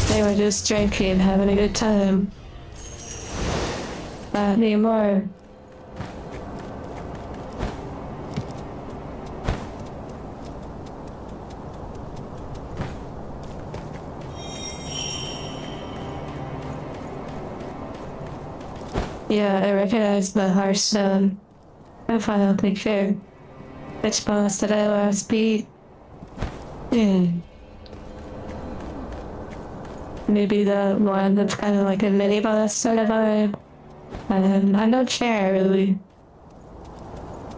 They were just drinking, having a good time. Not anymore. Yeah, I recognize the Hearthstone profile picture. Which boss did I last beat? Maybe the one that's kind of like a mini boss sort of vibe. I'm not sure really.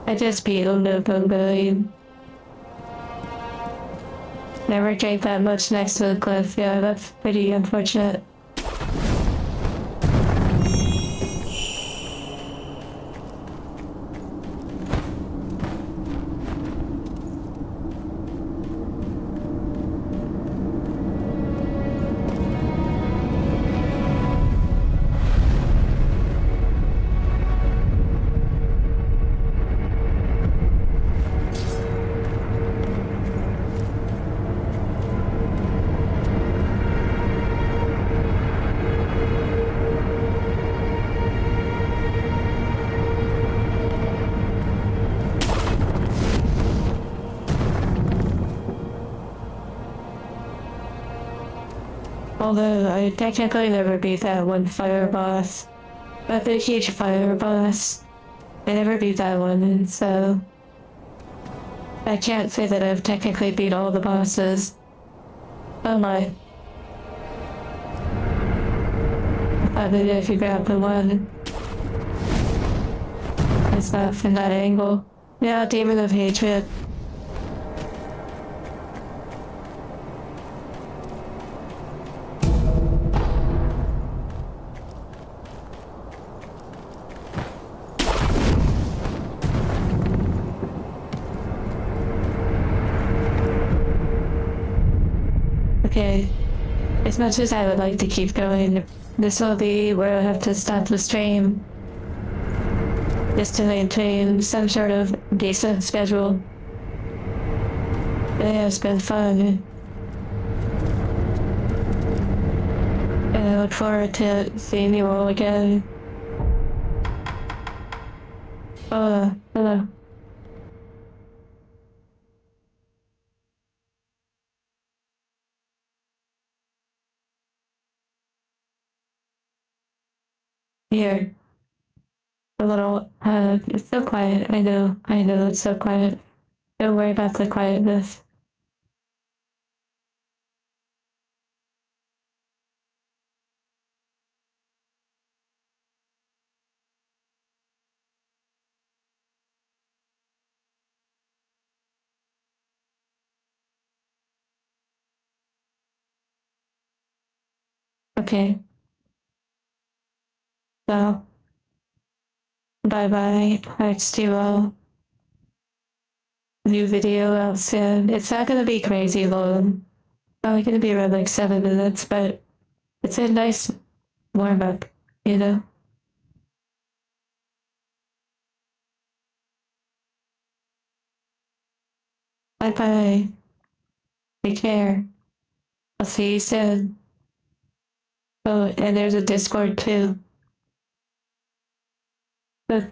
I just beat him to Bunbury. Never drank that much next to the cliff. Yeah, that's pretty unfortunate. Although I technically never beat that one fire boss. But the huge fire boss. I never beat that one, and so I can't say that I've technically beat all the bosses. Oh my. I don't know if you grab the one. It's not from that angle. Yeah, Demon of Hatred. Okay, as much as I would like to keep going, this will be where I have to stop the stream. Just to maintain some sort of decent schedule. It has been fun. And I look forward to seeing you all again. Hello. Here. A little, it's so quiet. I know, it's so quiet. Don't worry about the quietness. Okay. So, bye bye. Thanks to you all. New video out soon. It's not gonna be crazy long. Probably gonna be around like 7 minutes, but it's a nice warm up, you know? Bye bye. Take care. I'll see you soon. Oh, and there's a Discord too. But